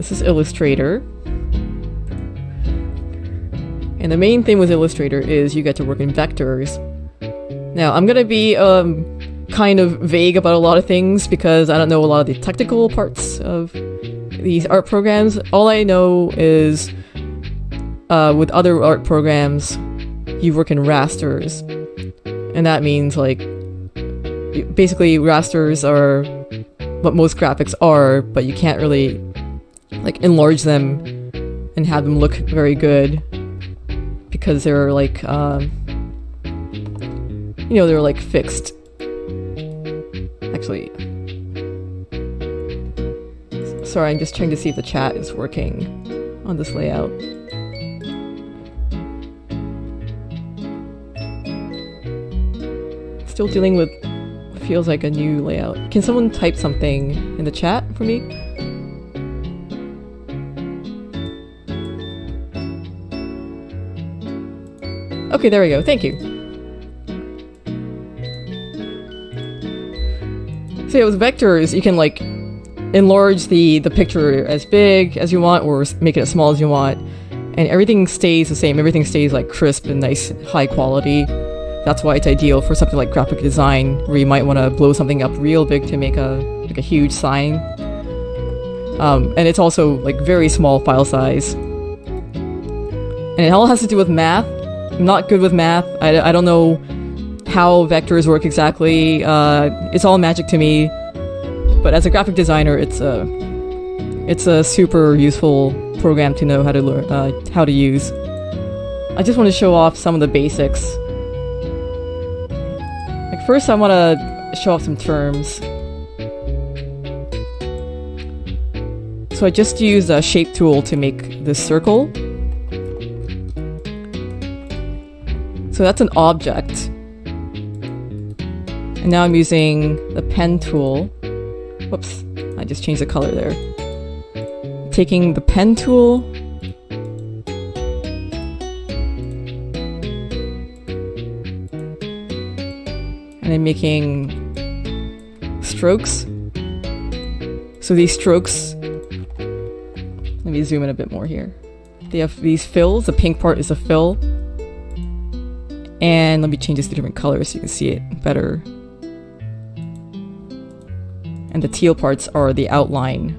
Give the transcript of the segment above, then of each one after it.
This is Illustrator. And the main thing with Illustrator is you get to work in vectors. Now, I'm gonna be kind of vague about a lot of things because I don't know a lot of the technical parts of these art programs. All I know is with other art programs, you work in rasters. And that means, like, basically rasters are what most graphics are, but you can't really, like, enlarge them and have them look very good because they're, like, you know, they're, like, fixed. Actually, sorry, I'm just trying to see if the chat is working on this layout. Still dealing with what feels like a new layout. Can someone type something in the chat for me? Okay, there we go. Thank you. So yeah, with vectors, you can, like, enlarge the picture as big as you want or make it as small as you want, and everything stays the same. Everything stays, like, crisp and nice, high quality. That's why it's ideal for something like graphic design, where you might want to blow something up real big to make a huge sign. And it's also, like, very small file size. And it all has to do with math. I'm not good with math. I don't know how vectors work exactly. It's all magic to me. But as a graphic designer, it's a super useful program to know how to learn, how to use. I just want to show off some of the basics. Like, first, I want to show off some terms. So I just used a shape tool to make this circle. So that's an object. And now I'm using the pen tool. Whoops, I just changed the color there. Taking the pen tool. And I'm making strokes. So these strokes, let me zoom in a bit more here. They have these fills. The pink part is a fill. And let me change this to different colors so you can see it better. And the teal parts are the outline.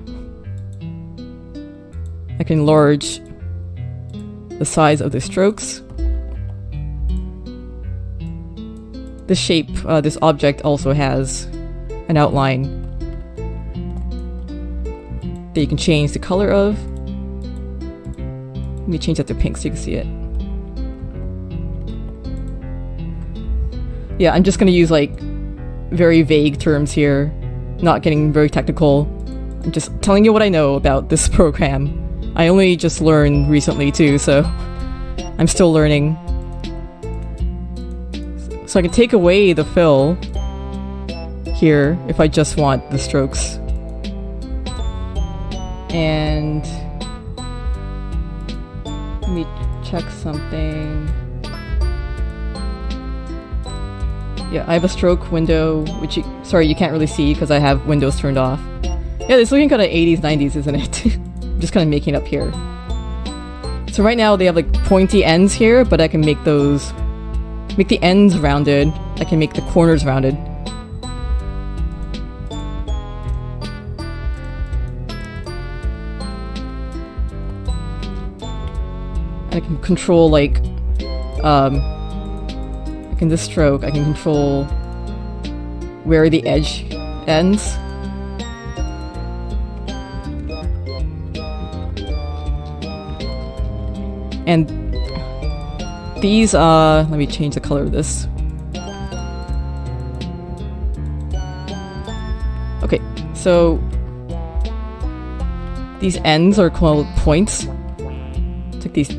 I can enlarge the size of the strokes. This shape, this object also has an outline that you can change the color of. Let me change that to pink so you can see it. Yeah, I'm just gonna use, like, very vague terms here, not getting very technical. I'm just telling you what I know about this program. I only just learned recently too, so I'm still learning. So I can take away the fill here if I just want the strokes. And let me check something. Yeah, I have a stroke window, which you can't really see because I have windows turned off. Yeah, it's looking kind of 80s, 90s, isn't it? I'm just kind of making it up here. So right now they have, like, pointy ends here, but I can make the ends rounded. I can make the corners rounded. And I can control, like, in this stroke, I can control where the edge ends. And these, let me change the color of this. Okay, so these ends are called points. It's like these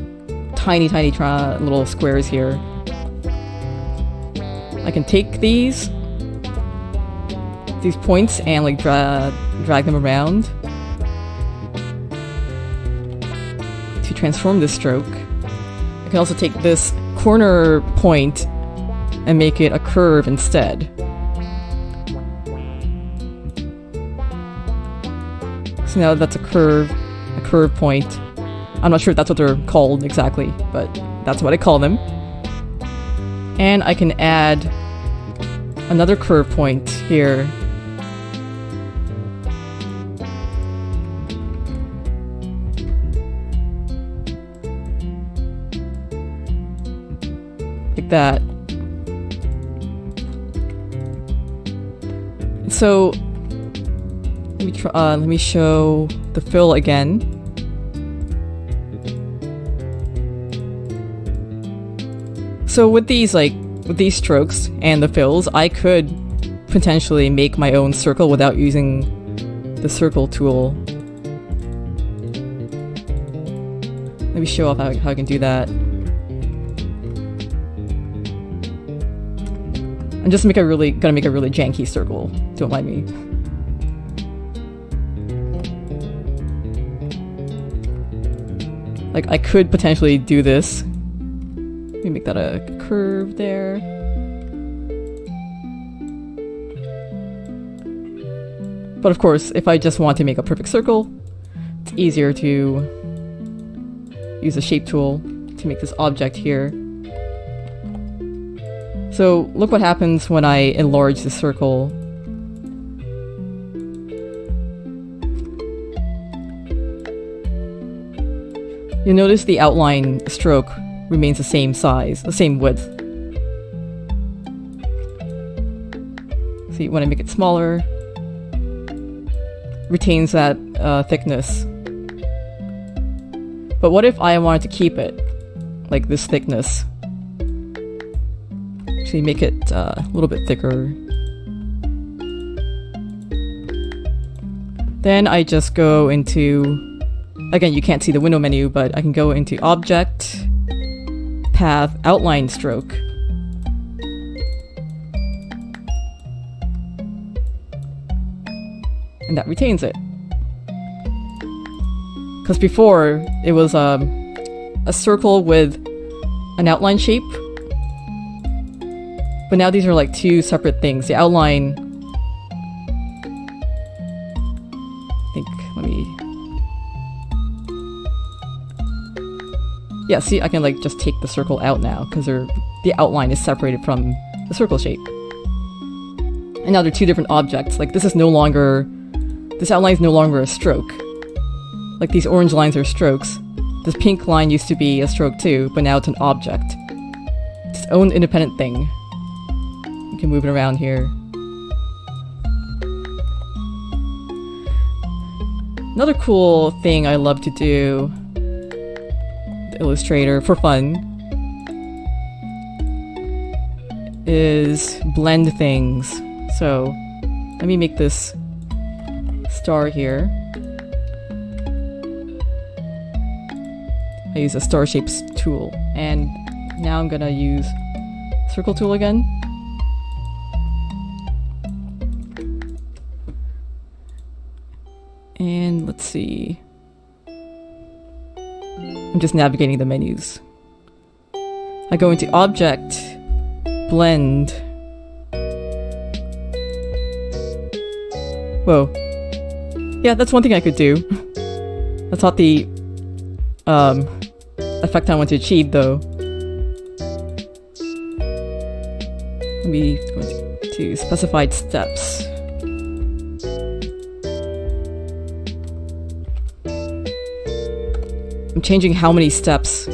tiny little squares here. I can take these points and, like, drag them around to transform this stroke. I can also take this corner point and make it a curve instead. So now that's a curve. a curve point. I'm not sure if that's what they're called exactly, but that's what I call them. And I can add another curve point here. Like that. So let me show the fill again. So with these strokes and the fills, I could potentially make my own circle without using the circle tool. Let me show off how I can do that. I'm just gonna make a really janky circle. Don't mind me. Like, I could potentially do this. Let me make that a curve there. But of course, if I just want to make a perfect circle, it's easier to use the shape tool to make this object here. So look what happens when I enlarge the circle. You'll notice the outline stroke remains the same size, the same width. See, when I make it smaller, retains that thickness. But what if I wanted to keep it like this thickness? Actually make it a little bit thicker. Then I just go into, again, you can't see the window menu, but I can go into Object, Path, Outline Stroke. And that retains it. Because before, it was a circle with an outline shape. But now these are like two separate things. The outline... Yeah, see, I can like just take the circle out now because the outline is separated from the circle shape. And now they're two different objects. Like this outline is no longer a stroke. Like these orange lines are strokes. This pink line used to be a stroke too, but now it's an object. It's its own independent thing. You can move it around here. Another cool thing I love to do with Illustrator for fun is blend things. So let me make this star here. I use a star shapes tool, and now I'm gonna use circle tool again. And let's see. I'm just navigating the menus. I go into Object, Blend. Whoa. Yeah, that's one thing I could do. That's not the effect I want to achieve, though. Let me go to specified steps. I'm changing how many steps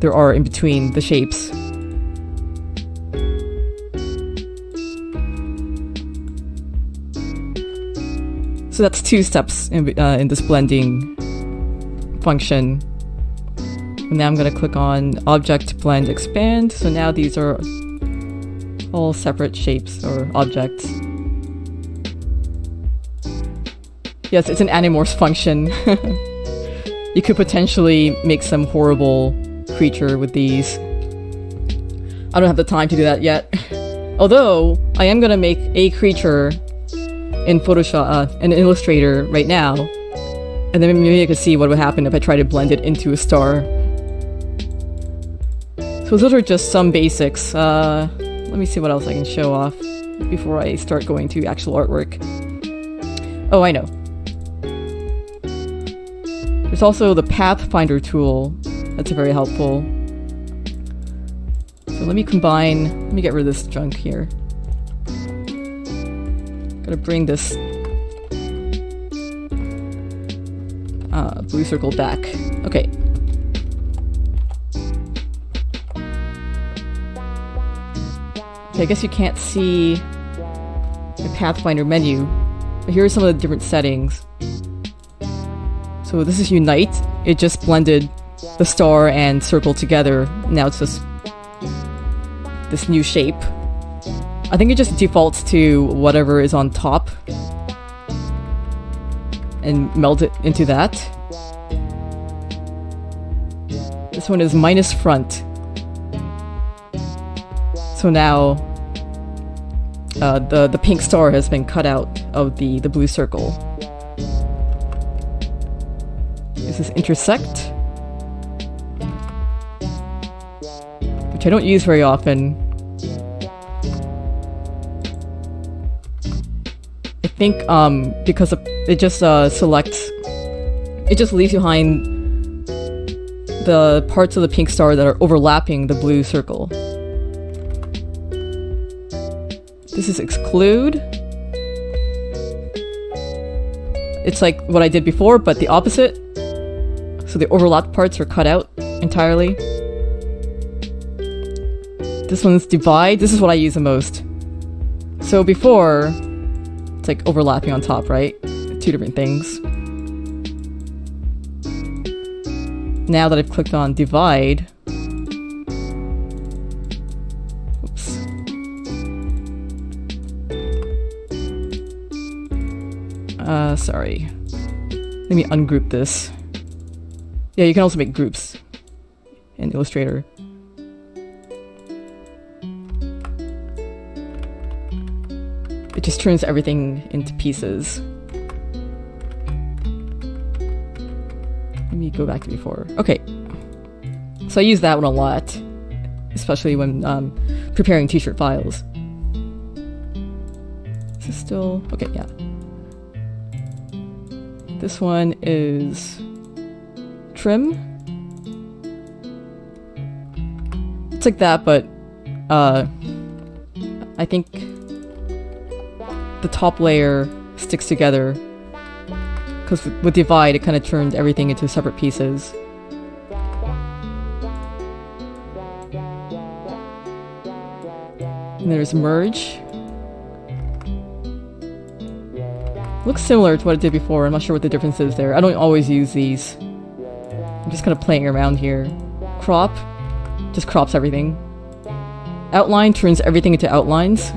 there are in between the shapes. So that's 2 steps in this blending function. And now I'm going to click on Object, Blend, Expand. So now these are all separate shapes or objects. Yes, it's an animorphs function. You could potentially make some horrible creature with these. I don't have the time to do that yet. Although, I am going to make a creature in Photoshop, in Illustrator right now. And then maybe I could see what would happen if I try to blend it into a star. So those are just some basics. Let me see what else I can show off before I start going to actual artwork. Oh, I know. There's also the Pathfinder tool. That's very helpful. So let me get rid of this junk here. Gotta bring this blue circle back. Okay. Okay, I guess you can't see the Pathfinder menu, but here are some of the different settings. So this is Unite. It just blended the star and circle together. Now it's just this new shape. I think it just defaults to whatever is on top and meld it into that. This one is minus front. So now the pink star has been cut out of the blue circle. This is intersect, which I don't use very often. I think because it just selects, it just leaves behind the parts of the pink star that are overlapping the blue circle. This is exclude. It's like what I did before, but the opposite. So the overlapped parts are cut out entirely. This one's divide. This is what I use the most. So before, it's like overlapping on top, right? Two different things. Now that I've clicked on divide, oops. Sorry. Let me ungroup this. Yeah, you can also make groups in Illustrator. It just turns everything into pieces. Let me go back to before. Okay. So I use that one a lot, especially when preparing t-shirt files. Is this still... Okay, yeah. This one is trim. It's like that, but I think the top layer sticks together because with divide it kind of turned everything into separate pieces. And there's merge. Looks similar to what it did before. I'm not sure what the difference is there. I don't always use these. I'm just kind of playing around here. Crop just crops everything. Outline turns everything into outlines.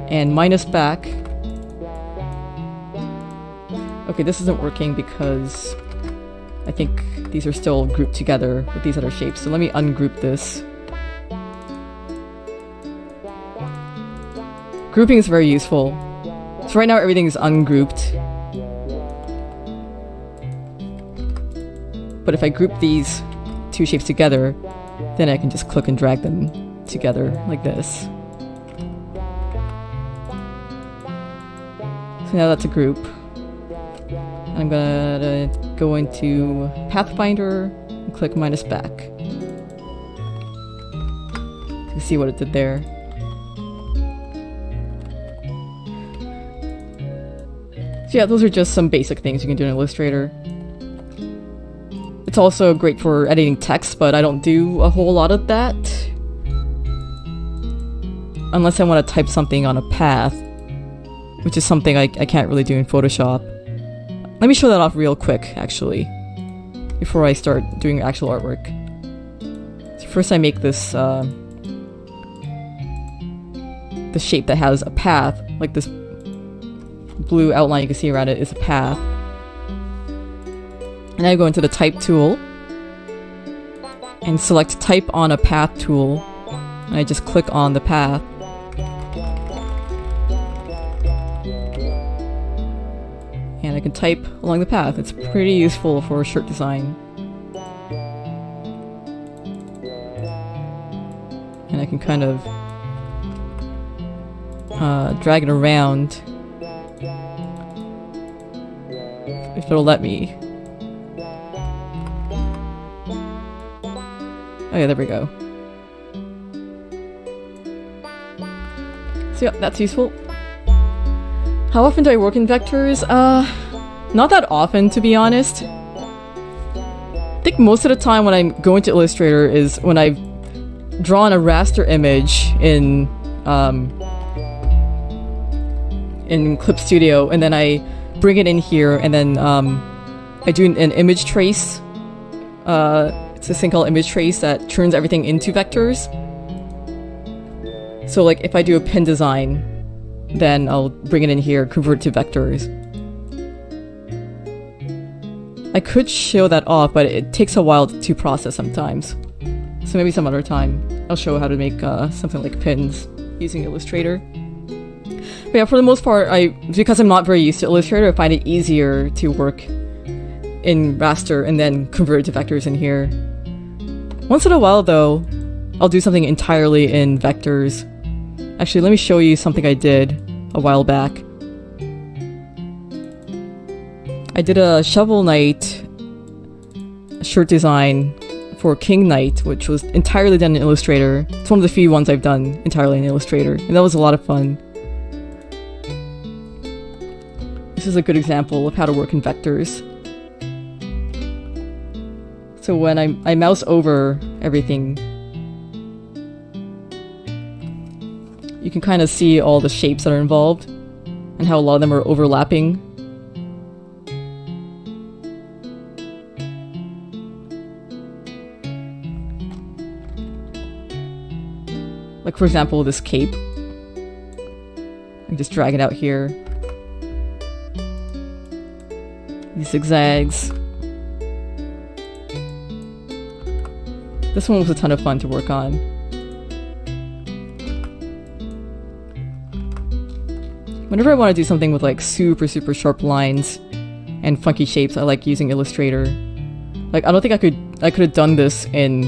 And minus back. Okay, this isn't working because I think these are still grouped together with these other shapes. So let me ungroup this. Grouping is very useful. So right now everything is ungrouped. But if I group these two shapes together, then I can just click and drag them together like this. So now that's a group. And I'm gonna go into Pathfinder and click minus back. You see what it did there. So yeah, those are just some basic things you can do in Illustrator. It's also great for editing text, but I don't do a whole lot of that. Unless I want to type something on a path, which is something I can't really do in Photoshop. Let me show that off real quick, actually, before I start doing actual artwork. So first I make this the shape that has a path, like this blue outline you can see around it is a path. And I go into the type tool and select type on a path tool, and I just click on the path. And I can type along the path. It's pretty useful for shirt design. And I can kind of drag it around if it'll let me. Oh yeah, there we go. So yeah, that's useful. How often do I work in vectors? Not that often, to be honest. I think most of the time when I'm going to Illustrator is when I've drawn a raster image in Clip Studio, and then I bring it in here, and then I do an image trace. It's this thing called image trace that turns everything into vectors. So like if I do a pin design, then I'll bring it in here, convert it to vectors. I could show that off, but it takes a while to process sometimes. So maybe some other time I'll show how to make something like pins using Illustrator. But yeah, for the most part, because I'm not very used to Illustrator, I find it easier to work in raster and then convert it to vectors in here. Once in a while though, I'll do something entirely in vectors. Actually, let me show you something I did a while back. I did a Shovel Knight shirt design for King Knight, which was entirely done in Illustrator. It's one of the few ones I've done entirely in Illustrator, and that was a lot of fun. This is a good example of how to work in vectors. So when I mouse over everything, you can kind of see all the shapes that are involved and how a lot of them are overlapping. Like for example, this cape. I can just drag it out here. These zigzags. This one was a ton of fun to work on. Whenever I want to do something with like super sharp lines and funky shapes, I like using Illustrator. Like I don't think I could have done this in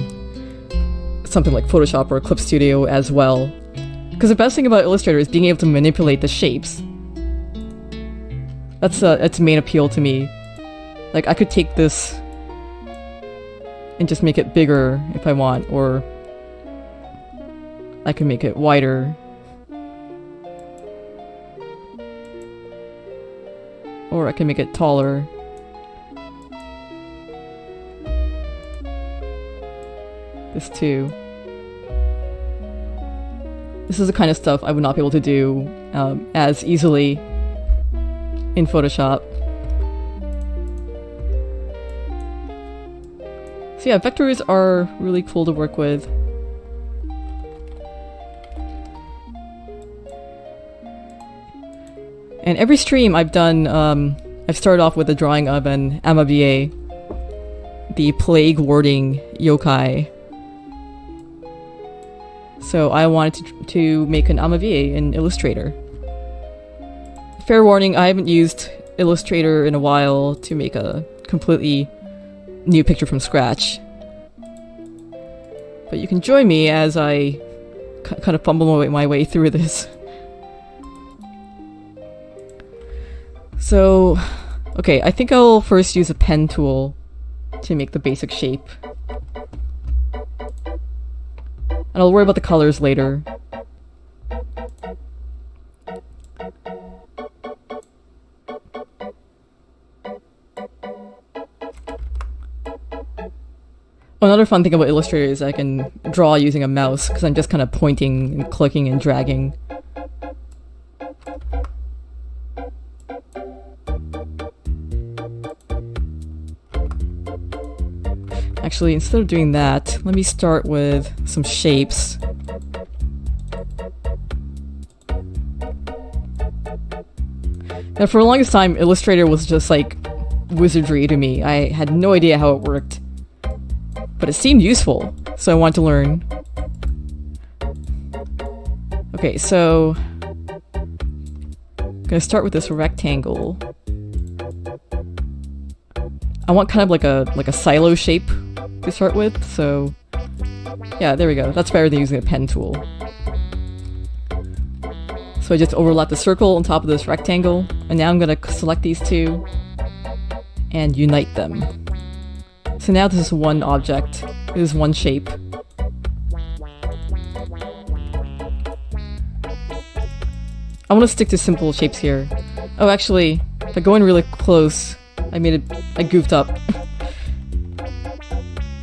something like Photoshop or Clip Studio as well. Because the best thing about Illustrator is being able to manipulate the shapes. That's its main appeal to me. Like I could take this and just make it bigger if I want, or I can make it wider. Or I can make it taller. This too. This is the kind of stuff I would not be able to do as easily in Photoshop. So yeah, vectors are really cool to work with. And every stream I've done, I've started off with a drawing of an Amabie, the plague warding yokai. So I wanted to make an Amabie in Illustrator. Fair warning, I haven't used Illustrator in a while to make a completely new picture from scratch. But you can join me as I kind of fumble my way through this. So, okay, I think I'll first use a pen tool to make the basic shape. And I'll worry about the colors later. Another fun thing about Illustrator is I can draw using a mouse, because I'm just kind of pointing and clicking and dragging. Actually, instead of doing that, let me start with some shapes. Now, for the longest time, Illustrator was just like wizardry to me. I had no idea how it worked. But it seemed useful, so I wanted to learn. Okay, so I'm gonna start with this rectangle. I want kind of like a silo shape to start with, so yeah, there we go. That's better than using a pen tool. So I just overlap the circle on top of this rectangle, and now I'm gonna select these two. and unite them. So now this is one object. This is one shape. I want to stick to simple shapes here. Oh, actually, if I go in really close, I goofed up.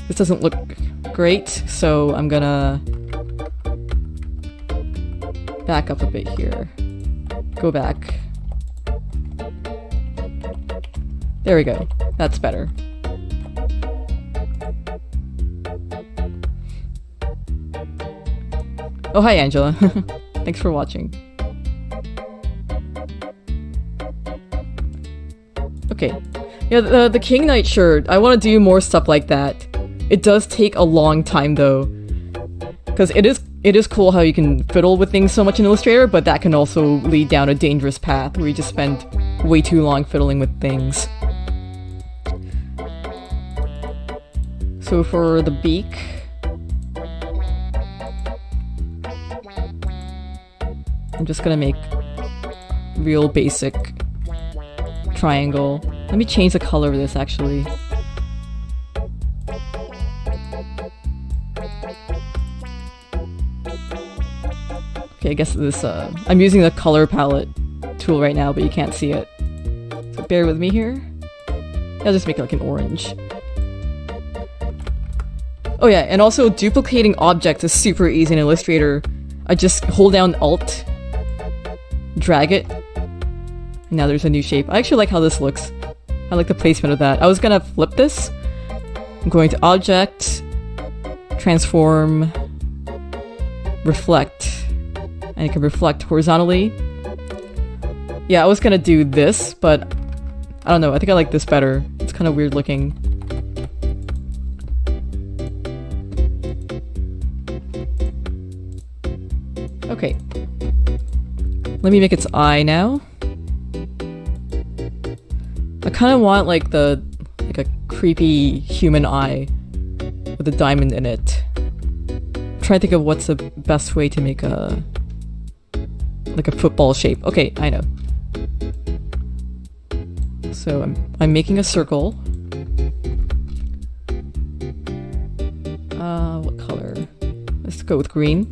This doesn't look great, so I'm gonna back up a bit here. Go back. There we go. That's better. Oh, hi, Angela. Thanks for watching. Okay. Yeah, the King Knight shirt, I want to do more stuff like that. It does take a long time, though. Because it is cool how you can fiddle with things so much in Illustrator, but that can also lead down a dangerous path where you just spend way too long fiddling with things. So for the beak, I'm just gonna make real basic triangle. Let me change the color of this actually. Okay, I guess this, I'm using the color palette tool right now, but you can't see it. So bear with me here. I'll just make it like an orange. Oh yeah, and also duplicating objects is super easy in Illustrator. I just hold down Alt, drag it, and now there's a new shape. I actually like how this looks. I like the placement of that. I was gonna flip this. I'm going to Object, Transform, Reflect. And it can reflect horizontally. Yeah, I was gonna do this, but I don't know, I think I like this better. It's kind of weird looking. Okay. Let me make its eye now. I kind of want like a creepy human eye with a diamond in it. I'm trying to think of what's the best way to make a football shape. Okay, I know. So I'm making a circle. What color? Let's go with green.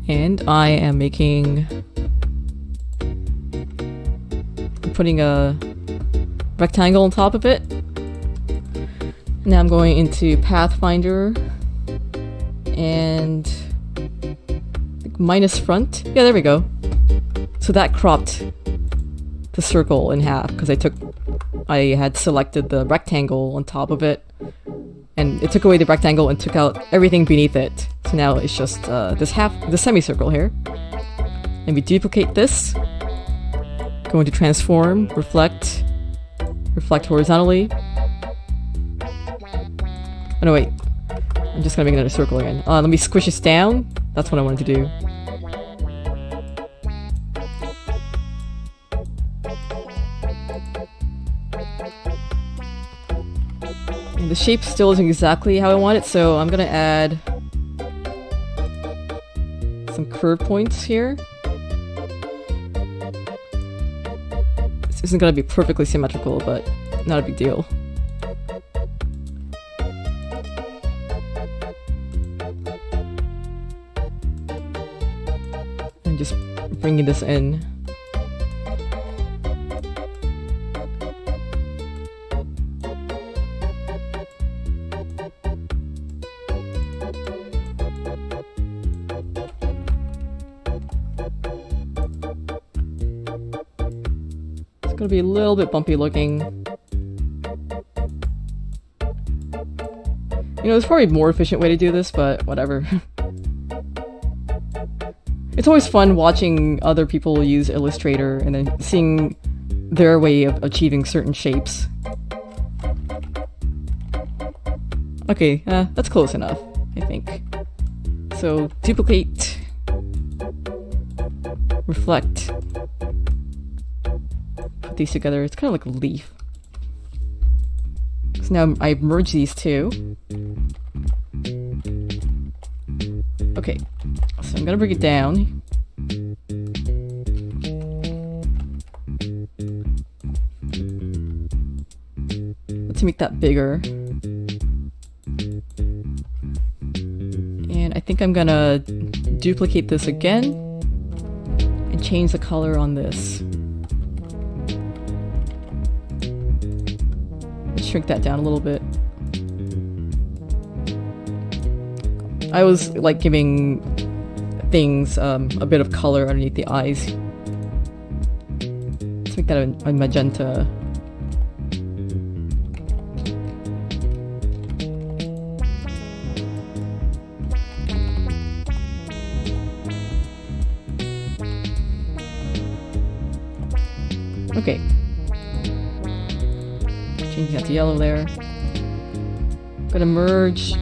And I am putting a rectangle on top of it. Now I'm going into Pathfinder and minus front. Yeah, there we go. So that cropped the circle in half because I had selected the rectangle on top of it, and it took away the rectangle and took out everything beneath it. So now it's just this semicircle here. And we duplicate this. Go into Transform, Reflect horizontally. Oh no, wait. I'm just gonna make another circle again. Let me squish this down. That's what I wanted to do. And the shape still isn't exactly how I want it, so I'm gonna add some curve points here. This isn't gonna be perfectly symmetrical, but not a big deal. And just bringing this in. Gonna be a little bit bumpy looking. You know, there's probably a more efficient way to do this, but whatever. It's always fun watching other people use Illustrator and then seeing their way of achieving certain shapes. Okay, that's close enough, I think. So, duplicate, reflect. Put these together. It's kind of like a leaf. So now I merge these two. Okay, so I'm gonna bring it down. to make that bigger. And I think I'm gonna duplicate this again and change the color on this. Shrink that down a little bit. I was like giving things a bit of color underneath the eyes. Let's make that a magenta. Okay. Changing that to yellow there. I'm gonna merge.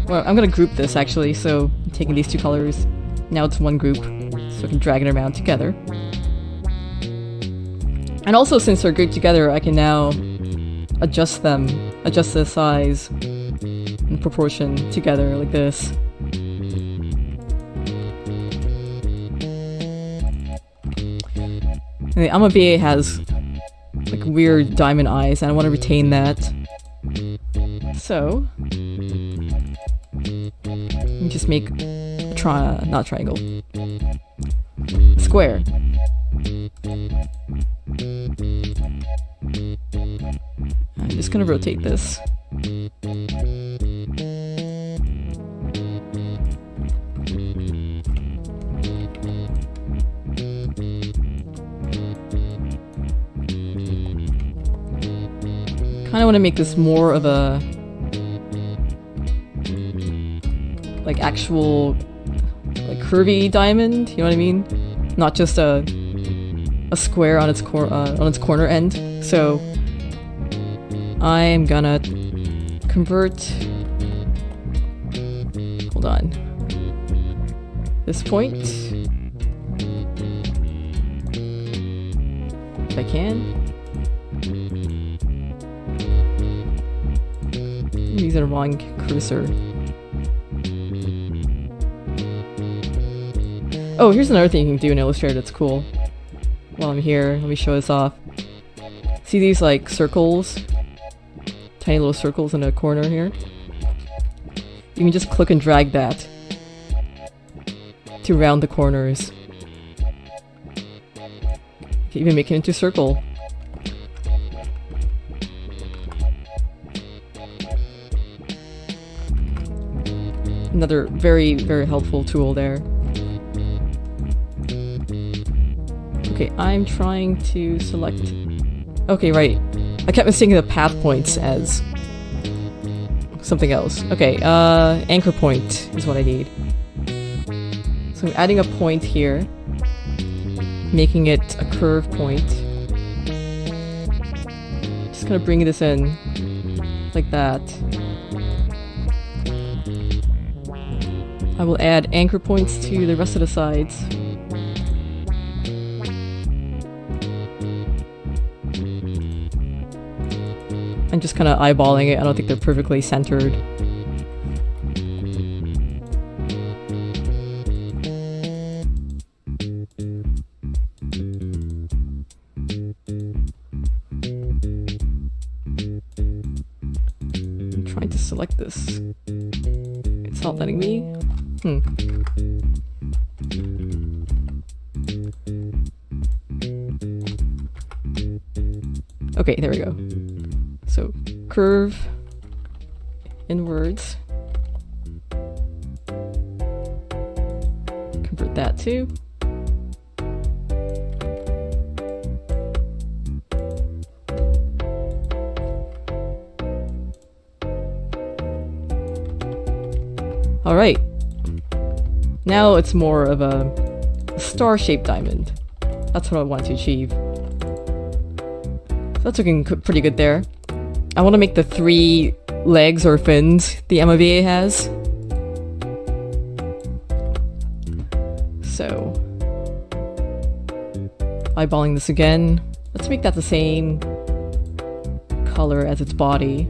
Well, I'm gonna group this actually, so I'm taking these two colors. Now it's one group, so I can drag it around together. And also, since they're grouped together, I can now adjust them, adjust the size and proportion together like this. And the Amabie has like weird diamond eyes, and I want to retain that. So, let me just make a not triangle, square. I'm just gonna rotate this. Kind of want to make this more of a like actual like curvy diamond, you know what I mean? Not just a square on its corner end. So I'm gonna convert, hold on, this point, if I can. I'm using the wrong cursor. Oh, here's another thing you can do in Illustrator that's cool. While I'm here, let me show this off. See these like circles? Tiny little circles in a corner here? You can just click and drag that to round the corners. You can even make it into a circle. Another very, very helpful tool there. Okay, I'm trying to select... Okay, right. I kept mistaking the path points as something else. Okay, anchor point is what I need. So I'm adding a point here, making it a curve point. Just gonna bring this in like that. I will add anchor points to the rest of the sides. I'm just kind of eyeballing it. I don't think they're perfectly centered. I'm trying to select this. It's not letting me. Okay, there we go. So, curve inwards. Convert that too. Alright. Now it's more of a star-shaped diamond. That's what I want to achieve. So that's looking pretty good there. I want to make the 3 legs or fins the Amabie has. So, eyeballing this again. Let's make that the same color as its body.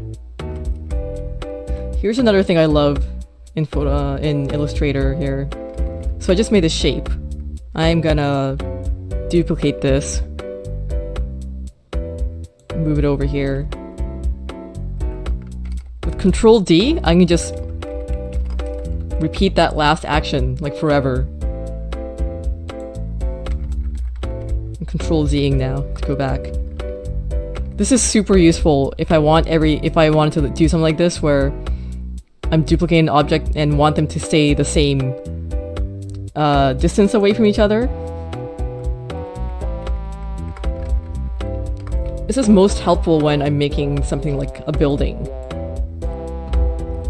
Here's another thing I love in Illustrator here. So I just made a shape. I'm gonna duplicate this. move it over here. With Control D, I can just repeat that last action like forever. I'm Control Zing now to go back. This is super useful if I wanted to do something like this where I'm duplicating an object and want them to stay the same distance away from each other. This is most helpful when I'm making something like a building.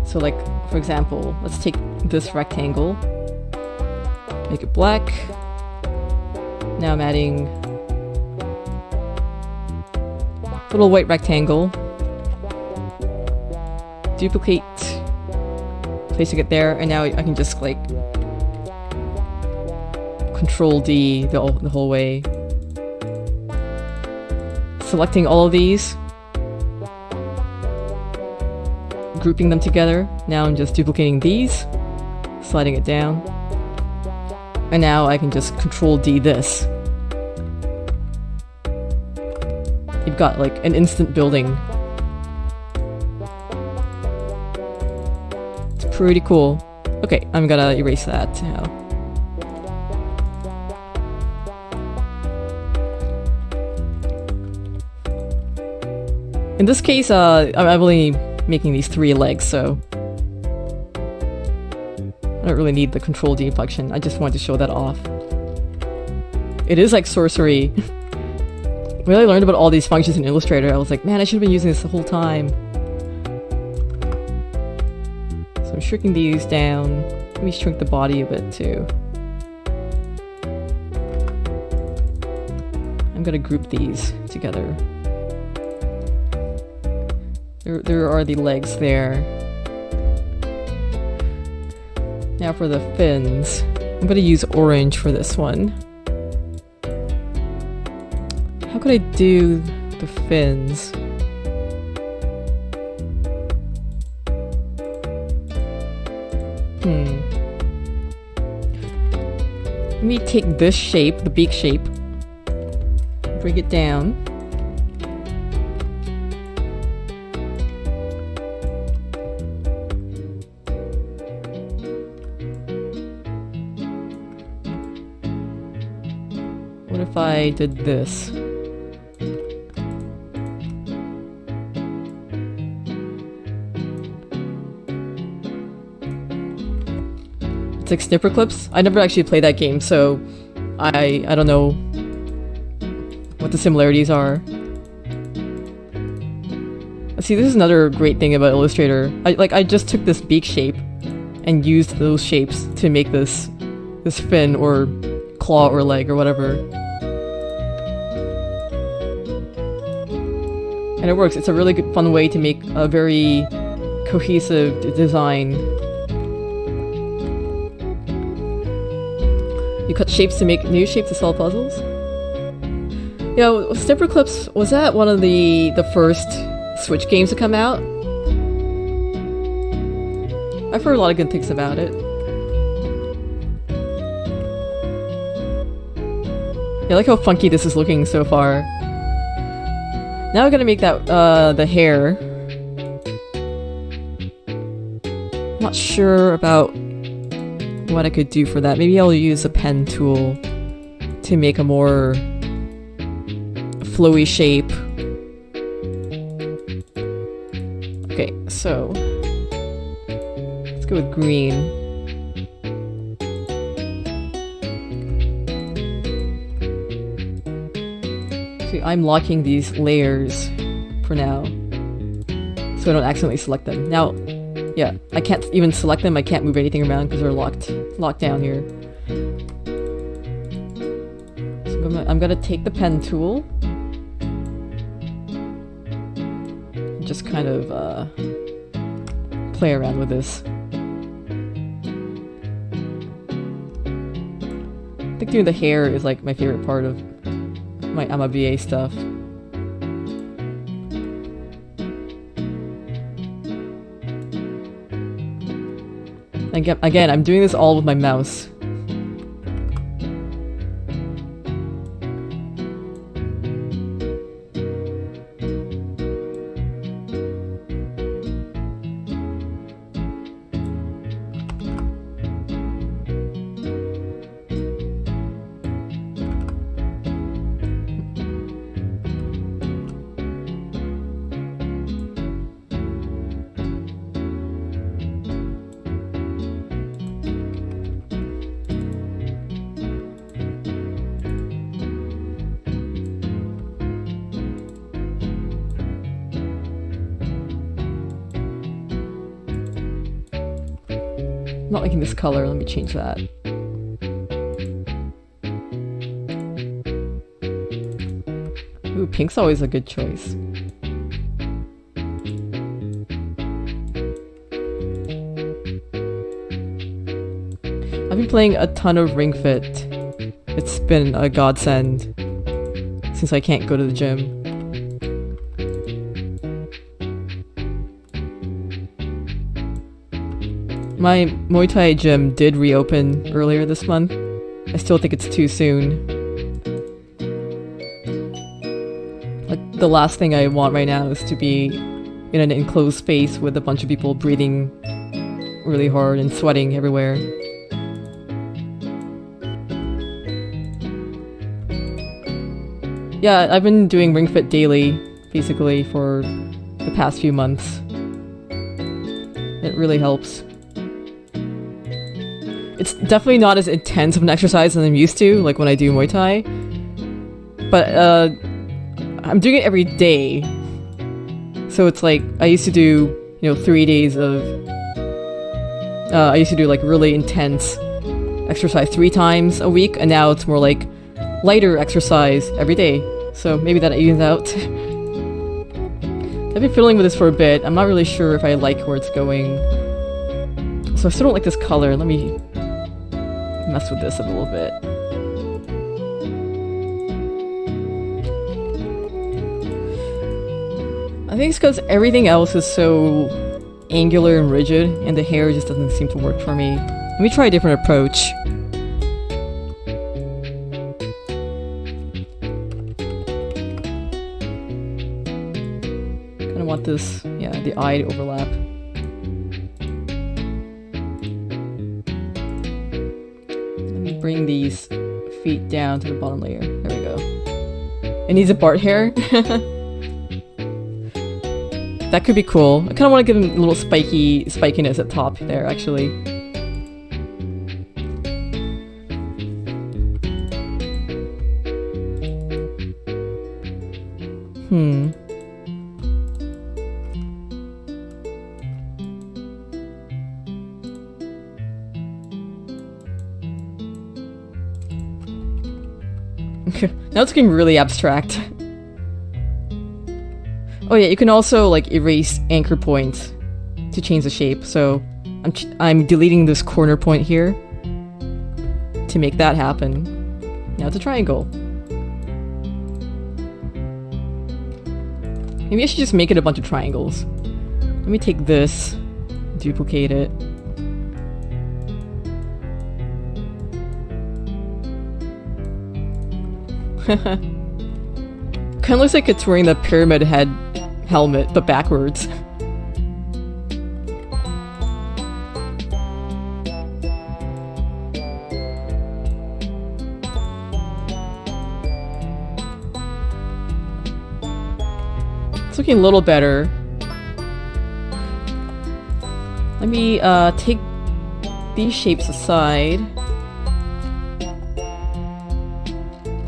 So like, for example, let's take this rectangle, make it black. Now I'm adding a little white rectangle. Duplicate, placing it there, and now I can just like Control D the whole way. Selecting all of these, grouping them together. Now I'm just duplicating these, sliding it down, and now I can just Control D this. You've got like an instant building. It's pretty cool. Okay, I'm gonna erase that now. In this case, I'm only making these 3 legs, so I don't really need the Control D function. I just wanted to show that off. It is like sorcery. When I learned about all these functions in Illustrator, I was like, man, I should have been using this the whole time. So I'm shrinking these down. Let me shrink the body a bit too. I'm gonna group these together. There are the legs there. Now for the fins. I'm gonna use orange for this one. How could I do the fins? Let me take this shape, the beak shape, bring it down. What if I did this? It's like snipper clips. I never actually played that game, so I don't know what the similarities are. See, this is another great thing about Illustrator. I just took this beak shape and used those shapes to make this fin or claw or leg or whatever. And it works. It's a really good, fun way to make a very cohesive design. You cut shapes to make new shapes to solve puzzles? Yeah, snipper clips, was that one of the first Switch games to come out? I've heard a lot of good things about it. Yeah, I like how funky this is looking so far. Now I'm gonna make that, the hair. Not sure about what I could do for that. Maybe I'll use a pen tool to make a more flowy shape. Okay, so let's go with green. See, I'm locking these layers for now, so I don't accidentally select them. Now, yeah, I can't even select them. I can't move anything around because they're locked down here. So I'm gonna take the pen tool, and just kind of play around with this. I think doing the hair is like my favorite part of my VA stuff. Again, I'm doing this all with my mouse. I'm not liking this color. Let me change that. Ooh, pink's always a good choice. I've been playing a ton of Ring Fit. It's been a godsend since I can't go to the gym. My Muay Thai gym did reopen earlier this month. I still think it's too soon. Like, the last thing I want right now is to be in an enclosed space with a bunch of people breathing really hard and sweating everywhere. Yeah, I've been doing Ring Fit daily, basically, for the past few months. It really helps. It's definitely not as intense of an exercise as I'm used to, like when I do Muay Thai. But, I'm doing it every day. So it's like, I used to do, 3 days of... I used to do, like, really intense exercise 3 times a week, and now it's more like lighter exercise every day. So maybe that evens out. I've been fiddling with this for a bit. I'm not really sure if I like where it's going. So I still don't like this color. Let me mess with this a little bit. I think it's because everything else is so angular and rigid, and the hair just doesn't seem to work for me. Let me try a different approach. Kinda want this, the eye to overlap. Bring these feet down to the bottom layer. There we go. It needs a Bart hair. That could be cool. I kind of want to give him a little spikiness at top there, actually. Now it's getting really abstract. Oh yeah, you can also like erase anchor points to change the shape. So I'm deleting this corner point here to make that happen. Now it's a triangle. Maybe I should just make it a bunch of triangles. Let me take this, duplicate it. Kinda looks like it's wearing the pyramid head helmet, but backwards. It's looking a little better. Let me take these shapes aside.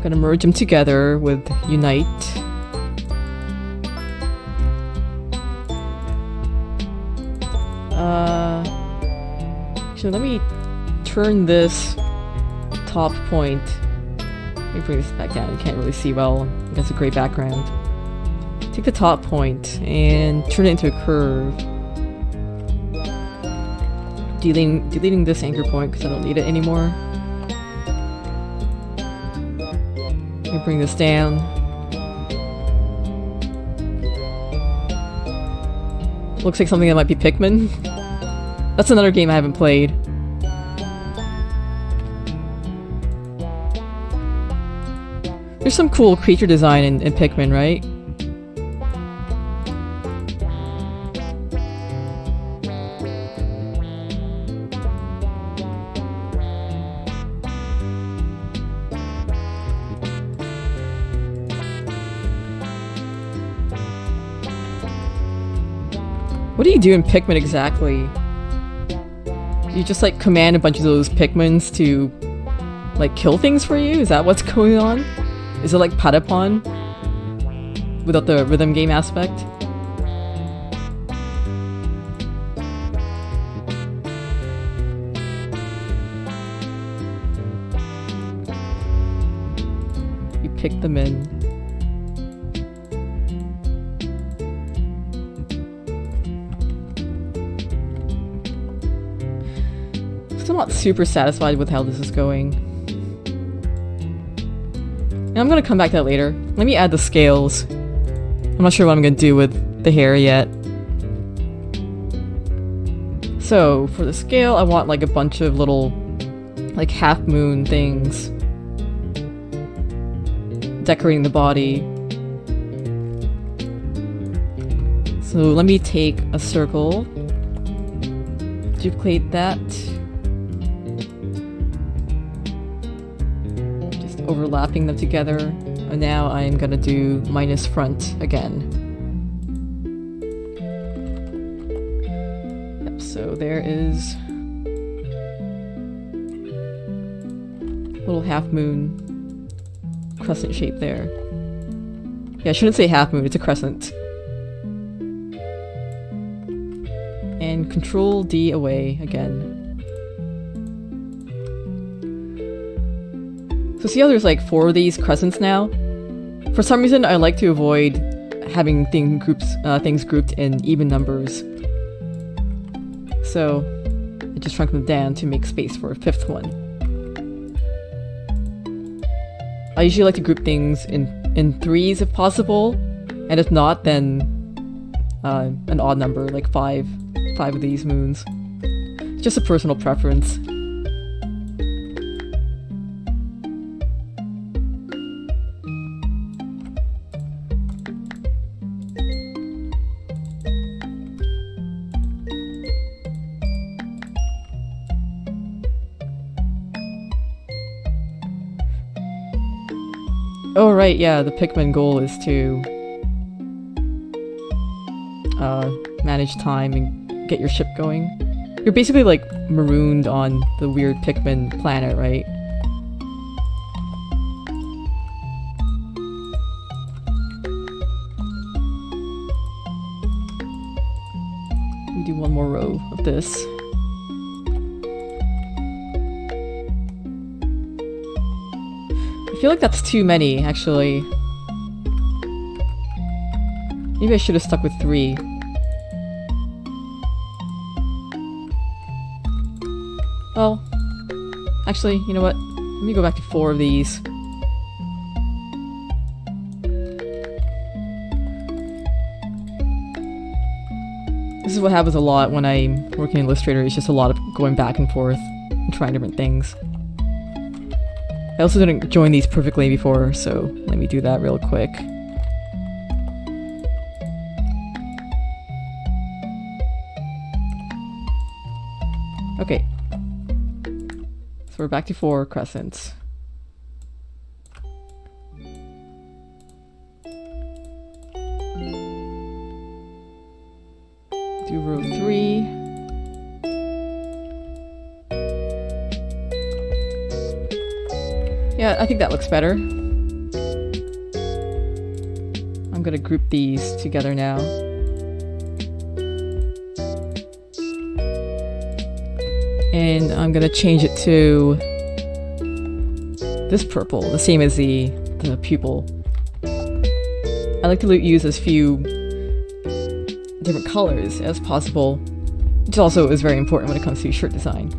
Gonna merge them together with Unite. Actually, let me turn this top point. Let me bring this back down. You can't really see well. That's a great background. Take the top point and turn it into a curve. Deleting this anchor point because I don't need it anymore. Let me bring this down. Looks like something that might be Pikmin. That's another game I haven't played. There's some cool creature design in Pikmin, right? What do you do in Pikmin exactly? You just like command a bunch of those Pikmins to like kill things for you? Is that what's going on? Is it like Patapon without the rhythm game aspect? pick them in. Still not super satisfied with how this is going. And I'm gonna come back to that later. Let me add the scales. I'm not sure what I'm gonna do with the hair yet. So, for the scale, I want like a bunch of little, like, half-moon things decorating the body. So let me take a circle, duplicate that, just overlapping them together, and now I'm gonna do minus front again. Yep, so there is little half-moon crescent shape there. Yeah, I shouldn't say half-moon, it's a crescent. And Control D away again. So see how there's like 4 of these crescents now? For some reason, I like to avoid having things grouped in even numbers. So I just shrunk them down to make space for a 5th one. I usually like to group things in 3s if possible, and if not, then an odd number, like 5 of these moons. Just a personal preference. Oh right, yeah, the Pikmin goal is to manage time and get your ship going. You're basically like marooned on the weird Pikmin planet, right? We do one more row of this. I feel like that's too many, actually. Maybe I should have stuck with 3. Well, actually, you know what? Let me go back to 4 of these. This is what happens a lot when I'm working in Illustrator. It's just a lot of going back and forth and trying different things. I also didn't join these perfectly before, so let me do that real quick. Okay. So we're back to 4 crescents. Do row 3. Yeah, I think that looks better. I'm gonna group these together now. And I'm gonna change it to this purple, the same as the pupil. I like to use as few different colors as possible, which also is very important when it comes to shirt design.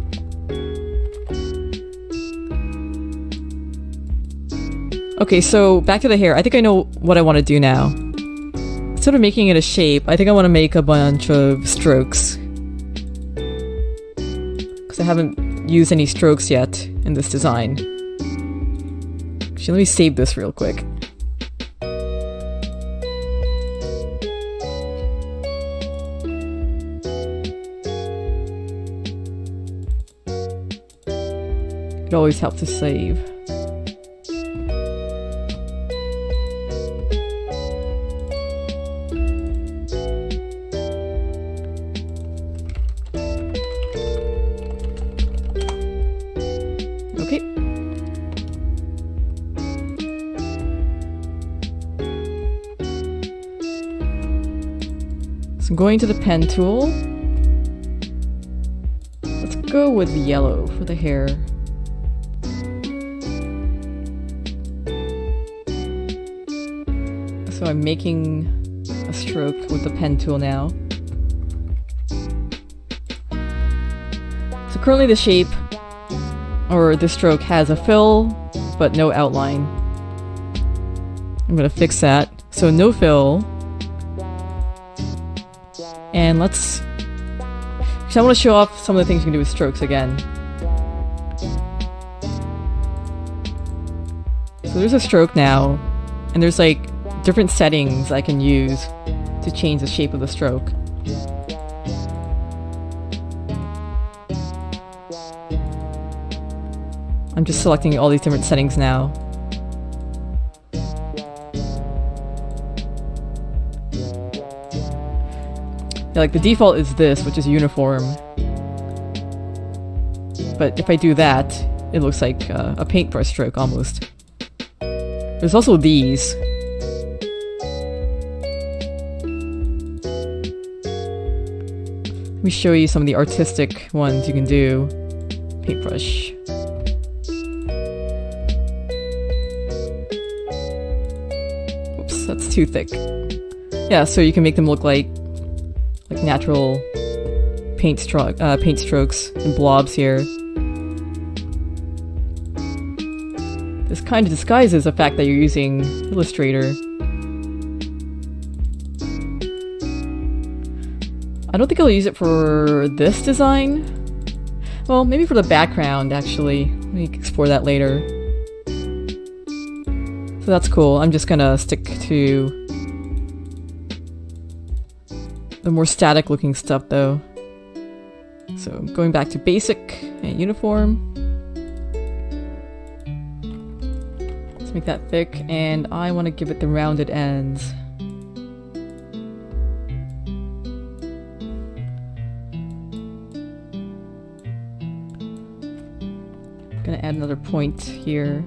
Okay, so back to the hair. I think I know what I want to do now. Instead of making it a shape, I think I want to make a bunch of strokes. Because I haven't used any strokes yet in this design. Actually, let me save this real quick. It always helps to save. So I'm going to the pen tool. Let's go with yellow for the hair. So I'm making a stroke with the pen tool now. So currently the shape, or the stroke, has a fill, but no outline. I'm gonna fix that. So no fill. And let's... Because I want to show off some of the things you can do with strokes again. So there's a stroke now, and there's like different settings I can use to change the shape of the stroke. I'm just selecting all these different settings now. Yeah, like the default is this, which is uniform. But if I do that, it looks like a paintbrush stroke almost. There's also these. Let me show you some of the artistic ones you can do. Paintbrush. Oops, that's too thick. Yeah, so you can make them look like natural paint strokes and blobs here. This kind of disguises the fact that you're using Illustrator. I don't think I'll use it for this design. Well, maybe for the background, actually. Let me explore that later. So that's cool. I'm just gonna stick to the more static looking stuff though. So going back to basic and uniform. Let's make that thick, and I want to give it the rounded ends. Gonna add another point here.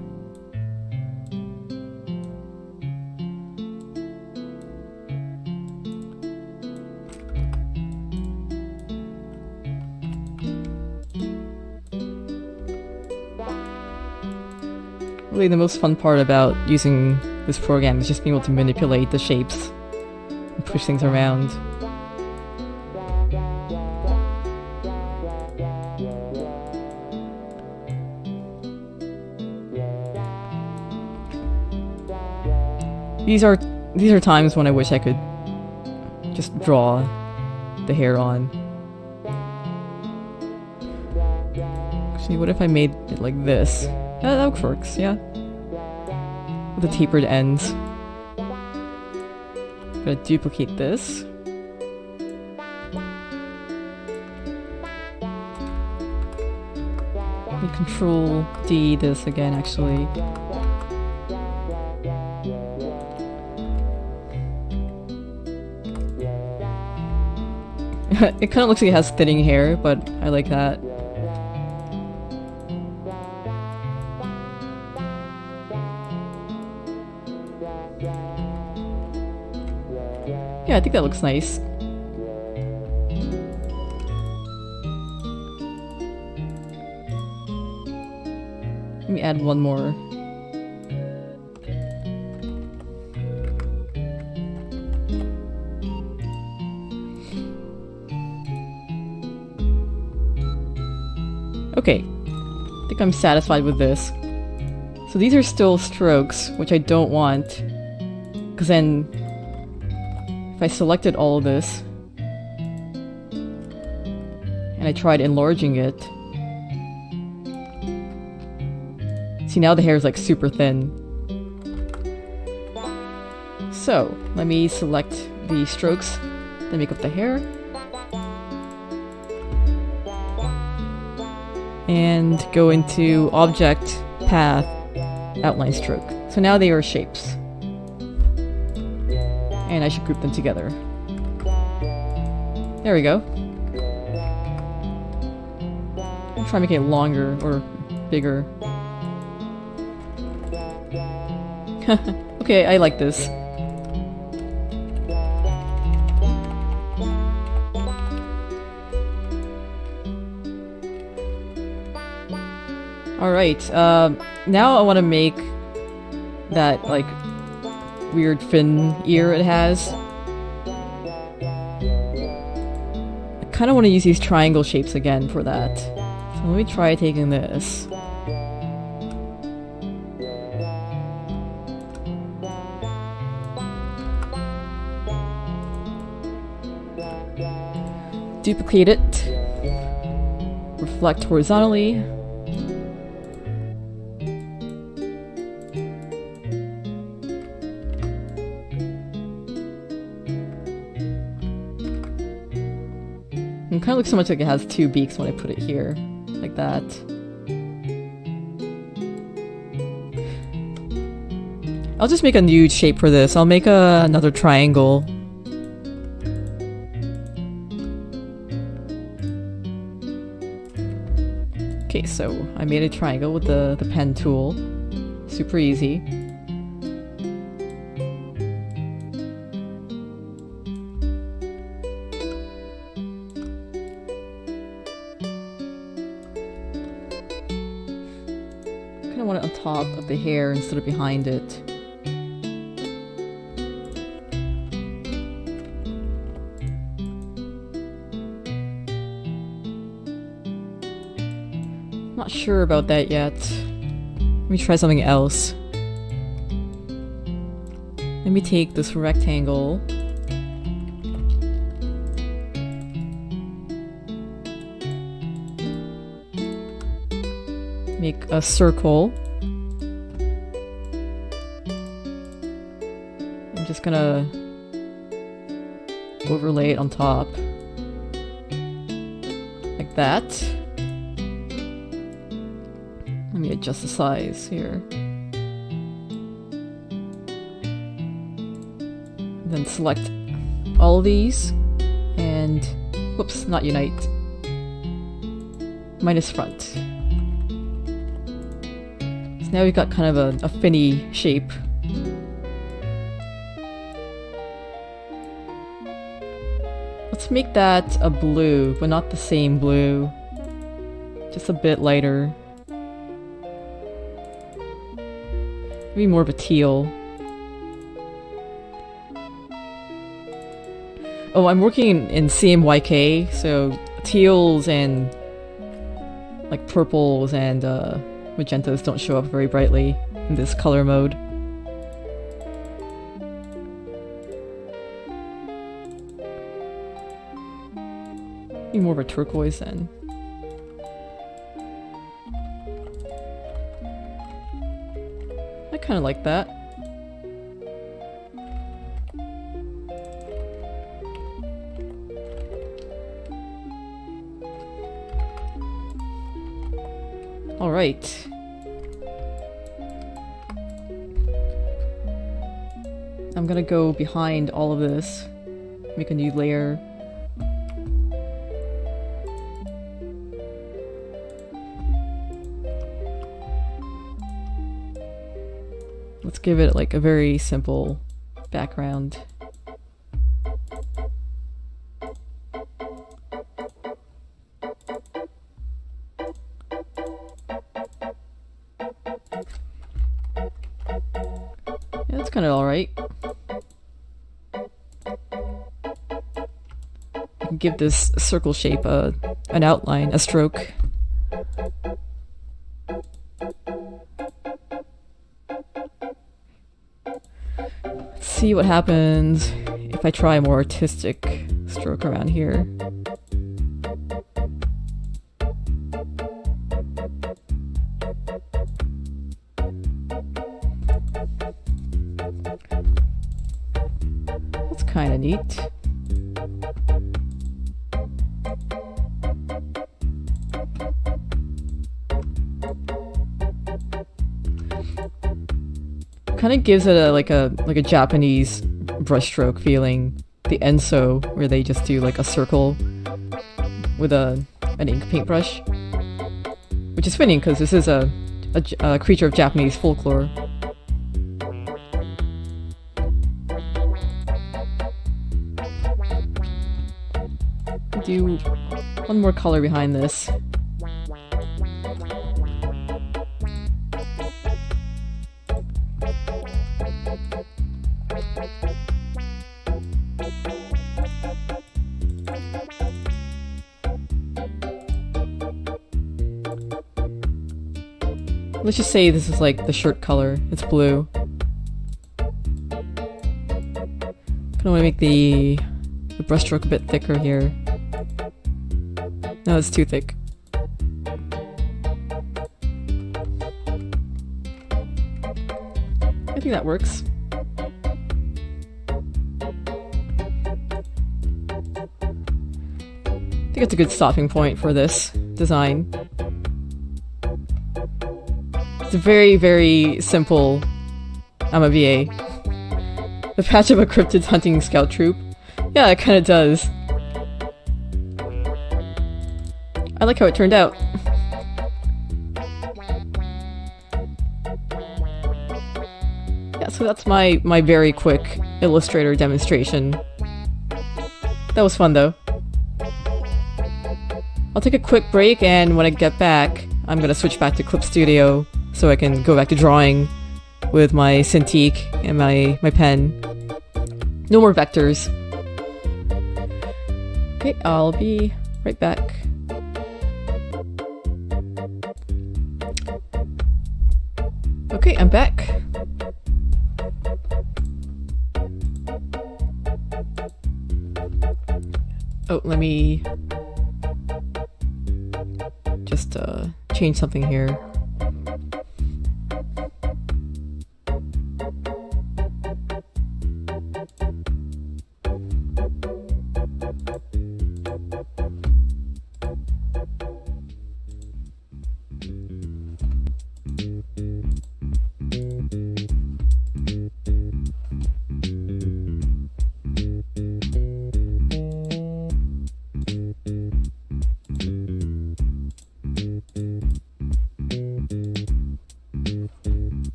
Really, the most fun part about using this program is just being able to manipulate the shapes and push things around. These are times when I wish I could just draw the hair on. Actually, what if I made it like this? Yeah, that works, yeah. With the tapered ends. I'm gonna duplicate this. Let me Control D this again, actually. It kind of looks like it has thinning hair, but I like that. Yeah, I think that looks nice. Let me add one more. Okay, I think I'm satisfied with this. So these are still strokes, which I don't want, because then if I selected all of this and I tried enlarging it, see, now the hair is like super thin. So let me select the strokes that make up the hair and go into Object, Path, Outline Stroke. So now they are shapes. And I should group them together. There we go. I'll try to make it longer or bigger. Okay, I like this. Alright, now I want to make that, like, weird fin ear it has. I kind of want to use these triangle shapes again for that. So let me try taking this. Duplicate it. Reflect horizontally. It kind of looks so much like it has two beaks when I put it here, like that. I'll just make a new shape for this. I'll make another triangle. Okay, so I made a triangle with the pen tool. Super easy. I want it on top of the hair instead of behind it. Not sure about that yet. Let me try something else. Let me take this rectangle. Make a circle. I'm just gonna overlay it on top. Like that. Let me adjust the size here. Then select all of these and whoops, not unite. Minus front. Now we've got kind of a finny shape. Let's make that a blue, but not the same blue. Just a bit lighter. Maybe more of a teal. Oh, I'm working in CMYK, so teals and like purples and magentas don't show up very brightly in this color mode. Maybe more of a turquoise then. I kind of like that. All right. I'm gonna go behind all of this, make a new layer. Let's give it like a very simple background. Yeah, that's kind of alright. I can give this circle shape an outline, a stroke. Let's see what happens if I try a more artistic stroke around here. That's kind of neat. Kind of gives it like a Japanese brushstroke feeling. The Enso, where they just do like a circle with an ink paintbrush, which is fitting because this is a creature of Japanese folklore. Do one more color behind this. Let's just say this is like the shirt color. It's blue. Kind of want to make the brushstroke a bit thicker here. No, it's too thick. I think that works. I think it's a good stopping point for this design. It's very, very simple. I'm a VA. The patch of a cryptid hunting scout troop. Yeah, it kind of does. I like how it turned out. Yeah, so that's my very quick Illustrator demonstration. That was fun though. I'll take a quick break, and when I get back, I'm gonna switch back to Clip Studio so I can go back to drawing with my Cintiq and my pen. No more vectors. Okay, I'll be right back. Okay, I'm back. Oh, let me just change something here.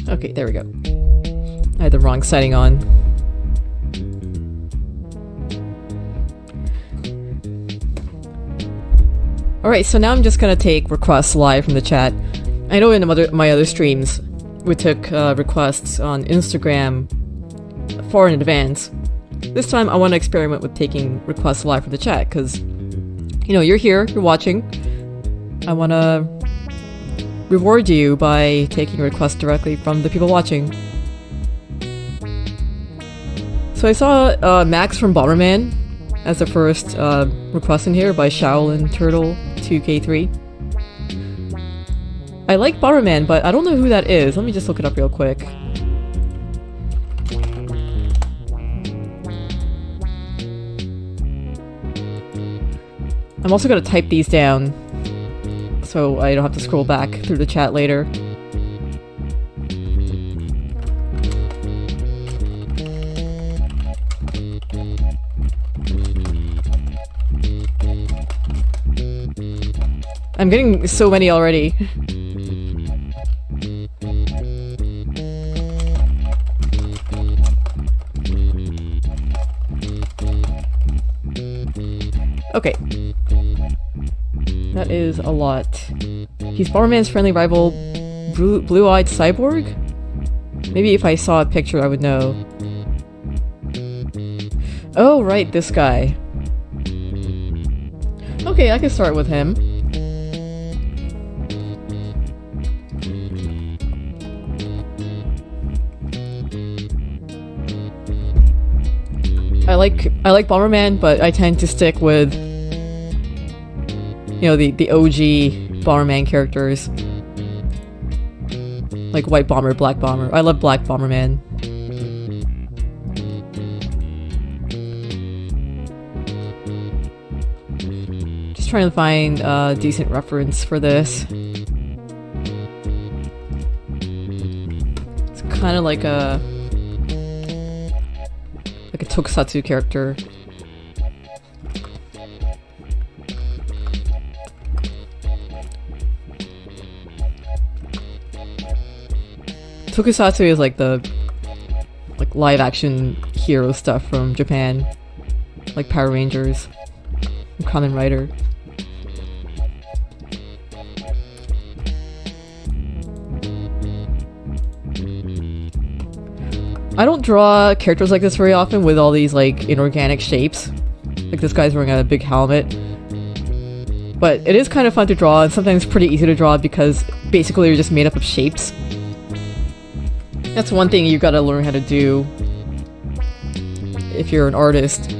Okay, there we go. I had the wrong setting on. Alright, so now I'm just gonna take requests live from the chat. I know in my other streams, we took requests on Instagram far in advance. This time I want to experiment with taking requests live from the chat, because, you know, you're here, you're watching. I want to reward you by taking requests directly from the people watching. So I saw Max from Bomberman as the first request in here by Shaolin Turtle 2K3. I like Bomberman, but I don't know who that is. Let me just look it up real quick. I'm also going to type these down so I don't have to scroll back through the chat later. I'm getting so many already. Okay. That is a lot. He's Bomberman's friendly rival, blue-eyed cyborg? Maybe if I saw a picture I would know. Oh, right, this guy. Okay, I can start with him. I like Bomberman, but I tend to stick with, you know, the OG Bomberman characters. Like White Bomber, Black Bomber. I love Black Bomberman. Just trying to find a decent reference for this. It's kind of like a tokusatsu character. Tokusatsu is like the live action hero stuff from Japan, like Power Rangers, Kamen Rider. I don't draw characters like this very often with all these like inorganic shapes. Like this guy's wearing a big helmet. But it is kind of fun to draw, and sometimes pretty easy to draw because basically you're just made up of shapes. That's one thing you gotta learn how to do if you're an artist.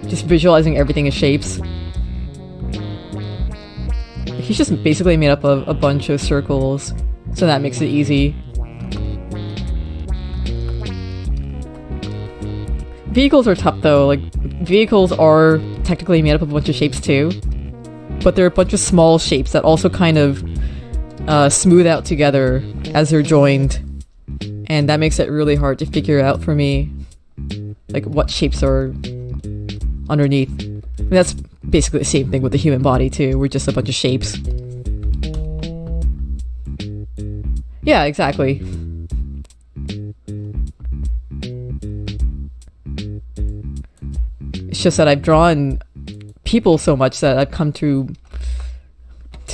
Just visualizing everything as shapes. He's just basically made up of a bunch of circles, so that makes it easy. Vehicles are tough though, like, vehicles are technically made up of a bunch of shapes too, but they're a bunch of small shapes that also kind of smooth out together as they're joined, and that makes it really hard to figure out for me, like, what shapes are underneath. I mean, that's basically the same thing with the human body too, we're just a bunch of shapes. Yeah, exactly. It's just that I've drawn people so much that I've come to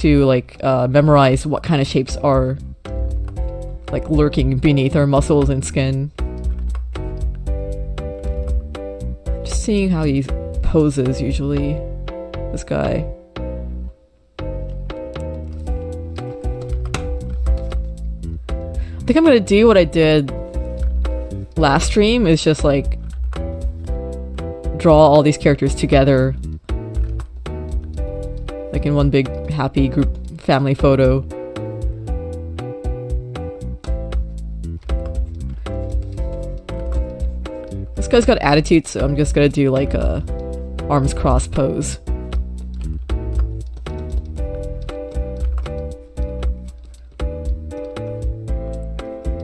like memorize what kind of shapes are like lurking beneath our muscles and skin. Just seeing how he poses usually, this guy. I think I'm gonna do what I did last stream, is just like draw all these characters together, like in one big happy group family photo. This guy's got attitude, so I'm just gonna do like a arms crossed pose.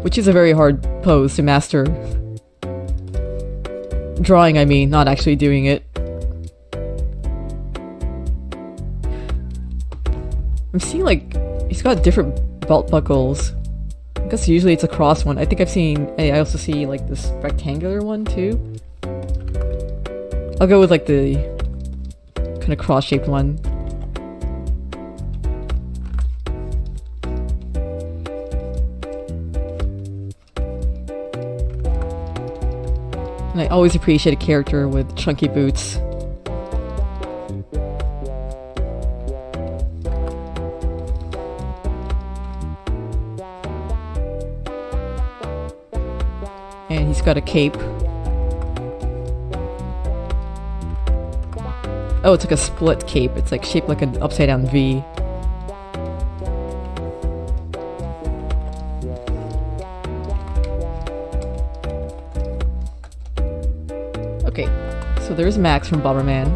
Which is a very hard pose to master. Drawing, I mean, not actually doing it. I'm seeing like he's got different belt buckles. I guess usually it's a cross one. I think I also see like this rectangular one too. I'll go with like the kind of cross-shaped one. And I always appreciate a character with chunky boots. And he's got a cape. Oh, it's like a split cape. It's like shaped like an upside down V. Okay, so there's Max from Bomberman.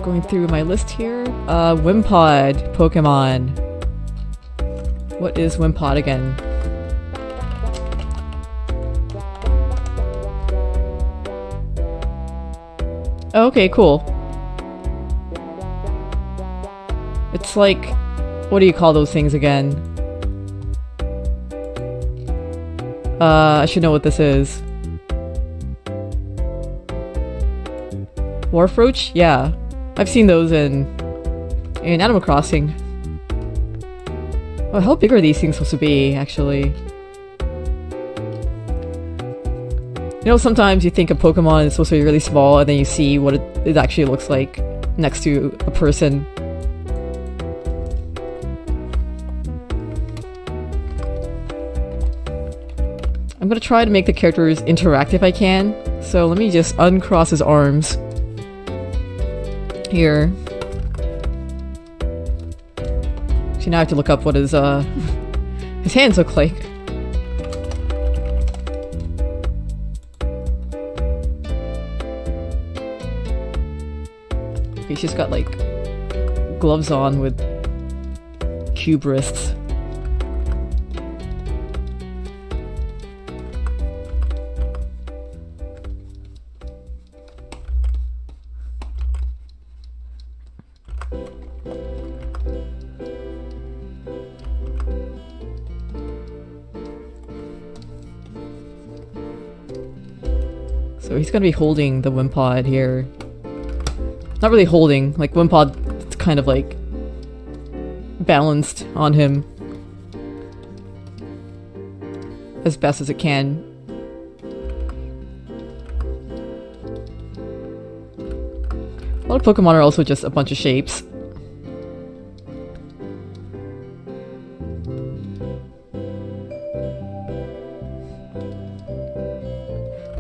Going through my list here. Wimpod Pokemon. What is Wimpod again? Oh, okay, cool. It's like, what do you call those things again? I should know what this is. Warfroach? Yeah. I've seen those in Animal Crossing. Oh, how big are these things supposed to be, actually? You know, sometimes you think a Pokemon is supposed to be really small, and then you see what it actually looks like next to a person. I'm gonna try to make the characters interact if I can, so let me just uncross his arms. Here. Actually, now I have to look up what his hands look like. He's just got, like, gloves on with cube wrists. So he's gonna be holding the Wimpod here. Not really holding, like Wimpod's kind of like balanced on him. as best as it can. A lot of Pokemon are also just a bunch of shapes.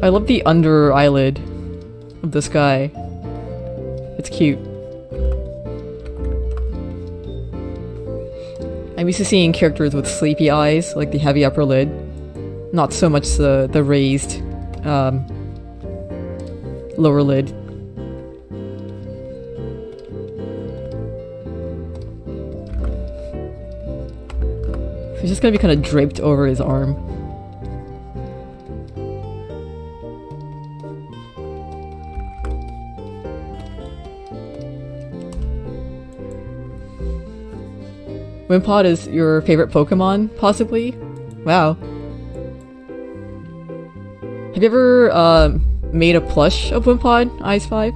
I love the under eyelid of this guy. It's cute. I'm used to seeing characters with sleepy eyes, like the heavy upper lid. Not so much the raised lower lid. So he's just gonna be kind of draped over his arm. Wimpod is your favorite Pokemon, possibly? Wow. Have you ever made a plush of Wimpod, Ice5?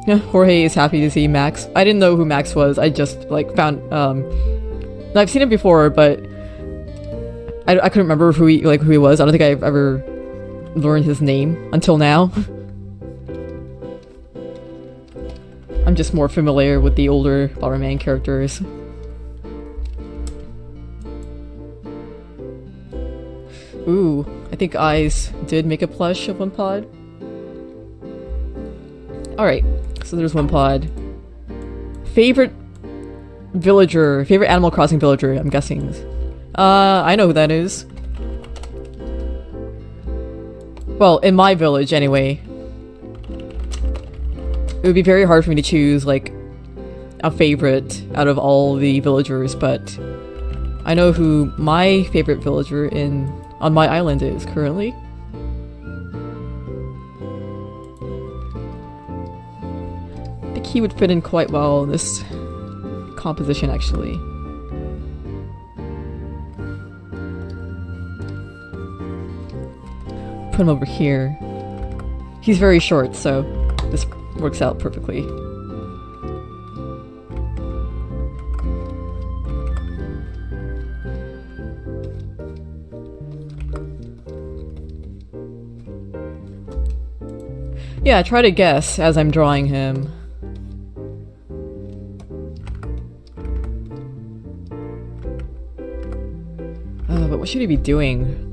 Yeah, Jorge is happy to see Max. I didn't know who Max was. I just like found I've seen him before, but I couldn't remember who he was. I don't think I've ever learned his name until now. I'm just more familiar with the older Bomberman characters. Ooh, I think Eyes did make a plush of Wimpod. Alright, so there's Wimpod. Favorite villager, favorite Animal Crossing villager, I'm guessing. I know who that is. Well, in my village, anyway. It would be very hard for me to choose, like, a favorite out of all the villagers, but I know who my favorite villager on my island is currently. I think he would fit in quite well in this composition, actually. Put him over here. He's very short, so this works out perfectly. Yeah, try to guess as I'm drawing him. But what should he be doing?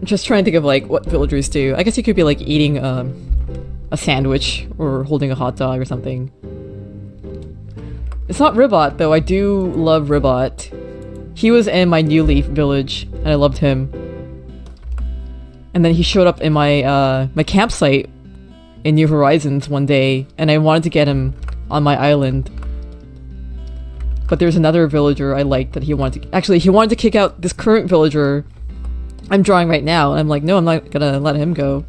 I'm just trying to think of like what villagers do. I guess he could be like eating a sandwich or holding a hot dog or something. It's not Ribot though. I do love Ribot. He was in my New Leaf village and I loved him. And then he showed up in my my campsite in New Horizons one day and I wanted to get him on my island. But there's another villager I liked that he wanted to... Actually, he wanted to kick out this current villager I'm drawing right now. And I'm like, no, I'm not gonna let him go.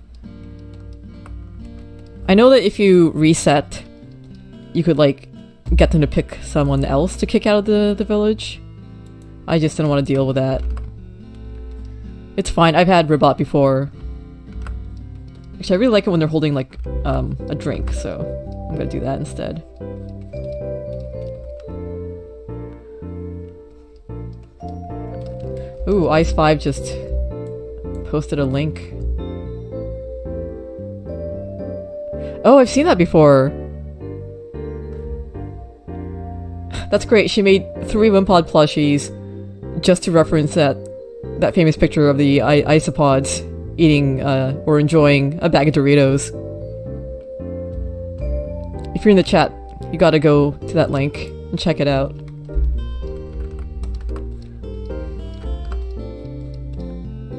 I know that if you reset, you could, like, get them to pick someone else to kick out of the village. I just didn't want to deal with that. It's fine. I've had Ribot before. Actually, I really like it when they're holding, like, a drink, so I'm gonna do that instead. Ooh, Ice5 just posted a link. Oh, I've seen that before! That's great, she made 3 Wimpod plushies just to reference that famous picture of the isopods eating or enjoying a bag of Doritos. If you're in the chat, you gotta go to that link and check it out.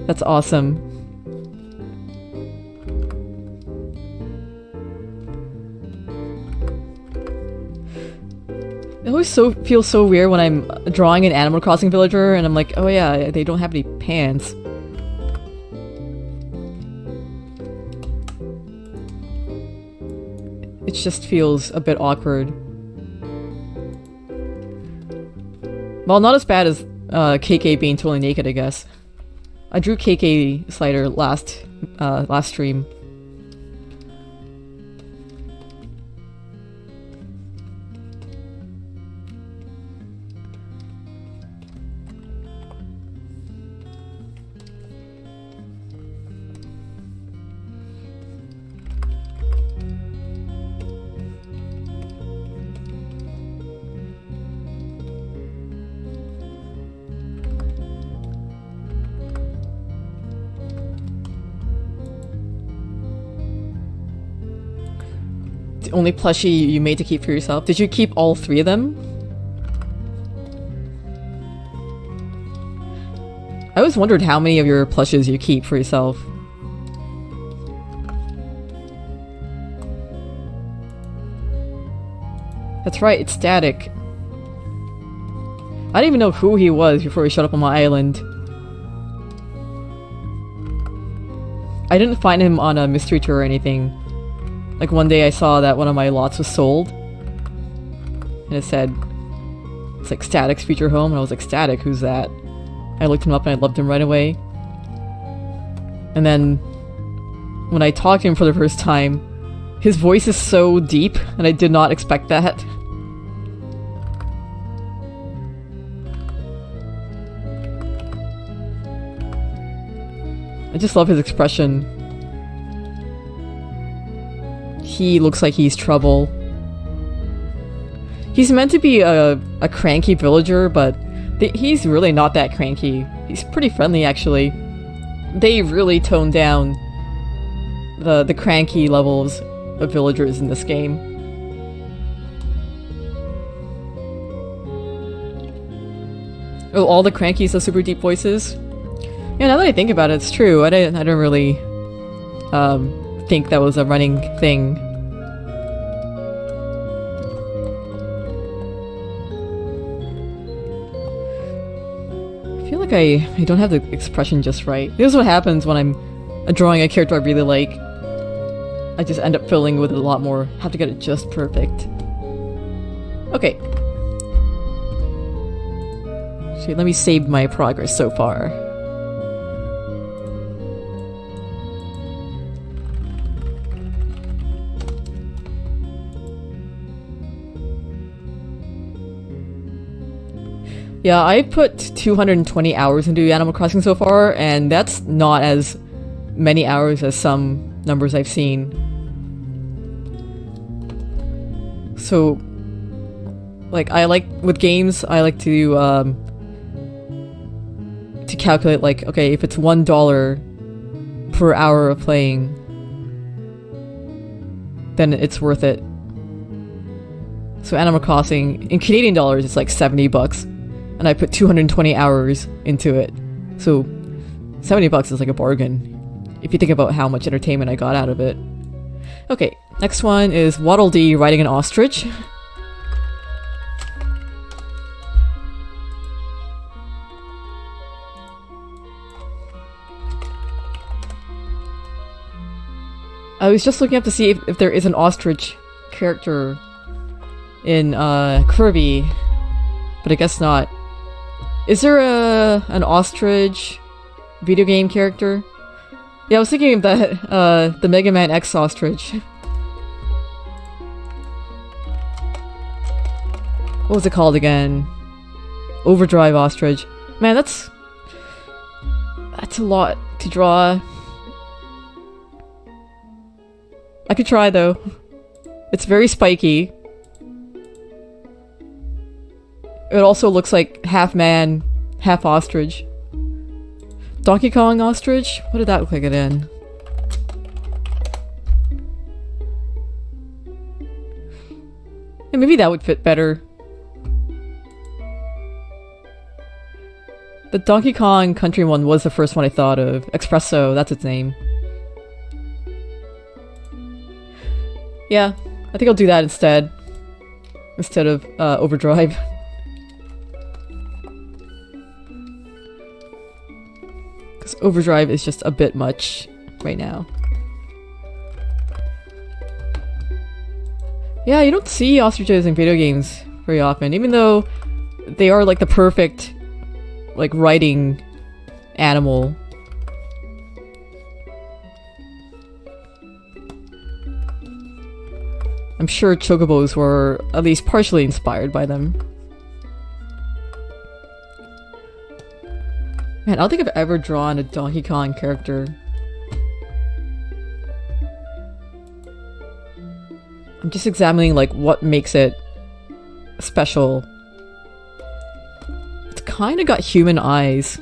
That's awesome. It always feels so weird when I'm drawing an Animal Crossing villager and I'm like, oh yeah, they don't have any pants. It just feels a bit awkward. Well, not as bad as KK being totally naked, I guess. I drew KK Slider last stream. The only plushie you made to keep for yourself. Did you keep all 3 of them? I always wondered how many of your plushes you keep for yourself. That's right, it's Static. I didn't even know who he was before he showed up on my island. I didn't find him on a mystery tour or anything. Like one day I saw that one of my lots was sold. And it said, it's like Static's future home, and I was like, Static, who's that? I looked him up and I loved him right away. And then, when I talked to him for the first time, his voice is so deep, and I did not expect that. I just love his expression. He looks like he's trouble. He's meant to be a cranky villager, but he's really not that cranky. He's pretty friendly, actually. They really toned down the cranky levels of villagers in this game. Oh, all the crankies have super deep voices? Yeah, now that I think about it, it's true. I don't really think that was a running thing. I feel like I don't have the expression just right. This is what happens when I'm drawing a character I really like. I just end up filling with it a lot more. Have to get it just perfect. Okay. Actually, let me save my progress so far. Yeah, I put 220 hours into Animal Crossing so far, and that's not as many hours as some numbers I've seen. So, like, with games, I like to calculate, like, okay, if it's $1 per hour of playing, then it's worth it. So Animal Crossing, in Canadian dollars, it's like $70. And I put 220 hours into it. So, $70 is like a bargain. If you think about how much entertainment I got out of it. Okay, next one is Waddle Dee riding an ostrich. I was just looking up to see if there is an ostrich character in Kirby, but I guess not. Is there an ostrich video game character? Yeah, I was thinking of that, the Mega Man X ostrich. What was it called again? Overdrive ostrich. Man, that's a lot to draw. I could try though. It's very spiky. It also looks like half man, half ostrich. Donkey Kong ostrich? What did that look like again? Yeah, maybe that would fit better. The Donkey Kong Country one was the first one I thought of. Espresso, that's its name. Yeah, I think I'll do that instead. Instead of Overdrive. Because Overdrive is just a bit much right now. Yeah, you don't see ostriches in video games very often, even though they are like the perfect, like, riding animal. I'm sure chocobos were at least partially inspired by them. Man, I don't think I've ever drawn a Donkey Kong character. I'm just examining, like, what makes it special. It's kind of got human eyes.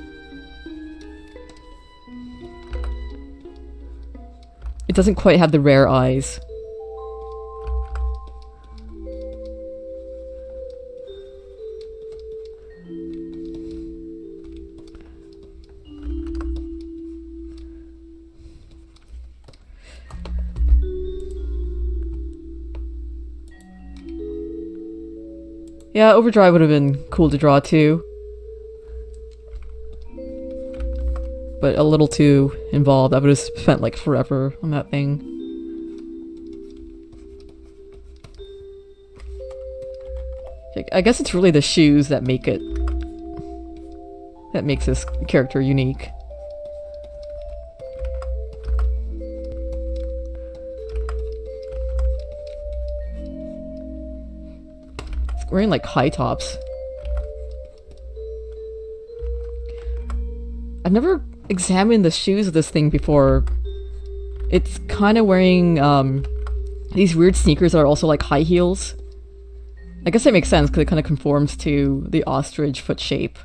It doesn't quite have the rare eyes. Yeah, Overdrive would have been cool to draw too. But a little too involved. I would have spent like forever on that thing. I guess it's really the shoes that make it... that makes this character unique. It's wearing like high tops. I've never examined the shoes of this thing before. It's kind of wearing these weird sneakers that are also like high heels. I guess that makes sense because it kind of conforms to the ostrich foot shape.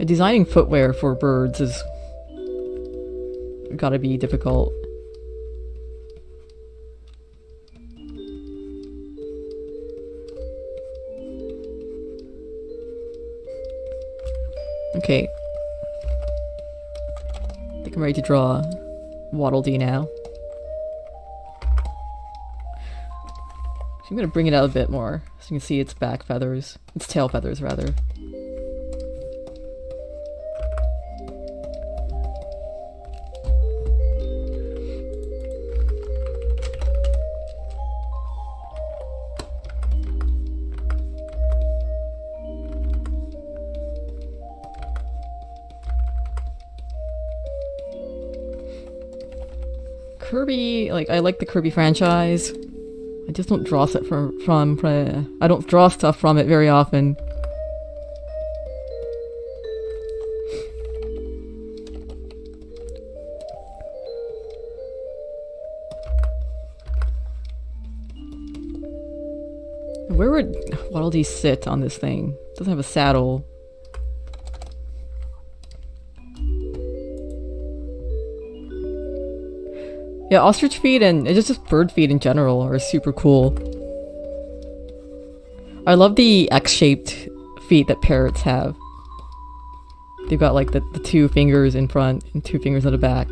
Designing footwear for birds is gotta be difficult. Okay. I think I'm ready to draw Waddle Dee now. So I'm gonna bring it out a bit more so you can see its back feathers. Its tail feathers, rather. Kirby, like, I like the Kirby franchise. I just don't draw stuff I don't draw stuff from it very often. Where would Waddle Dee sit on this thing? It doesn't have a saddle. Yeah, ostrich feet and just bird feet in general are super cool. I love the X-shaped feet that parrots have. They've got like the two fingers in front and two fingers at the back.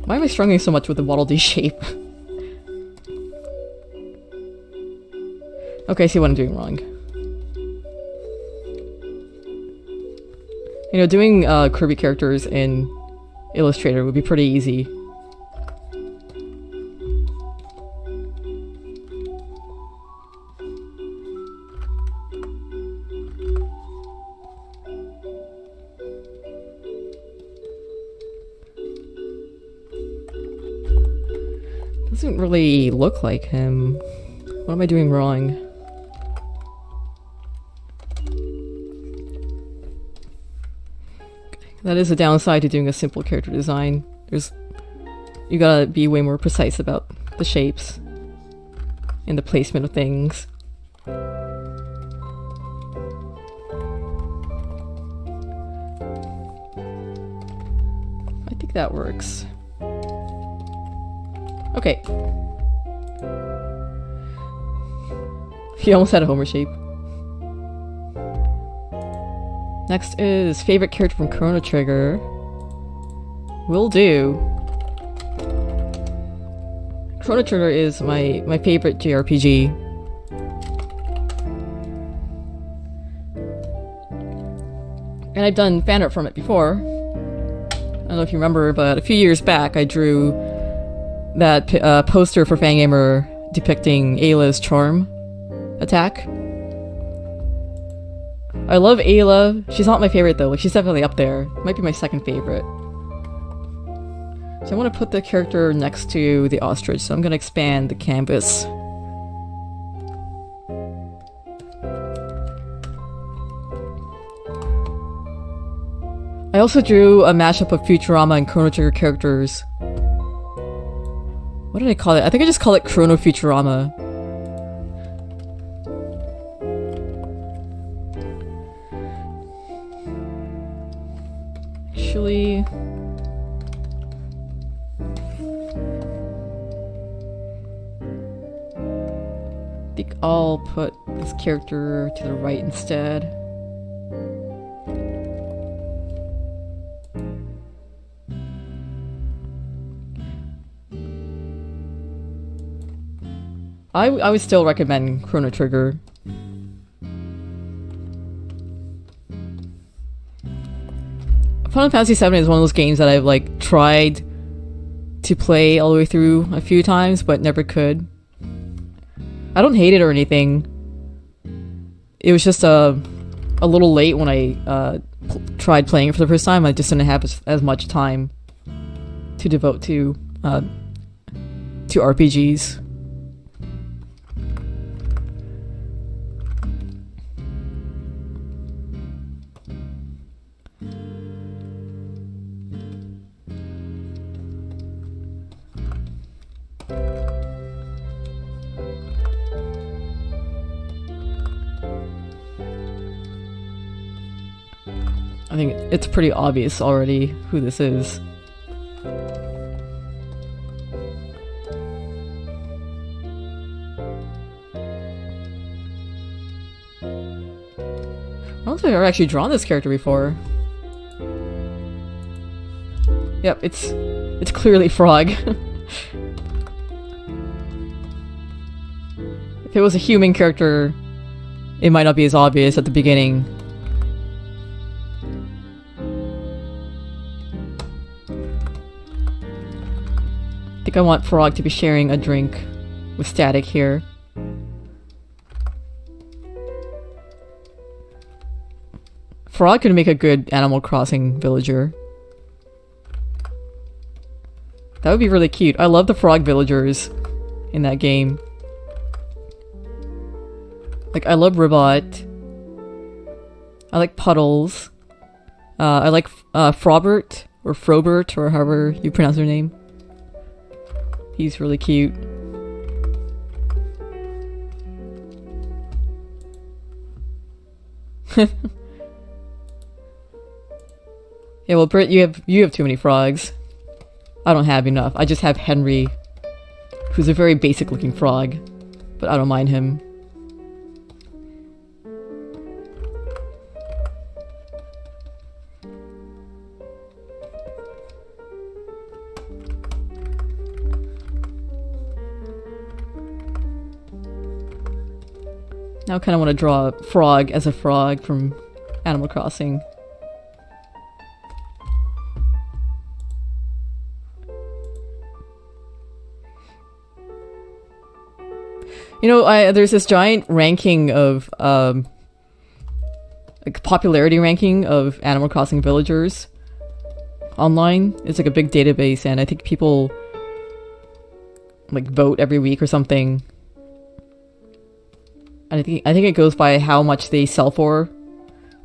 Why am I struggling so much with the Waddle Dee shape? Okay, I see what I'm doing wrong. You know, doing Kirby characters in Illustrator would be pretty easy. Doesn't really look like him. What am I doing wrong? That is a downside to doing a simple character design. You gotta be way more precise about the shapes and the placement of things. I think that works. Okay. He almost had a Homer shape. Next is favorite character from Chrono Trigger. Will do. Chrono Trigger is my favorite JRPG. And I've done fan art from it before. I don't know if you remember, but a few years back I drew that poster for Fangamer depicting Ayla's charm attack. I love Ayla. She's not my favorite though. Like, she's definitely up there. Might be my second favorite. So I want to put the character next to the ostrich, so I'm going to expand the canvas. I also drew a mashup of Futurama and Chrono Trigger characters. What did I call it? I think I just call it Chrono Futurama. Actually, I think I'll put this character to the right instead. I would still recommend Chrono Trigger. Final Fantasy VII is one of those games that I've like tried to play all the way through a few times, but never could. I don't hate it or anything. It was just a little late when I tried playing it for the first time. I just didn't have as much time to devote to RPGs. I think it's pretty obvious already who this is. I don't think I've ever actually drawn this character before. Yep, it's clearly Frog. If it was a human character, it might not be as obvious at the beginning. I think I want Frog to be sharing a drink with Static here. Frog could make a good Animal Crossing villager. That would be really cute. I love the frog villagers in that game. Like, I love Ribbot. I like Puddles. I like Frobert, or Frobert, or however you pronounce their name. He's really cute. Yeah, well, Britt, you have too many frogs. I don't have enough. I just have Henry, who's a very basic-looking frog, but I don't mind him. Now I kind of want to draw a frog as a frog from Animal Crossing. You know, there's this giant ranking of, like, popularity ranking of Animal Crossing villagers online. It's like a big database, and I think people, like, vote every week or something. And I think it goes by how much they sell for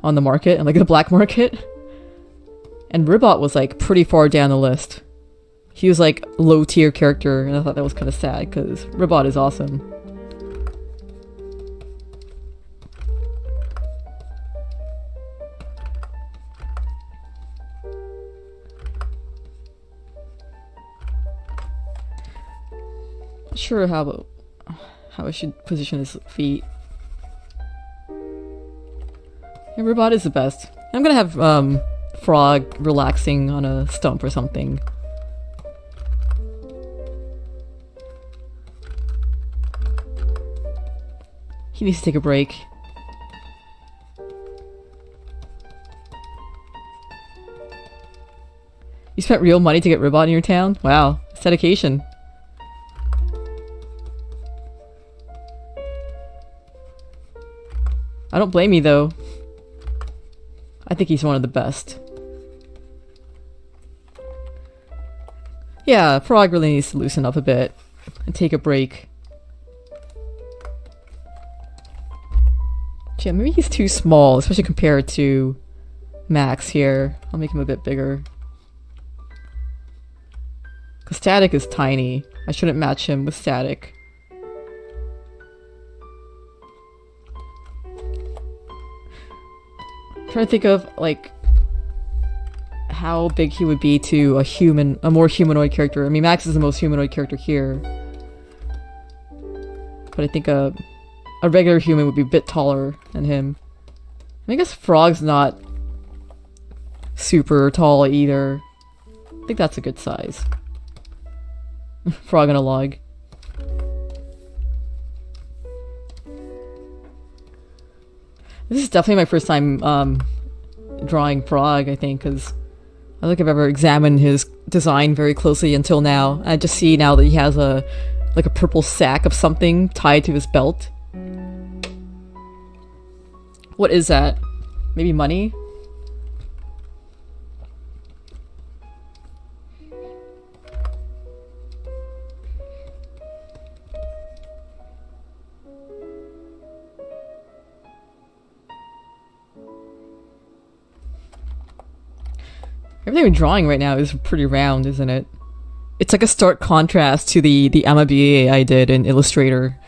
on the market, and like the black market. And Ribbot was like pretty far down the list. He was like low tier character, and I thought that was kind of sad because Ribbot is awesome. Not sure how I should position his feet. Yeah, Ribbot is the best. I'm gonna have Frog relaxing on a stump or something. He needs to take a break. You spent real money to get Ribbot in your town? Wow, it's dedication. I don't blame you though. I think he's one of the best. Yeah, Frog really needs to loosen up a bit and take a break. Yeah, maybe he's too small, especially compared to Max here. I'll make him a bit bigger. Because Static is tiny. I shouldn't match him with Static. I'm trying to think of, like, how big he would be to a more humanoid character. I mean, Max is the most humanoid character here. But I think a regular human would be a bit taller than him. I guess Frog's not super tall either. I think that's a good size. Frog on a log. This is definitely my first time drawing Frog, I think, because I don't think I've ever examined his design very closely until now. I just see now that he has a purple sack of something tied to his belt. What is that? Maybe money? Everything we're drawing right now is pretty round, isn't it? It's like a stark contrast to the Amabier I did in Illustrator.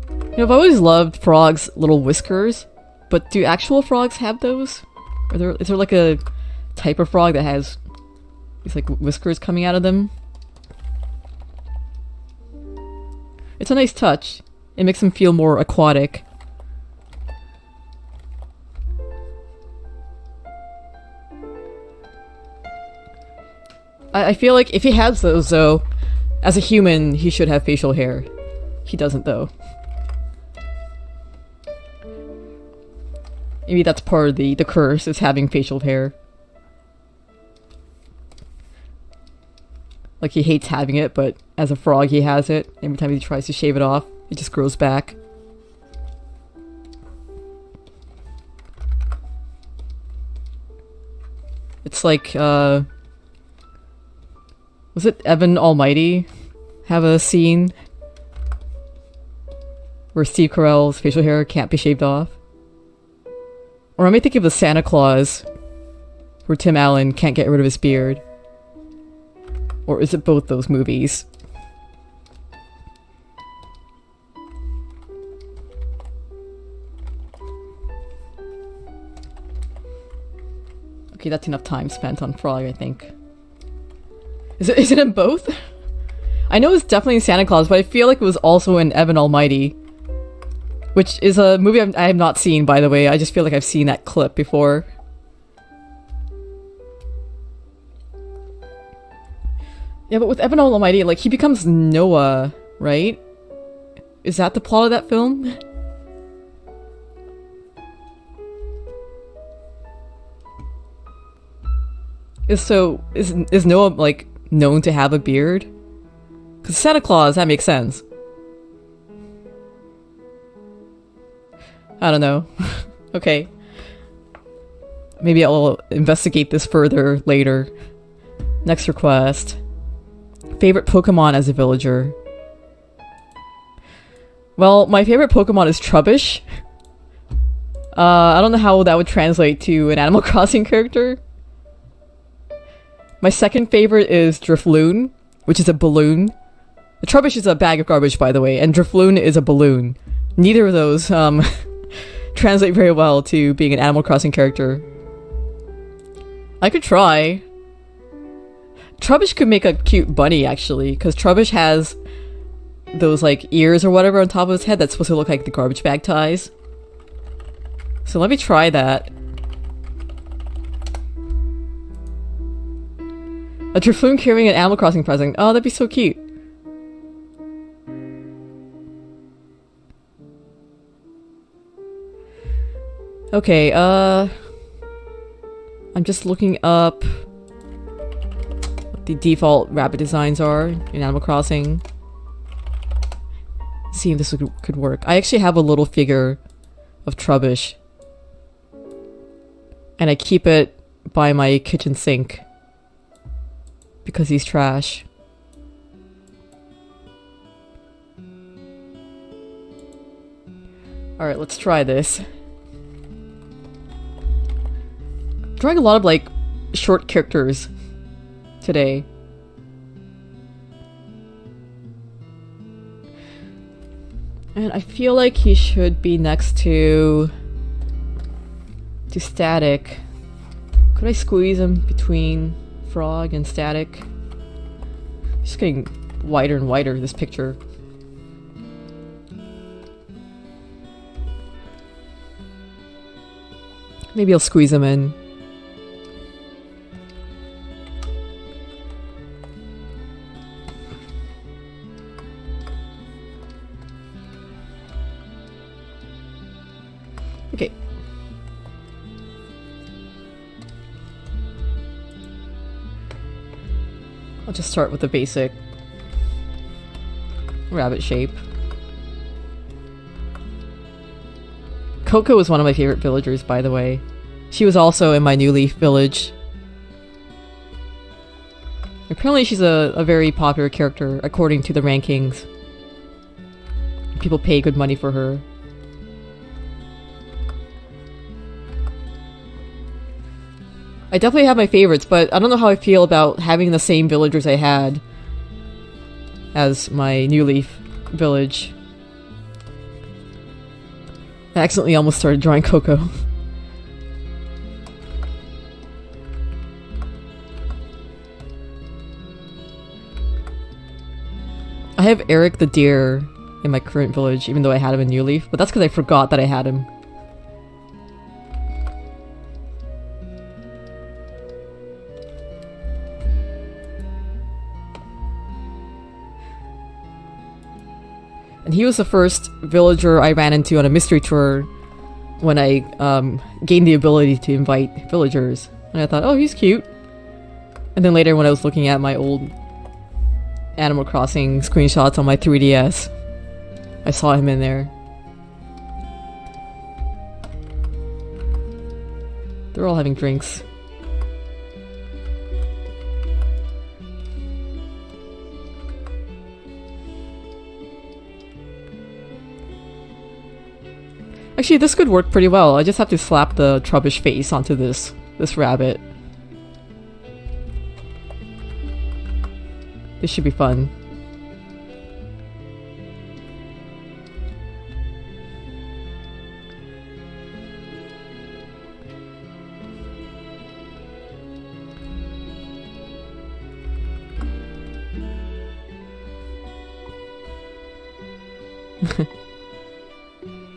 You know, I've always loved Frog's little whiskers, but do actual frogs have those? Is there like a type of frog that has these like whiskers coming out of them? It's a nice touch. It makes them feel more aquatic. I feel like if he has those, though, as a human, he should have facial hair. He doesn't, though. Maybe that's part of the curse, is having facial hair. Like, he hates having it, but as a frog, he has it. Every time he tries to shave it off, it just grows back. It's like, was it Evan Almighty have a scene where Steve Carell's facial hair can't be shaved off? Or am I thinking of the Santa Claus where Tim Allen can't get rid of his beard? Or is it both those movies? Okay, that's enough time spent on Frog, I think. Is it in both? I know it's definitely in Santa Claus, but I feel like it was also in Evan Almighty. Which is a movie I have not seen, by the way. I just feel like I've seen that clip before. Yeah, but with Evan Almighty, like, he becomes Noah, right? Is that the plot of that film? Is Noah, like, known to have a beard? Because Santa Claus, that makes sense. I don't know. Okay. Maybe I'll investigate this further later. Next request. Favorite Pokemon as a villager? Well, my favorite Pokemon is Trubbish. I don't know how that would translate to an Animal Crossing character. My second favorite is Drifloon, which is a balloon. The Trubbish is a bag of garbage, by the way, and Drifloon is a balloon. Neither of those translate very well to being an Animal Crossing character. I could try. Trubbish could make a cute bunny, actually, because Trubbish has those, like, ears or whatever on top of his head that's supposed to look like the garbage bag ties. So let me try that. A Drifloon carrying an Animal Crossing present. Oh, that'd be so cute. Okay, I'm just looking up what the default rabbit designs are in Animal Crossing. See if this could work. I actually have a little figure of Trubbish. And I keep it by my kitchen sink. Because he's trash. Alright, let's try this. Drawing a lot of, like, short characters today. And I feel like he should be next to Static. Could I squeeze him between Frog and Static? Just getting wider and wider, this picture. Maybe I'll squeeze them in. Okay. I'll just start with the basic rabbit shape. Coco was one of my favorite villagers, by the way. She was also in my New Leaf village. Apparently she's a very popular character, according to the rankings. People pay good money for her. I definitely have my favorites, but I don't know how I feel about having the same villagers I had as my New Leaf village. I accidentally almost started drawing Coco. I have Eric the deer in my current village, even though I had him in New Leaf, but that's because I forgot that I had him. And he was the first villager I ran into on a mystery tour when I gained the ability to invite villagers. And I thought, oh, he's cute. And then later when I was looking at my old Animal Crossing screenshots on my 3DS, I saw him in there. They're all having drinks. Actually, this could work pretty well. I just have to slap the Trubbish face onto this rabbit. This should be fun.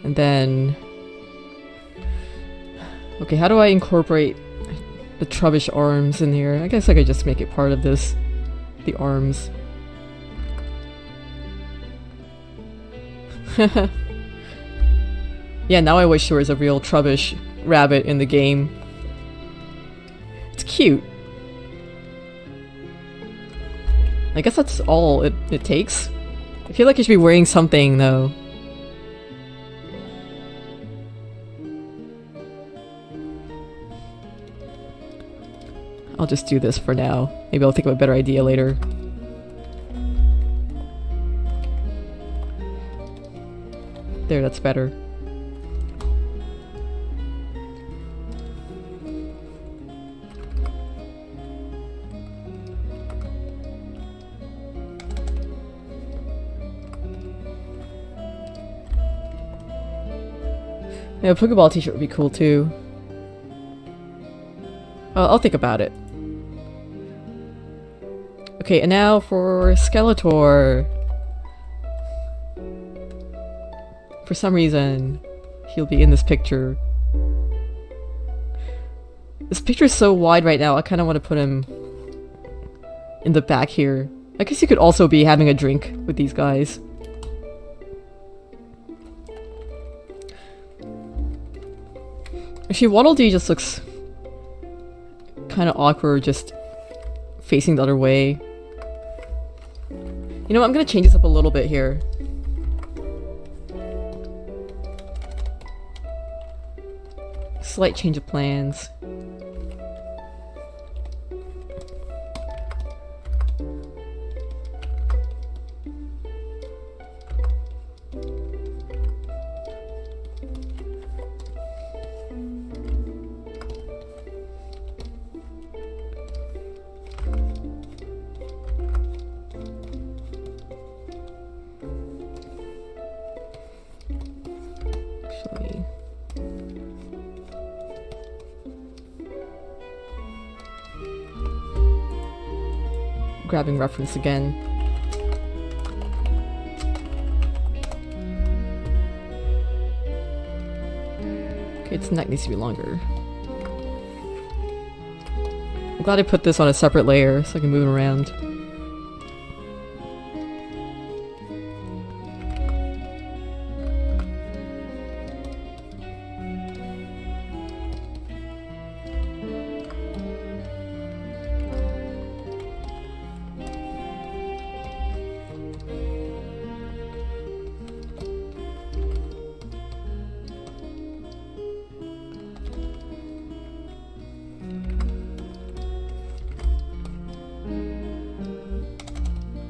And then... okay, how do I incorporate the Trubbish arms in here? I guess I could just make it part of this. The arms. Yeah, now I wish there was a real Trubbish rabbit in the game. It's cute. I guess that's all it takes. I feel like you should be wearing something, though. I'll just do this for now. Maybe I'll think of a better idea later. There, that's better. Yeah, a Pokeball t-shirt would be cool too. I'll think about it. Okay, and now for Skeletor. For some reason, he'll be in this picture. This picture is so wide right now, I kind of want to put him in the back here. I guess he could also be having a drink with these guys. Actually, Waddle Dee just looks kind of awkward, just facing the other way. You know what, I'm gonna change this up a little bit here. Slight change of plans. grabbing reference again. Okay, its neck needs to be longer. I'm glad I put this on a separate layer so I can move it around.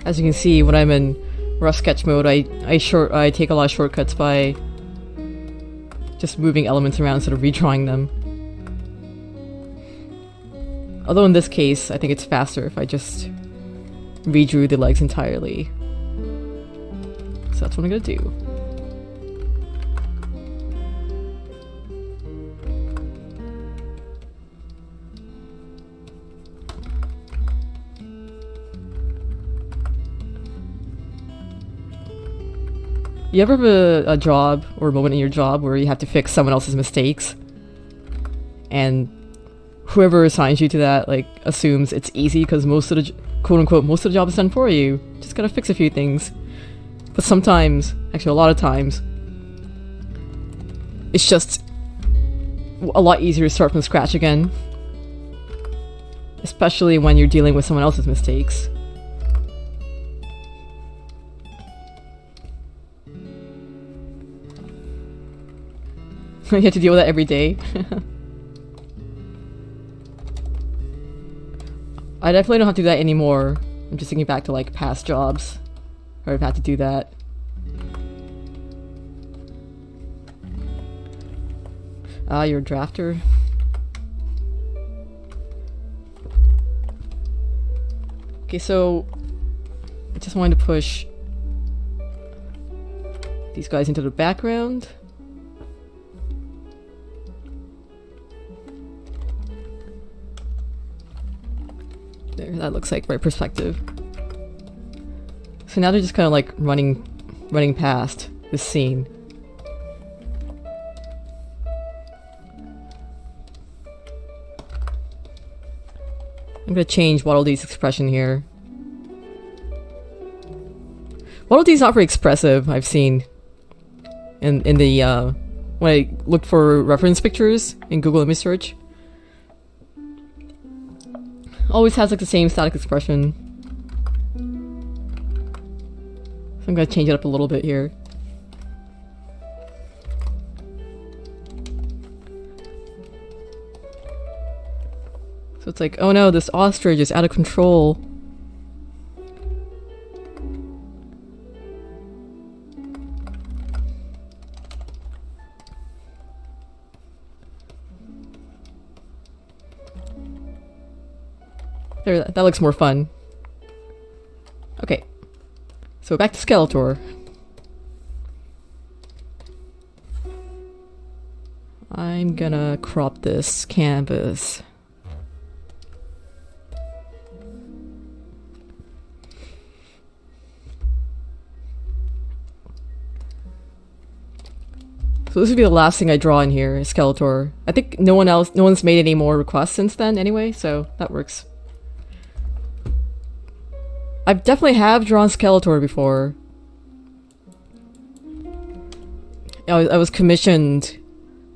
As you can see, when I'm in rough sketch mode, I take a lot of shortcuts by just moving elements around instead of redrawing them. Although in this case, I think it's faster if I just redrew the legs entirely. So that's what I'm gonna do. You ever have a job or a moment in your job where you have to fix someone else's mistakes? And whoever assigns you to that, like, assumes it's easy because most of the, quote-unquote, most of the job is done for you. Just gotta fix a few things. But sometimes, actually a lot of times, it's just a lot easier to start from scratch again. Especially when you're dealing with someone else's mistakes. You have to deal with that every day. I definitely don't have to do that anymore. I'm just thinking back to like past jobs where I've had to do that. Ah, you're a drafter. Okay, so I just wanted to push these guys into the background. There, that looks like right perspective. So now they're just kind of like running past this scene. I'm gonna change Waddle Dee's expression here. Waddle Dee's not very expressive, I've seen. In the when I looked for reference pictures in Google image search. Always has like the same static expression. So I'm gonna change it up a little bit here. So it's like, oh no, this ostrich is out of control. There, that looks more fun. Okay. So back to Skeletor. I'm gonna crop this canvas. So this would be the last thing I draw in here, is Skeletor. I think no one's made any more requests since then anyway, so that works. I definitely have drawn Skeletor before. I was commissioned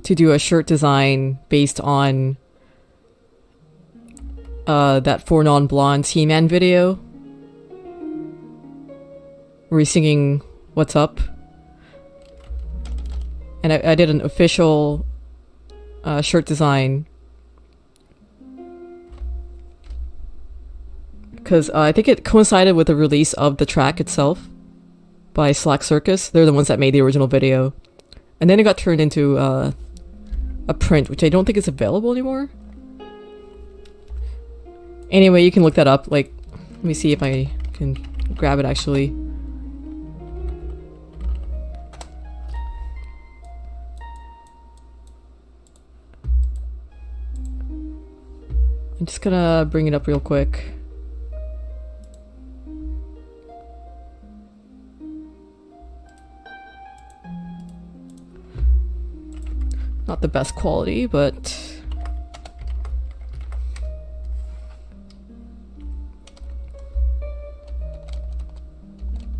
to do a shirt design based on that For Non-Blondes He-Man video where he's singing What's Up. And I did an official shirt design because I think it coincided with the release of the track itself by Slack Circus. They're the ones that made the original video. And then it got turned into a print, which I don't think is available anymore. Anyway, you can look that up. Like, let me see if I can grab it actually. I'm just gonna bring it up real quick. Not the best quality, but...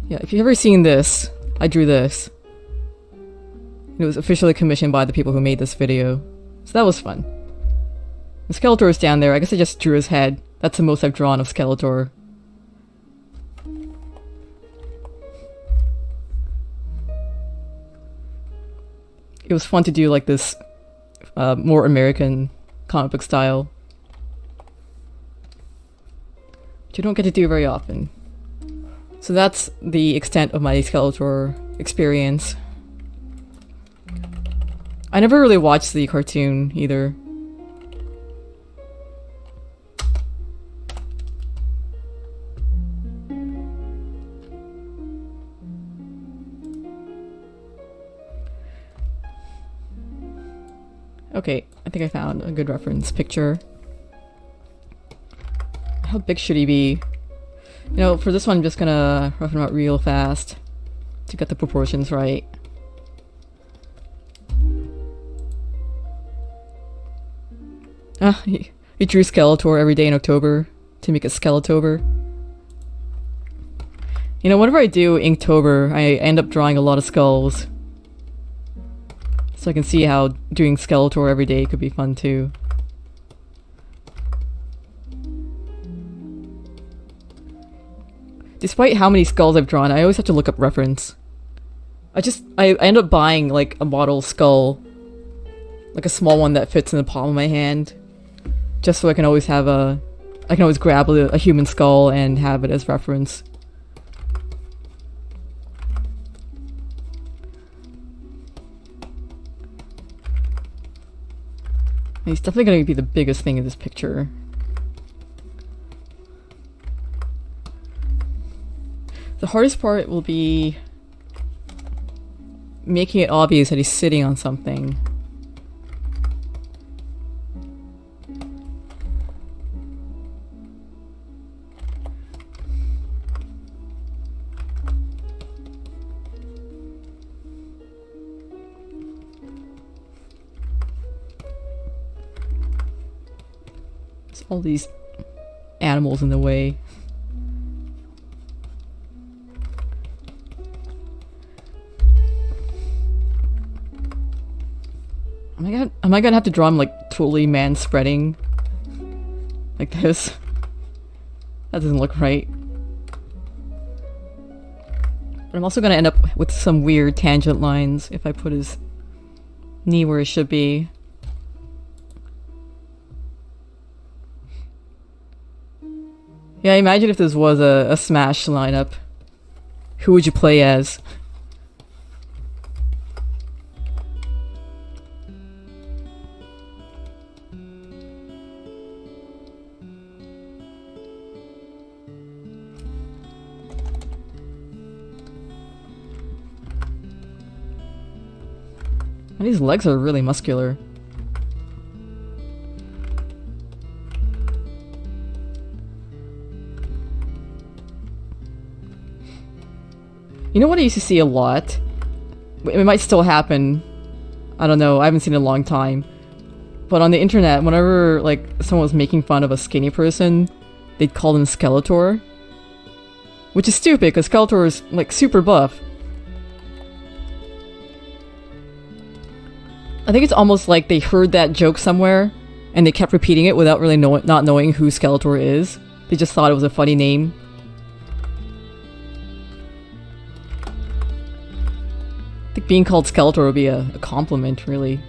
yeah, if you've ever seen this, I drew this. It was officially commissioned by the people who made this video. So that was fun. The Skeletor is down there. I guess I just drew his head. That's the most I've drawn of Skeletor. It was fun to do like this more American comic book style, which you don't get to do very often. So that's the extent of my Skeletor experience. I never really watched the cartoon either. Okay, I think I found a good reference picture. How big should he be? You know, for this one I'm just gonna rough him out real fast to get the proportions right. You drew Skeletor every day in October to make it Skeletober. You know, whenever I do Inktober, I end up drawing a lot of skulls. So I can see how doing Skeletor every day could be fun too. Despite how many skulls I've drawn, I always have to look up reference. I end up buying like a model skull, like a small one that fits in the palm of my hand, just so I can always have I can always grab a human skull and have it as reference. And he's definitely going to be the biggest thing in this picture. The hardest part will be making it obvious that he's sitting on something. There's all these animals in the way. Am I gonna have to draw him like totally man-spreading? Like this? That doesn't look right. But I'm also gonna end up with some weird tangent lines if I put his knee where it should be. Yeah, imagine if this was a Smash lineup. Who would you play as? And these legs are really muscular. You know what I used to see a lot? It might still happen. I don't know, I haven't seen it in a long time. But on the internet, whenever like someone was making fun of a skinny person, they'd call them Skeletor. Which is stupid, because Skeletor is like super buff. I think it's almost like they heard that joke somewhere, and they kept repeating it without really not knowing who Skeletor is. They just thought it was a funny name. I think being called Skeletor would be a compliment, really.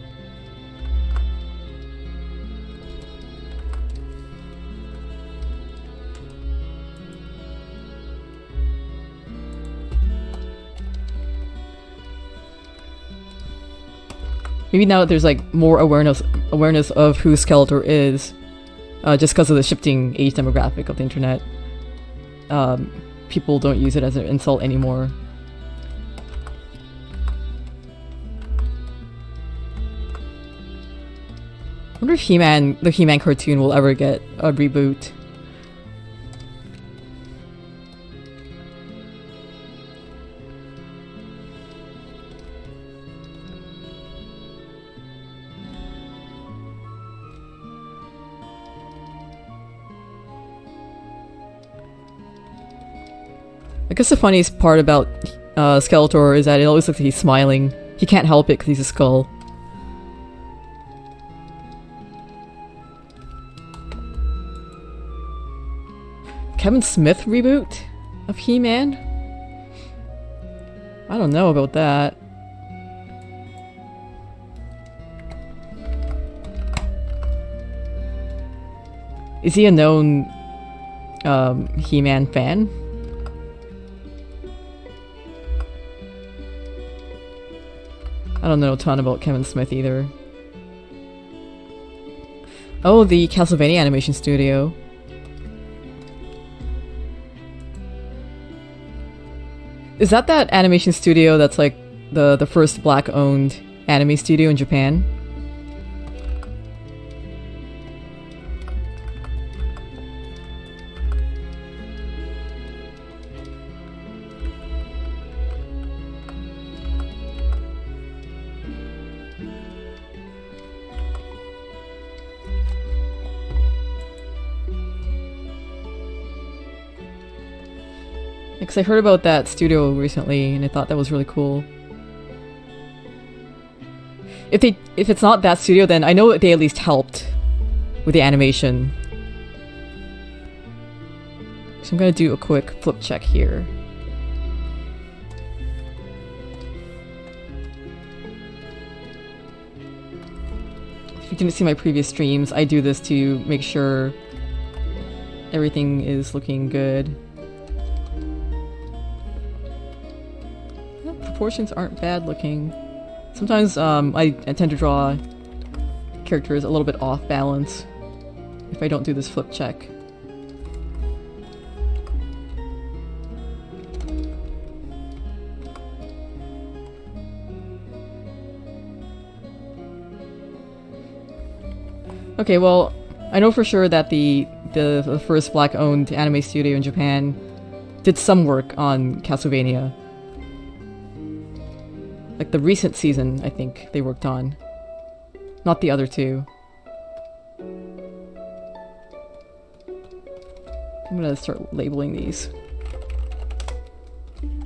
Maybe now that there's like more awareness of who Skeletor is, just because of the shifting age demographic of the internet, people don't use it as an insult anymore. I wonder if the He-Man cartoon will ever get a reboot. I guess the funniest part about Skeletor is that it always looks like he's smiling. He can't help it because he's a skull. Kevin Smith reboot of He-Man? I don't know about that. Is he a known He-Man fan? I don't know a ton about Kevin Smith either. Oh, the Castlevania animation studio. Is that animation studio that's like the first black-owned anime studio in Japan? Because I heard about that studio recently, and I thought that was really cool. If it's not that studio, then I know they at least helped with the animation. So I'm gonna do a quick flip check here. If you didn't see my previous streams, I do this to make sure everything is looking good. Proportions aren't bad looking. Sometimes I tend to draw characters a little bit off balance if I don't do this flip check. Okay, well, I know for sure that the first black-owned anime studio in Japan did some work on Castlevania. Like the recent season, I think, they worked on. Not the other two. I'm gonna start labeling these.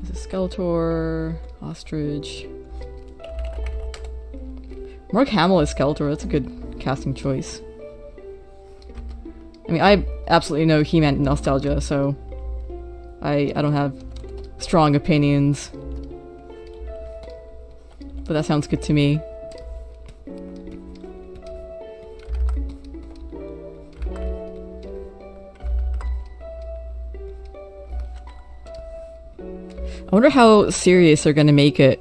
This is Skeletor, Ostrich. Mark Hamill as Skeletor, that's a good casting choice. I mean, I absolutely know He-Man nostalgia, so I don't have strong opinions. But that sounds good to me. I wonder how serious they're gonna make it.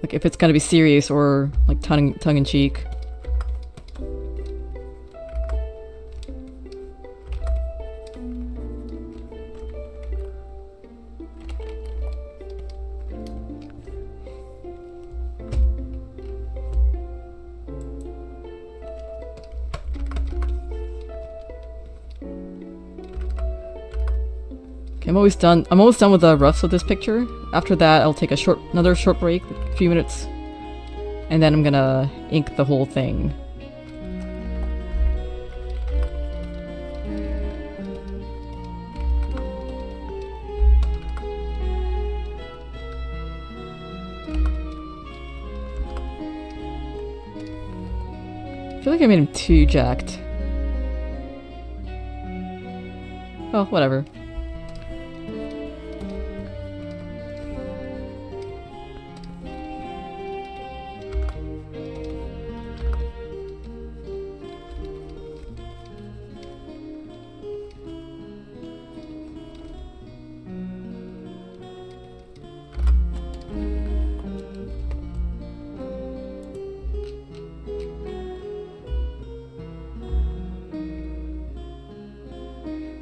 Like if it's gonna be serious or like tongue-in-cheek. I'm almost done with the roughs of this picture. After that, I'll take another short break, a few minutes, and then I'm gonna ink the whole thing. I feel like I made him too jacked. Well, whatever.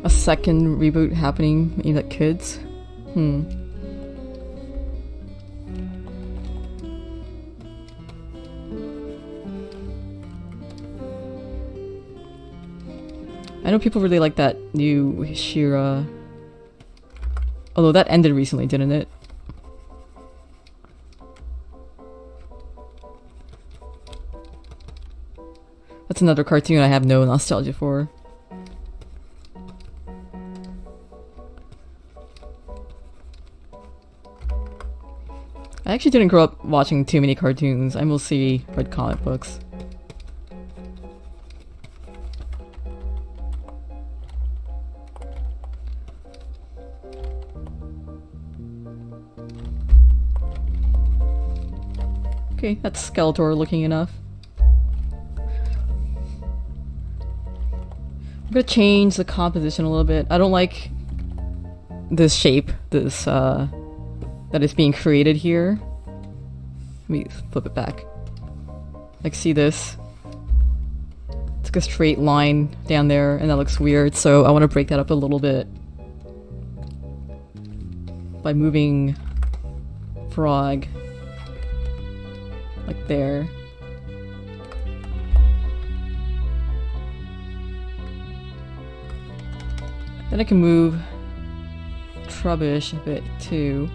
A second reboot happening aimed at kids? I know people really like that new She-Ra. Although that ended recently, didn't it? That's another cartoon I have no nostalgia for. I actually didn't grow up watching too many cartoons. I mostly read comic books. Okay, that's Skeletor looking enough. I'm gonna change the composition a little bit. I don't like this shape, this, that is being created here. Let me flip it back. Like, see this? It's like a straight line down there, and that looks weird, so I want to break that up a little bit by moving Frog like there. Then I can move Trubbish a bit too.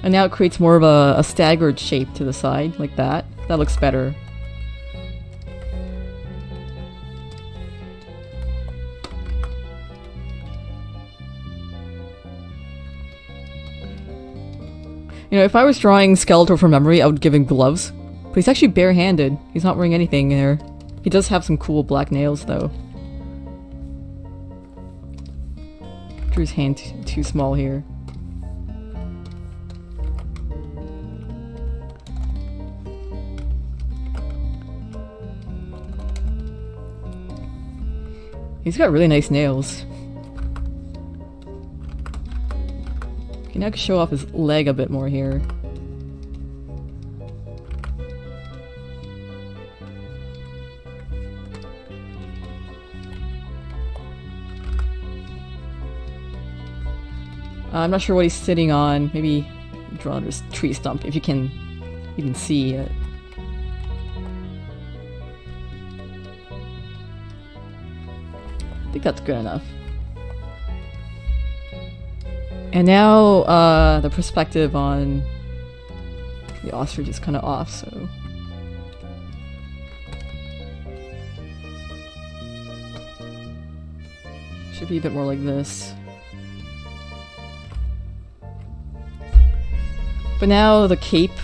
And now it creates more of a staggered shape to the side, like that. That looks better. You know, if I was drawing Skeletor from memory, I would give him gloves. But he's actually barehanded. He's not wearing anything there. He does have some cool black nails, though. Drew his hand too small here. He's got really nice nails. Okay, now I can show off his leg a bit more here. I'm not sure what he's sitting on. Maybe draw this tree stump if you can even see it. I think that's good enough. And now the perspective on the ostrich is kind of off, so... should be a bit more like this. But now the cape,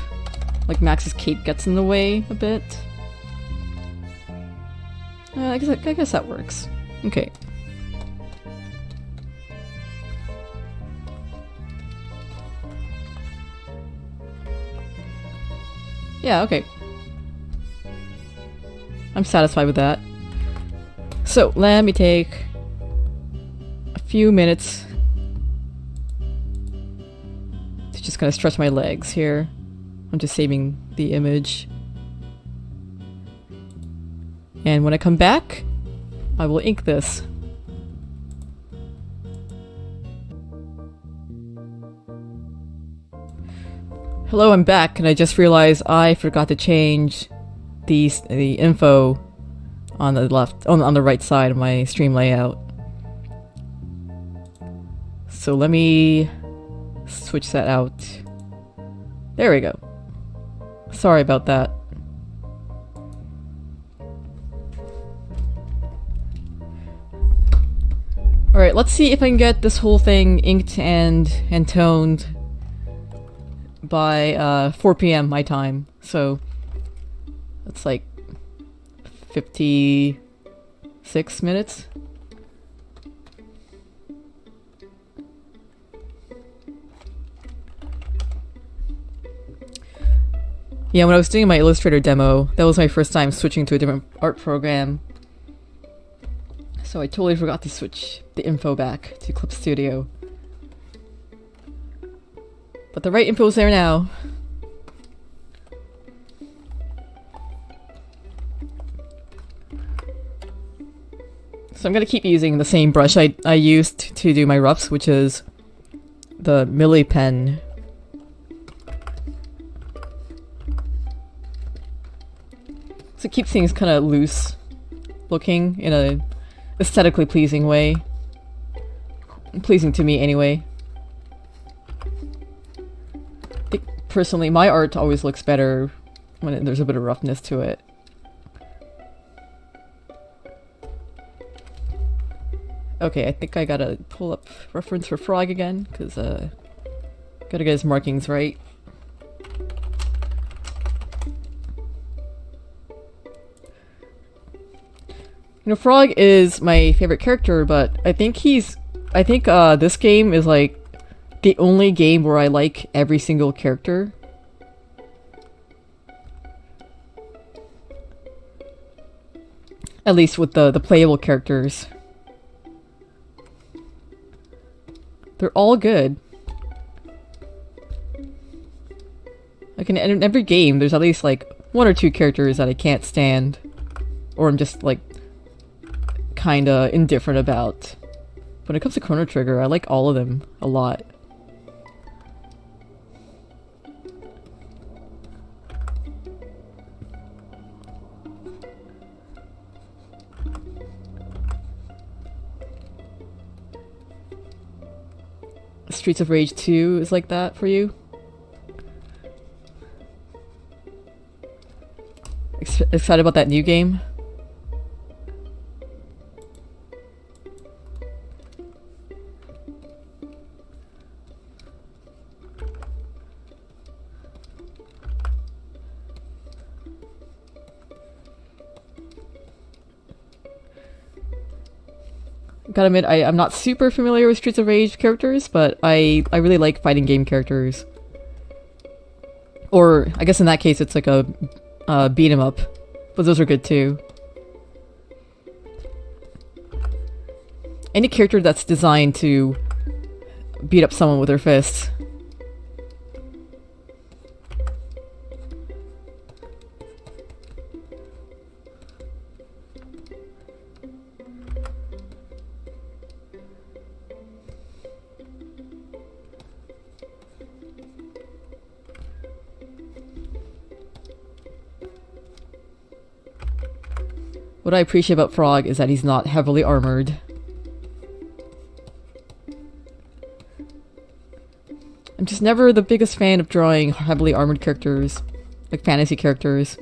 like Max's cape, gets in the way a bit. I guess that works. Okay. Yeah, okay. I'm satisfied with that. So, let me take a few minutes to just kind of stretch my legs here. I'm just saving the image. And when I come back, I will ink this. Hello, I'm back, and I just realized I forgot to change the info on the left, on the right side of my stream layout. So let me switch that out. There we go. Sorry about that. Alright, let's see if I can get this whole thing inked and toned by 4 p.m. my time. So that's like 56 minutes. Yeah, when I was doing my Illustrator demo, that was my first time switching to a different art program. So I totally forgot to switch the info back to Clip Studio. But the right info is there now. So I'm gonna keep using the same brush I used to do my roughs, which is the Millie pen. So it keeps things kind of loose looking in a aesthetically pleasing way. Pleasing to me anyway. I think personally my art always looks better when there's a bit of roughness to it. Okay, I think I gotta pull up reference for Frog again, because gotta get his markings right. You know, Frog is my favorite character, but I think this game is like the only game where I like every single character. At least with the playable characters. They're all good. Like in every game, there's at least like one or two characters that I can't stand. Or I'm just like kinda indifferent about. When it comes to Chrono Trigger, I like all of them a lot. Streets of Rage 2 is like that for you? Excited about that new game? Gotta admit, I'm not super familiar with Streets of Rage characters, but I really like fighting game characters. Or, I guess in that case it's like a beat 'em up, but those are good too. Any character that's designed to beat up someone with their fists. What I appreciate about Frog is that he's not heavily armored. I'm just never the biggest fan of drawing heavily armored characters, like fantasy characters.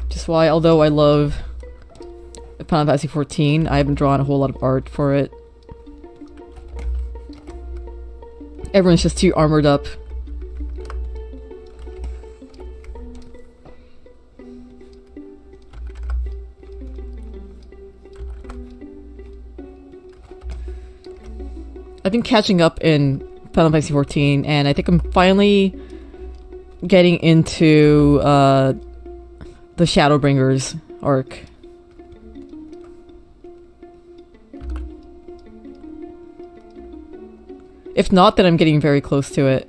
Just why, although I love Final Fantasy XIV, I haven't drawn a whole lot of art for it. Everyone's just too armored up. I've been catching up in Final Fantasy XIV, and I think I'm finally getting into the Shadowbringers arc. If not, then I'm getting very close to it.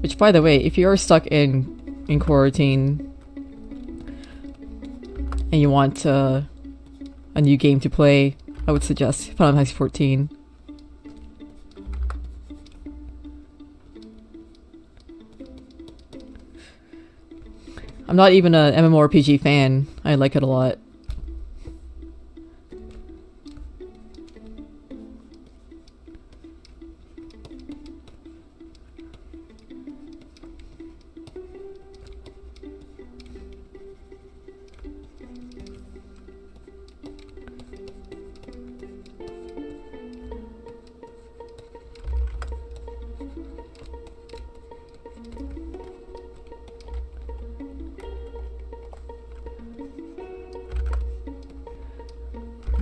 Which, by the way, if you are stuck in quarantine and you want a new game to play, I would suggest Final Fantasy XIV. I'm not even a MMORPG fan. I like it a lot.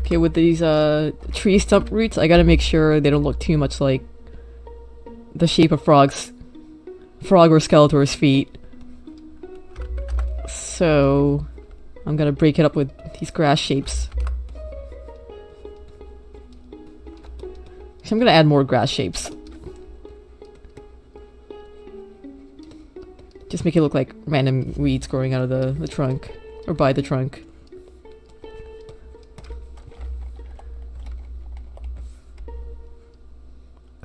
Okay, with these tree stump roots, I gotta make sure they don't look too much like the shape of Frog or Skeletor's feet. So I'm gonna break it up with these grass shapes. So I'm gonna add more grass shapes. Just make it look like random weeds growing out of the trunk. Or by the trunk.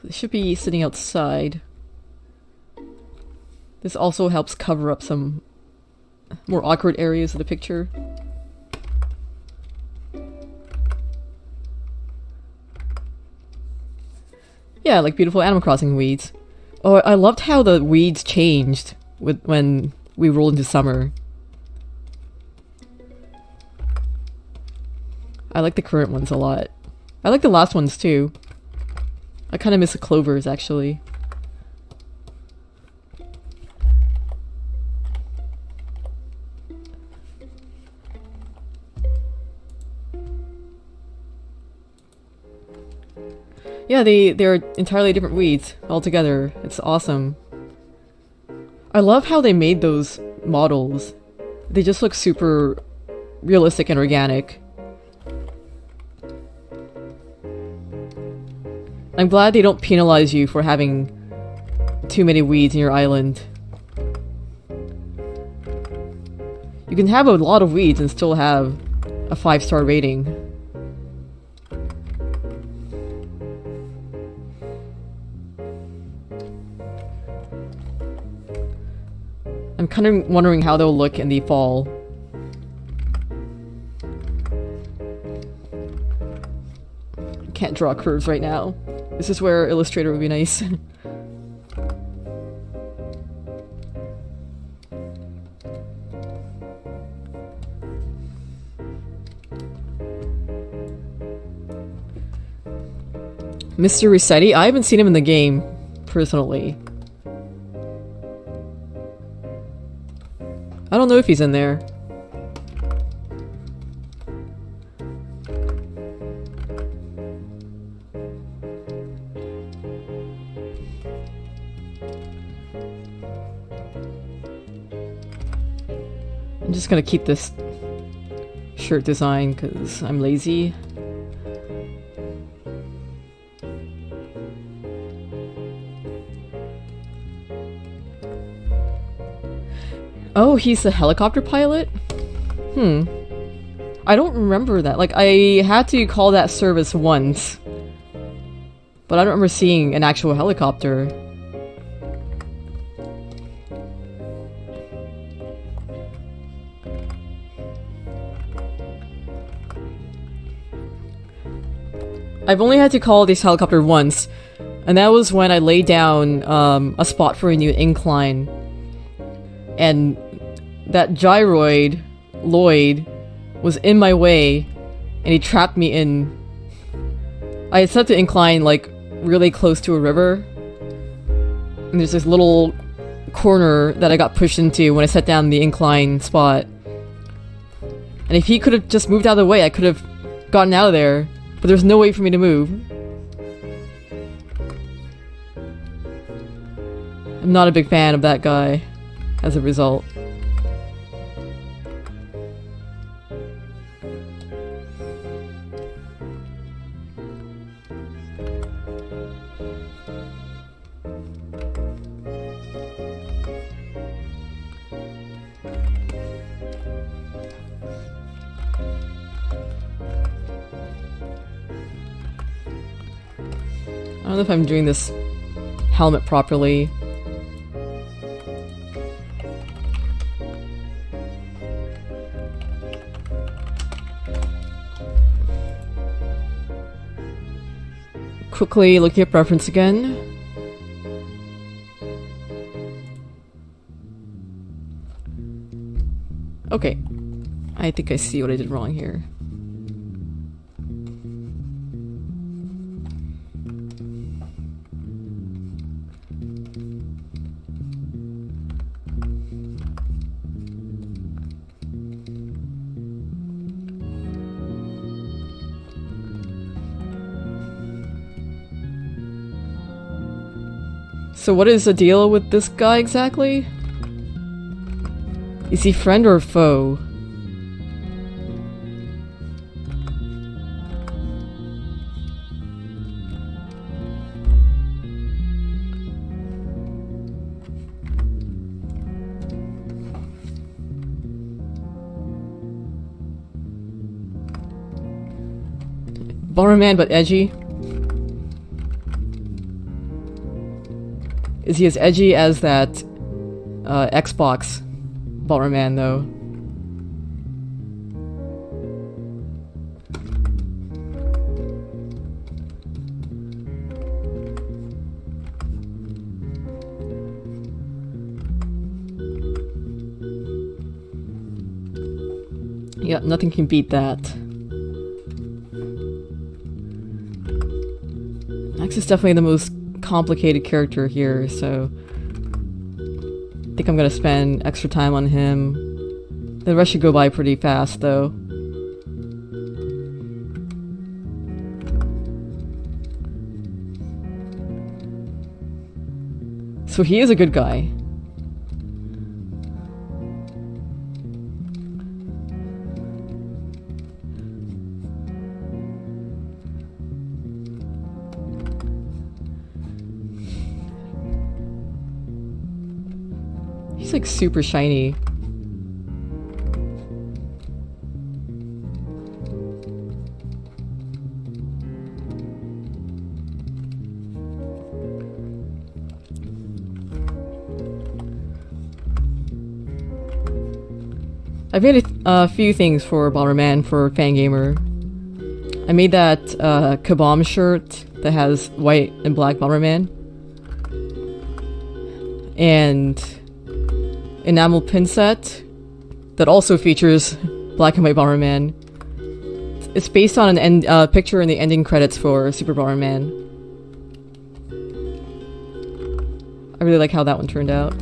It should be sitting outside. This also helps cover up some more awkward areas of the picture. Yeah, like beautiful Animal Crossing weeds. Oh, I loved how the weeds changed when we rolled into summer. I like the current ones a lot. I like the last ones too. I kind of miss the clovers, actually. Yeah, they're entirely different weeds altogether. It's awesome. I love how they made those models. They just look super realistic and organic. I'm glad they don't penalize you for having too many weeds in your island. You can have a lot of weeds and still have a 5-star rating. I'm kind of wondering how they'll look in the fall. Can't draw curves right now. This is where Illustrator would be nice. Mr. Rossetti? I haven't seen him in the game, personally. I don't know if he's in there. I'm just gonna keep this shirt design because I'm lazy. Oh, he's a helicopter pilot? I don't remember that. Like, I had to call that service once. But I don't remember seeing an actual helicopter. I've only had to call this helicopter once, and that was when I laid down a spot for a new incline. And that gyroid, Lloyd, was in my way, and he trapped me in... I had set the incline, like, really close to a river. And there's this little corner that I got pushed into when I set down the incline spot. And if he could have just moved out of the way, I could have gotten out of there. But there's no way for me to move. I'm not a big fan of that guy, as a result. I don't know if I'm doing this helmet properly. Quickly looking at reference again. Okay. I think I see what I did wrong here. So what is the deal with this guy exactly? Is he friend or foe? Bomberman but edgy. Is he as edgy as that Xbox Bomberman though? Yeah, nothing can beat that. Max is definitely the most complicated character here, so I think I'm gonna spend extra time on him. The rest should go by pretty fast, though. So he is a good guy. He's like super shiny. I've made a few things for Bomberman for Fangamer. I made that Kabam shirt that has white and black Bomberman. And enamel pin set that also features black and white Bomberman. It's based on an picture in the ending credits for Super Bomberman. I really like how that one turned out.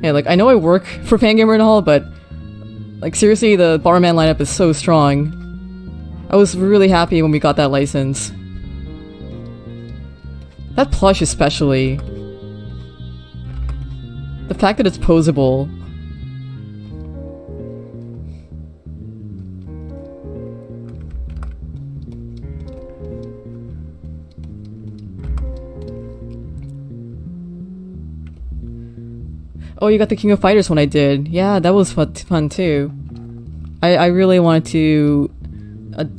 Yeah, like, I know I work for Fangamer and all, but, like, seriously, the Bomberman lineup is so strong. I was really happy when we got that license. That plush especially. The fact that it's posable. Oh, you got the King of Fighters one I did. Yeah, that was fun too. I really wanted to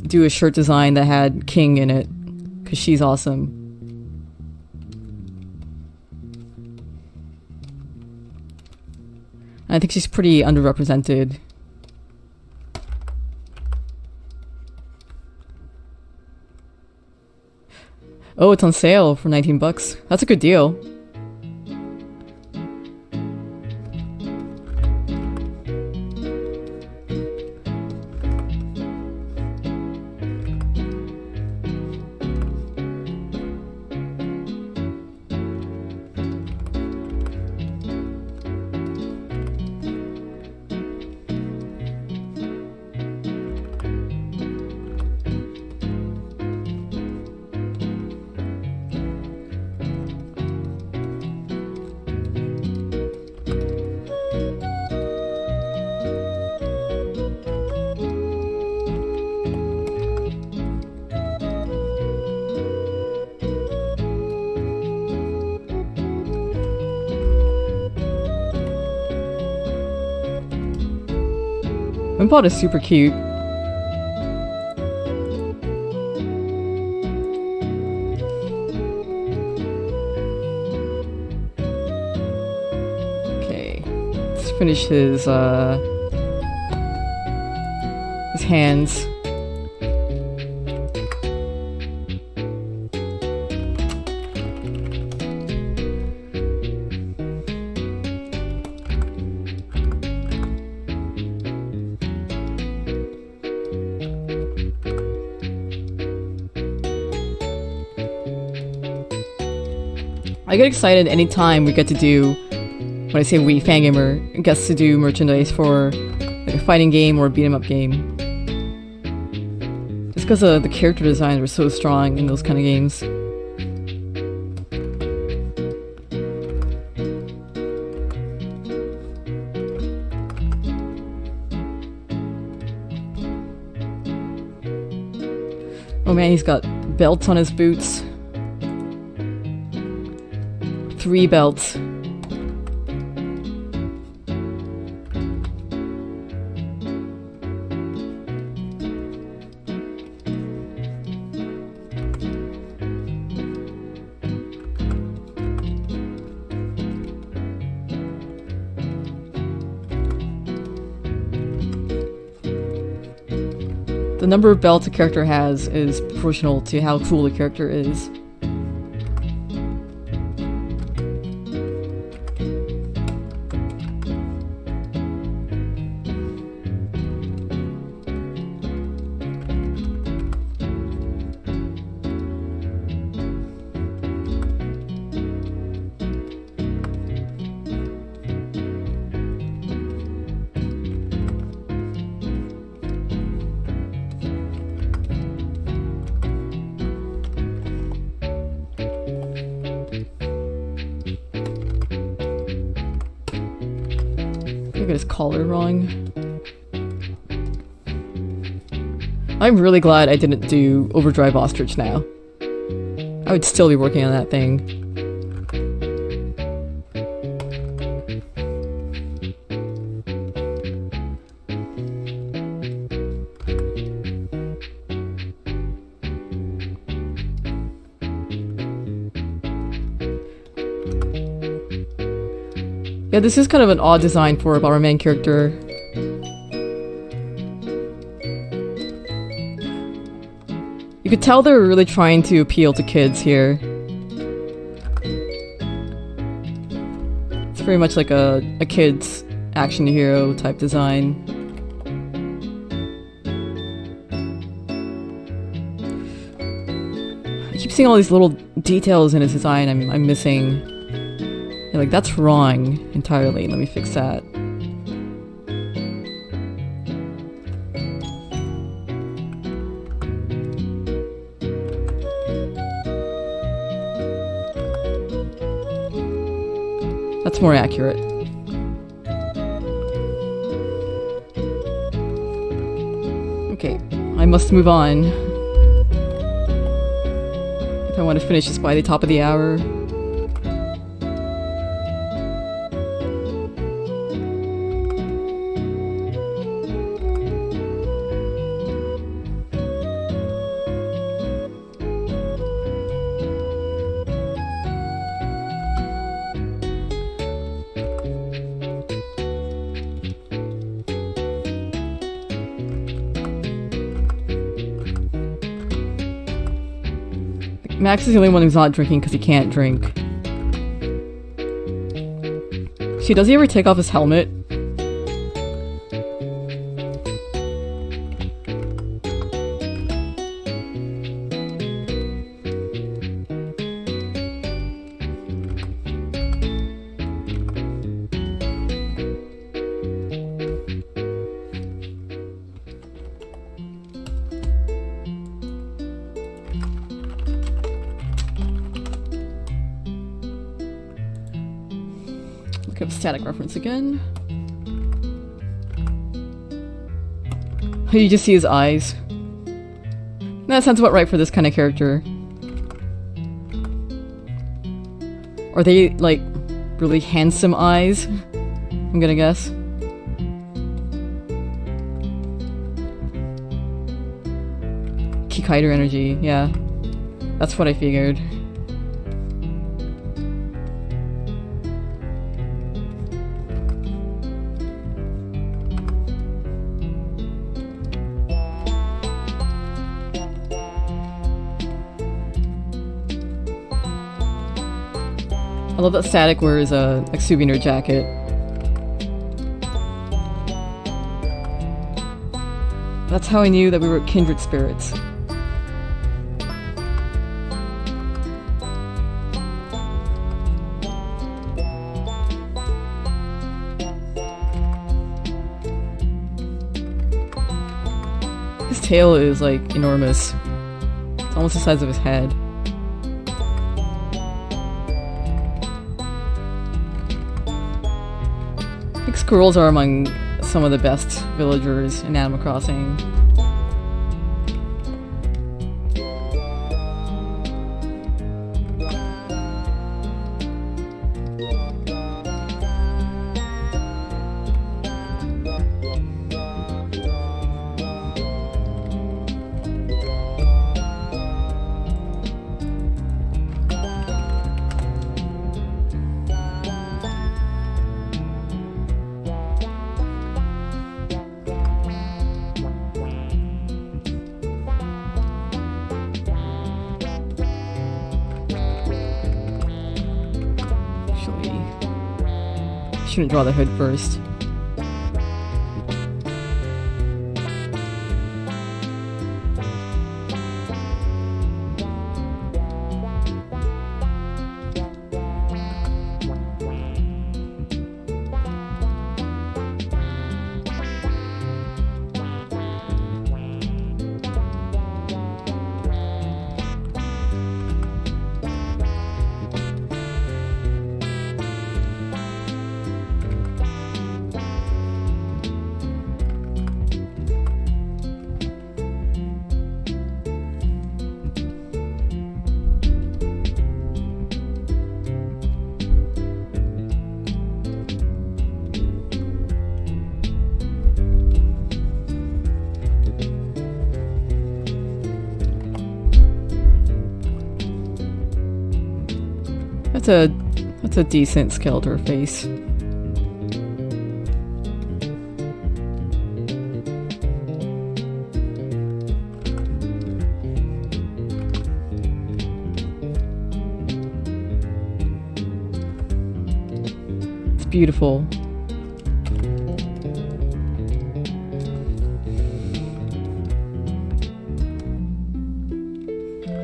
do a shirt design that had King in it, because she's awesome. I think she's pretty underrepresented. Oh, it's on sale for 19 bucks. That's a good deal. Wimpod is super cute. Okay, let's finish his hands. I get excited anytime we get to do, when I say we, Fangamer gets to do merchandise for like a fighting game or a beat 'em up game. Just because the character designs are so strong in those kind of games. Oh Oh man, he's got belts on his boots. 3 belts. The number of belts a character has is proportional to how cool the character is. I got his collar wrong. I'm really glad I didn't do Overdrive Ostrich now. I would still be working on that thing. Yeah, this is kind of an odd design for a Bomberman character. You could tell they're really trying to appeal to kids here. It's very much like a kid's action hero type design. I keep seeing all these little details in his design I'm missing. You're like, that's wrong entirely. Let me fix that. That's more accurate. Okay, I must move on. If I want to finish this by the top of the hour. Max is the only one who's not drinking because he can't drink. See, does he ever take off his helmet? Look up static reference again. You just see his eyes. That sounds about right for this kind of character. Are they, like, really handsome eyes? I'm gonna guess. Kikaider energy, yeah. That's what I figured. I love that Static wears a souvenir jacket. That's how I knew that we were kindred spirits. His tail is, like, enormous. It's almost the size of his head. I think squirrels are among some of the best villagers in Animal Crossing. shouldn't draw the hood first. That's a decent Skeletor face. It's beautiful.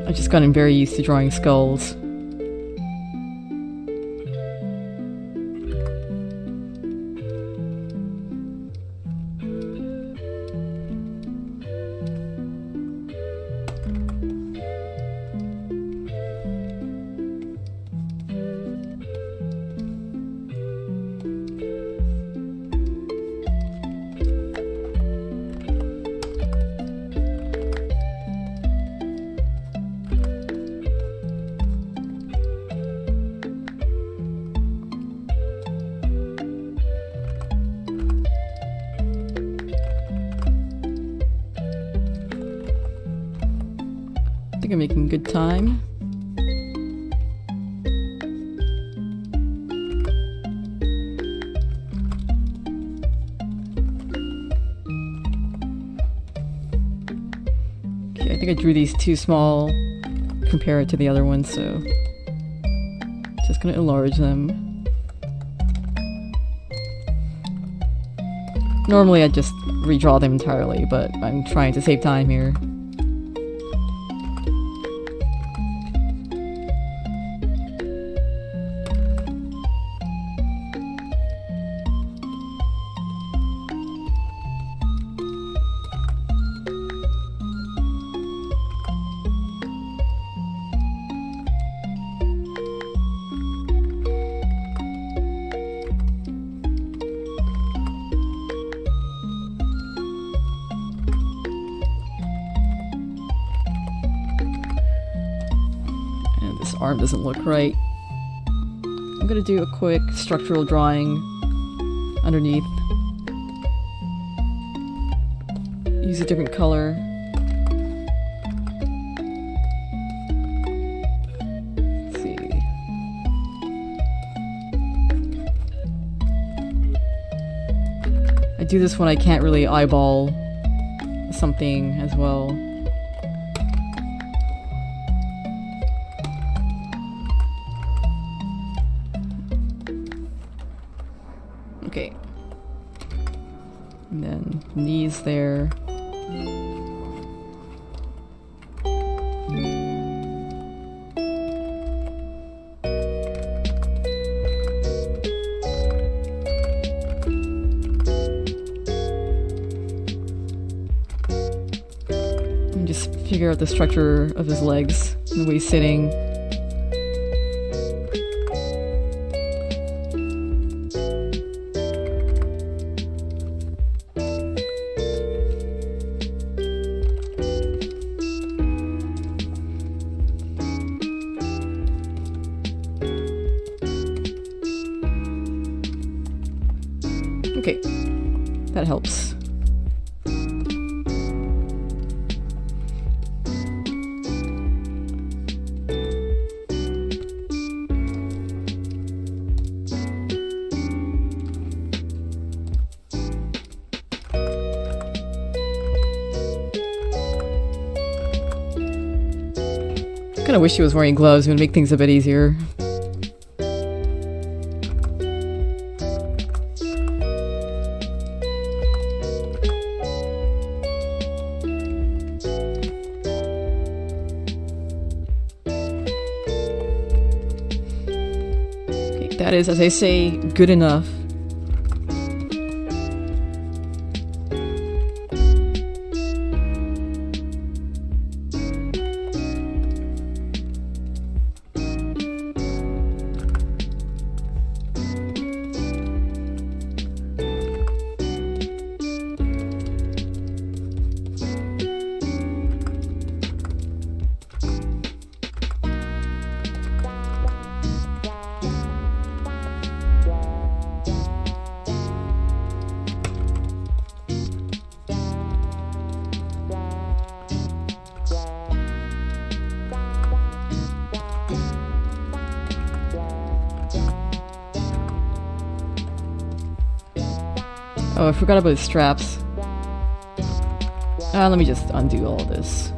I've just gotten very used to drawing skulls. I think I'm making good time. Okay, I think I drew these too small compared to the other ones, so just gonna enlarge them. Normally I'd just redraw them entirely, but I'm trying to save time here. Arm doesn't look right. I'm gonna do a quick structural drawing underneath. Use a different color. Let's see. I do this when I can't really eyeball something as well. Okay. And then knees there. And just figure out the structure of his legs and the way he's sitting. Okay, that helps. I kinda wish he was wearing gloves. It would make things a bit easier. That is, as I say, good enough. Oh, I forgot about the straps. Let me just undo all this.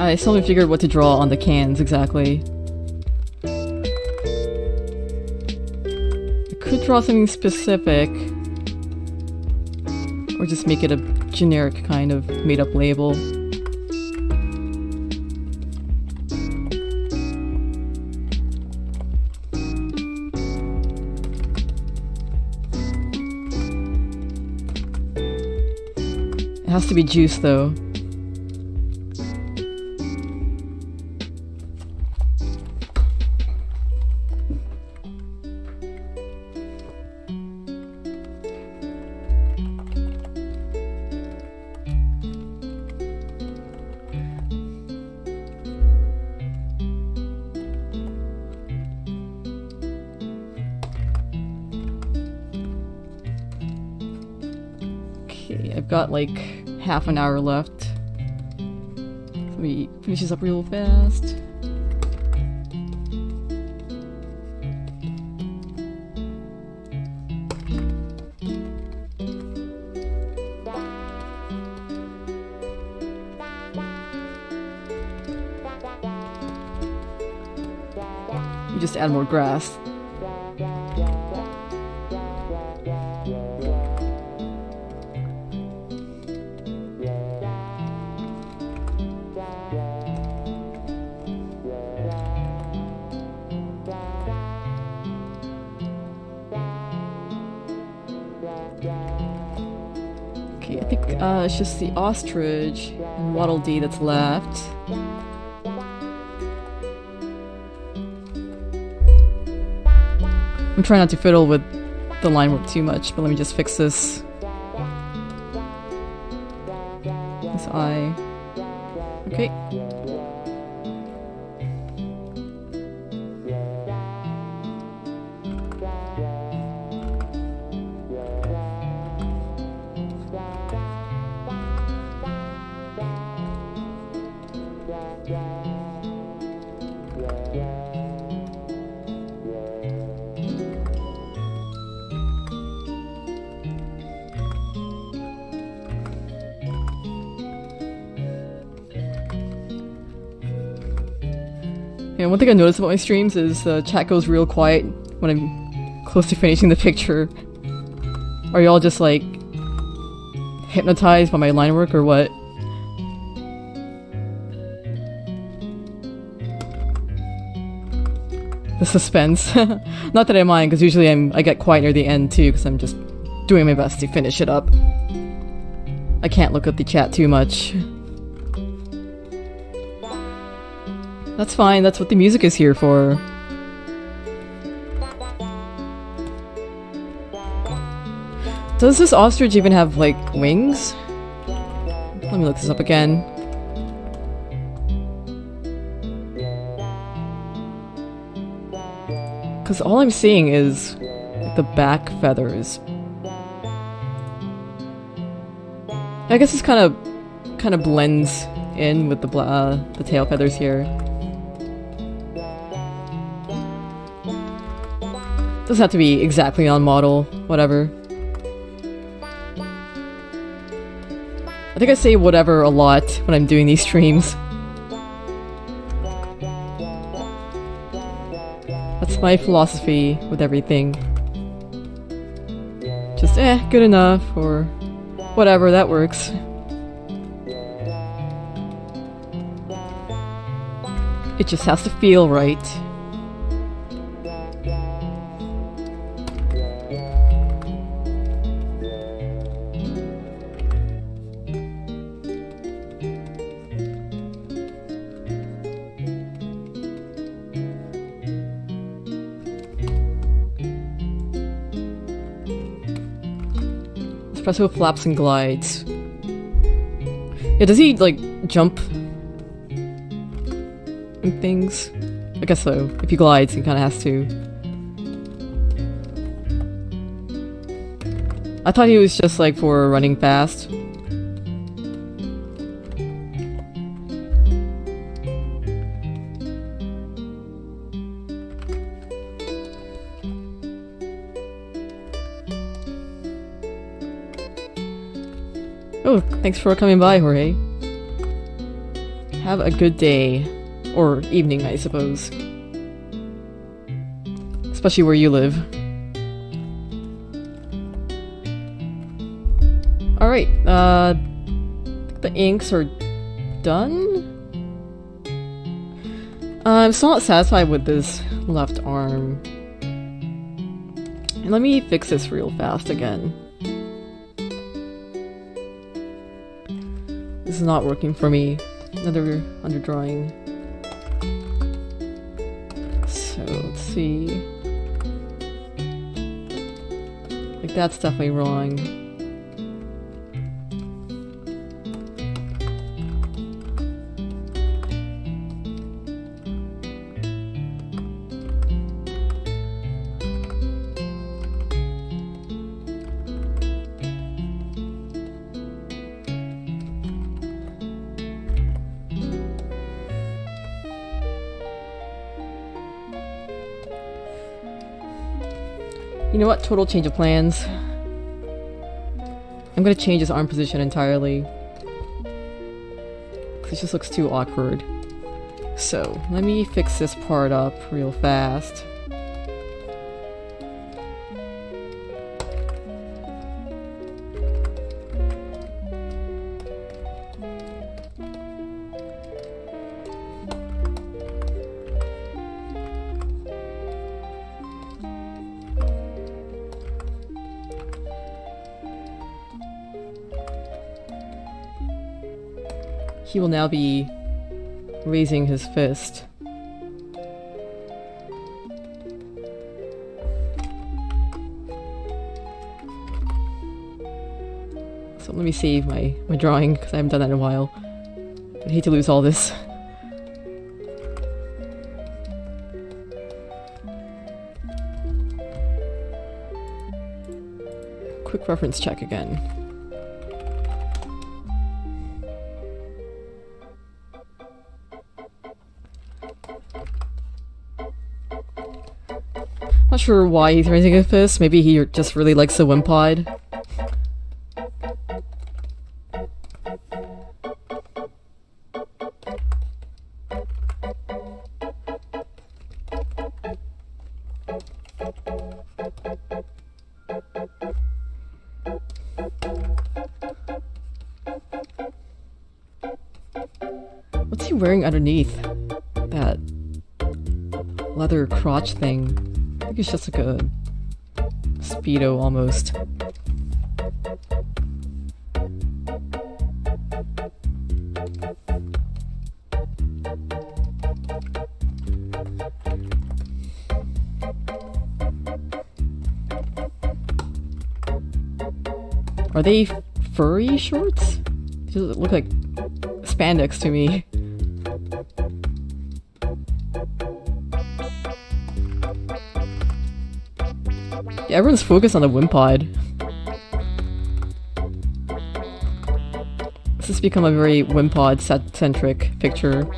I still haven't figured what to draw on the cans exactly. I could draw something specific, or just make it a generic kind of made-up label. It has to be juice though. I've got like half an hour left. Let me finish this up real fast. We just add more grass. Okay, I think it's just the ostrich and Waddle Dee that's left. I'm trying not to fiddle with the line work too much, but let me just fix this. This eye. Okay. Yeah, one thing I noticed about my streams is the chat goes real quiet when I'm close to finishing the picture. Are y'all just like hypnotized by my line work or what? The suspense. Not that I mind, because usually I get quiet near the end too, because I'm just doing my best to finish it up. I can't look at the chat too much. That's fine, that's what the music is here for. Does this ostrich even have, like, wings? Let me look this up again. Because all I'm seeing is like, the back feathers. I guess this kind of blends in with the tail feathers here. Doesn't have to be exactly on model, whatever. I think I say whatever a lot when I'm doing these streams. That's my philosophy with everything. Just good enough, or whatever, that works. It just has to feel right. Espresso flaps and glides. Yeah, does he, like, jump and things? I guess so. If he glides, he kinda has to. I thought he was just, like, for running fast. Oh, thanks for coming by, Jorge. Have a good day. Or evening, I suppose. Especially where you live. Alright, the inks are done? I'm still not satisfied with this left arm. And let me fix this real fast again. This is not working for me. Another underdrawing. So, let's see. Like, that's definitely wrong. You know what? Total change of plans. I'm gonna change his arm position entirely. This just looks too awkward. So, let me fix this part up real fast. He will now be raising his fist. So let me save my drawing, because I haven't done that in a while. I hate to lose all this. Quick reference check again. Not sure why he's raising a fist. Maybe he just really likes the Wimpod. What's he wearing underneath that leather crotch thing? I think it's just like a Speedo almost. Are they furry shorts? They just look like spandex to me. Yeah, everyone's focused on the Wimpod. This has become a very Wimpod-centric picture.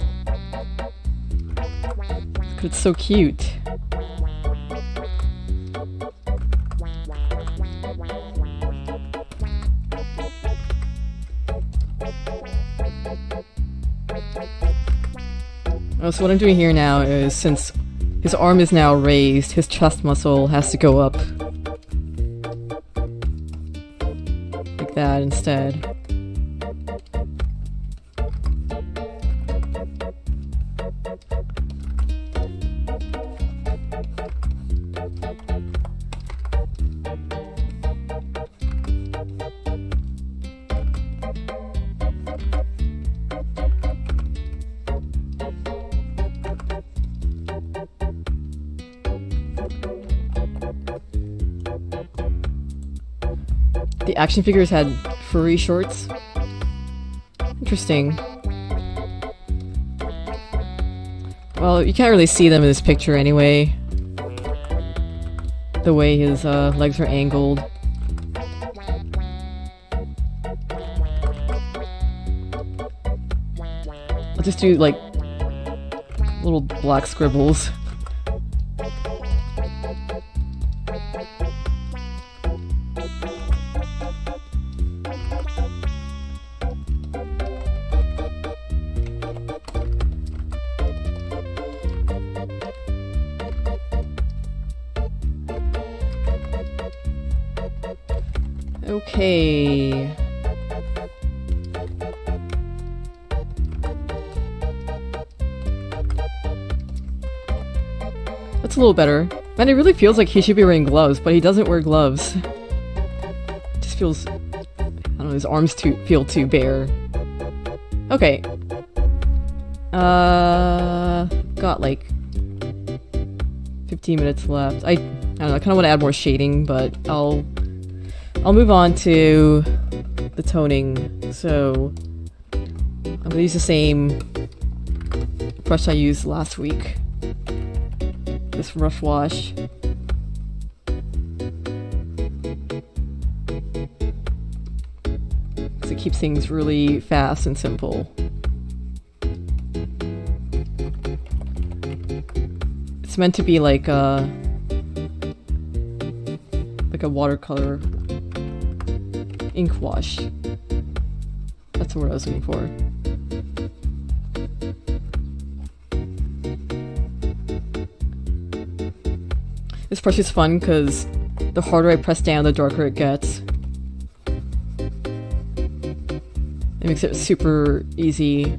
It's so cute. Oh, so what I'm doing here now is, since his arm is now raised, his chest muscle has to go up. Like that instead. The action figures had furry shorts. Interesting. Well, you can't really see them in this picture anyway. The way his legs are angled. I'll just do like little black scribbles. Okay. That's a little better. Man, it really feels like he should be wearing gloves, but he doesn't wear gloves. It just feels... I don't know, his arms feel too bare. Okay. Got like 15 minutes left. I don't know, I kind of want to add more shading, but I'll move on to the toning. So I'm gonna use the same brush I used last week. This rough wash. Because it keeps things really fast and simple. It's meant to be like a watercolor ink wash. That's the word I was looking for. This brush is fun because the harder I press down, the darker it gets. It makes it super easy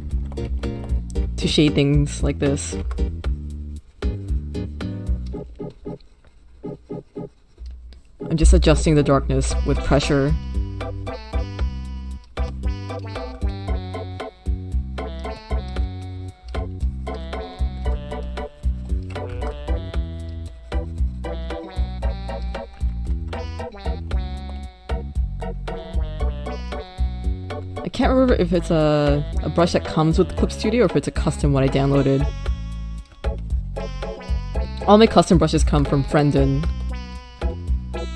to shade things like this. I'm just adjusting the darkness with pressure. I can't remember if it's a brush that comes with the Clip Studio or if it's a custom one I downloaded. All my custom brushes come from Frienden.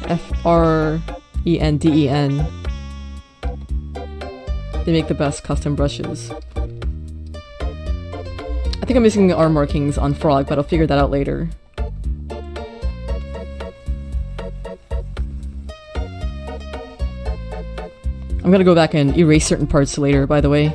F-R-E-N-D-E-N. They make the best custom brushes. I think I'm missing arm markings on Frog, but I'll figure that out later. I'm gonna go back and erase certain parts later, by the way.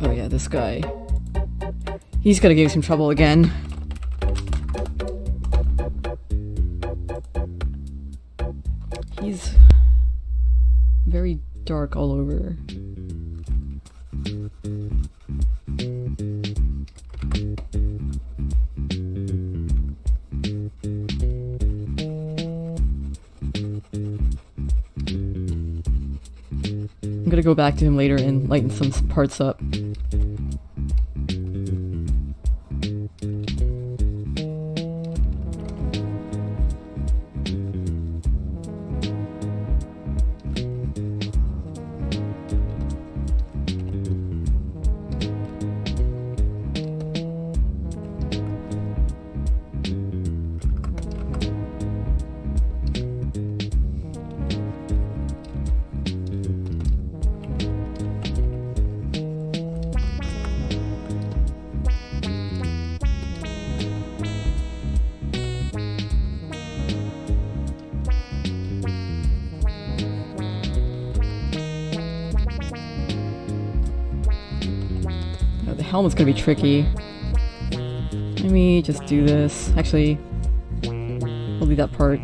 Oh yeah, this guy. He's gonna give some trouble again. He's very dark all over. gonna go back to him later and lighten some parts up. Helmet's gonna be tricky. Let me just do this. Actually, we'll leave that part.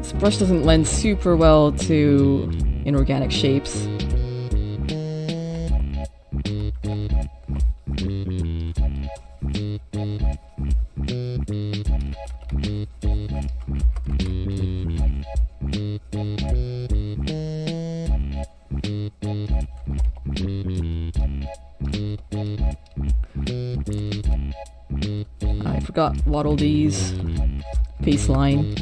This brush doesn't lend super well to inorganic shapes. Got Waddle Dee's baseline.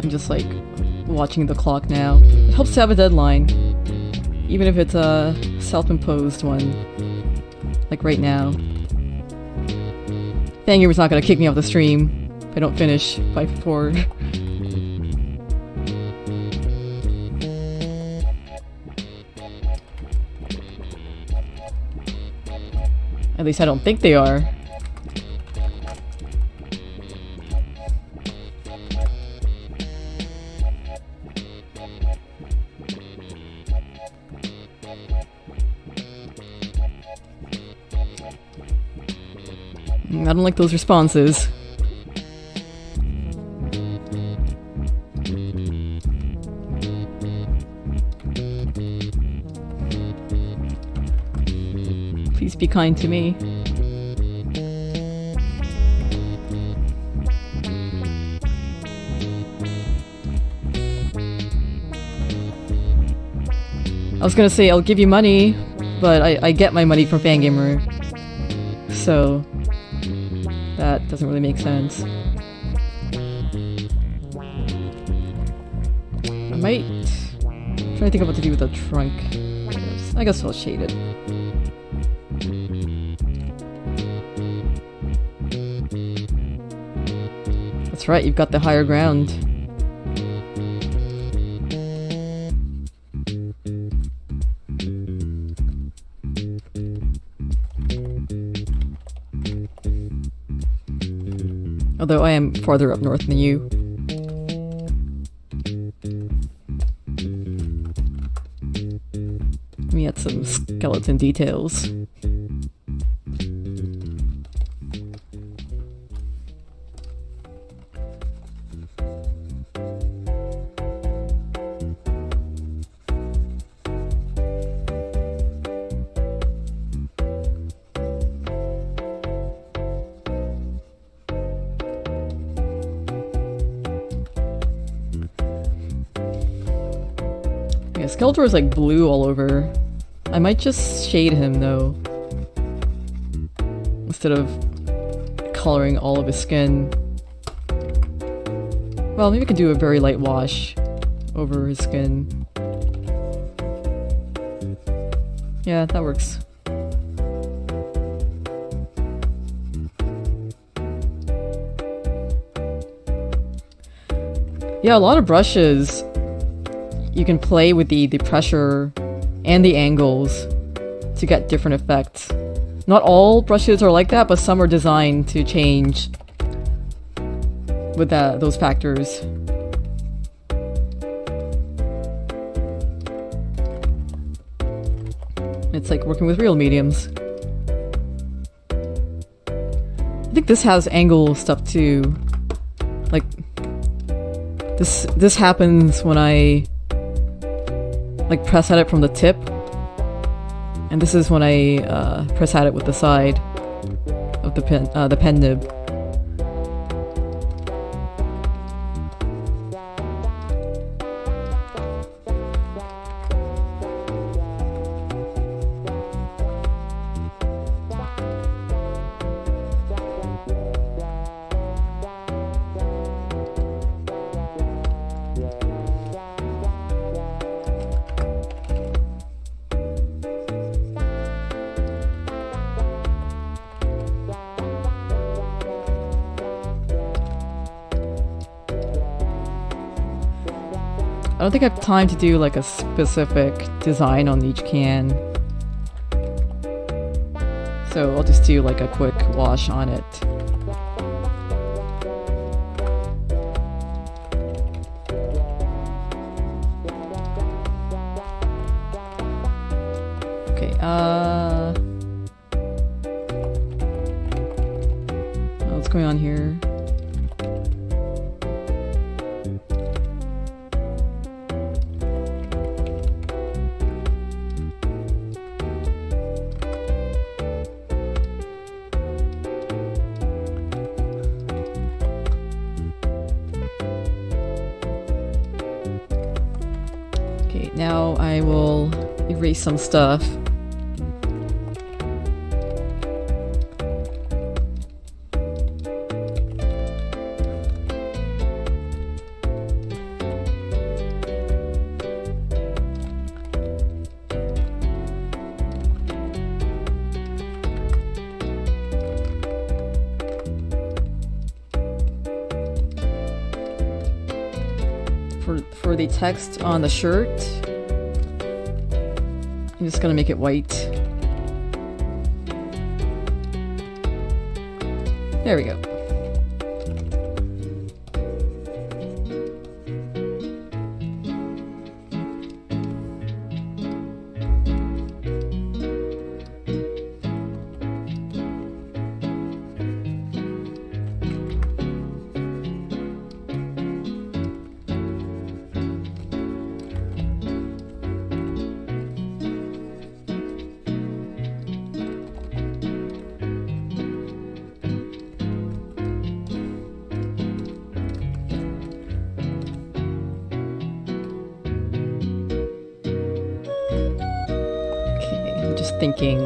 Just like watching the clock now. It helps to have a deadline, even if it's a self-imposed one, like right now. Fangamer's not gonna kick me off the stream if I don't finish by 4. At least I don't think they are. I don't like those responses. Please be kind to me. I was gonna say I'll give you money, but I get my money from Fangamer, so that doesn't really make sense. I might try to think of what to do with the trunk. I guess I'll shade it. That's right, you've got the higher ground. Although I am farther up north than you. Let me add some skeleton details. Yeah, Skeletor is like blue all over. I might just shade him though, instead of coloring all of his skin. Well, maybe we could do a very light wash over his skin. Yeah, that works. Yeah, a lot of brushes, you can play with the pressure and the angles to get different effects. Not all brushes are like that, but some are designed to change with those factors. It's like working with real mediums. I think this has angle stuff too. Like this happens when I like press at it from the tip, and this is when I press at it with the side of the pen nib. I don't think I have time to do like a specific design on each can. So I'll just do like a quick wash on it. Okay, what's going on here? Now I will erase some stuff. For the text on the shirt, I'm just gonna make it white. There we go. Thinking.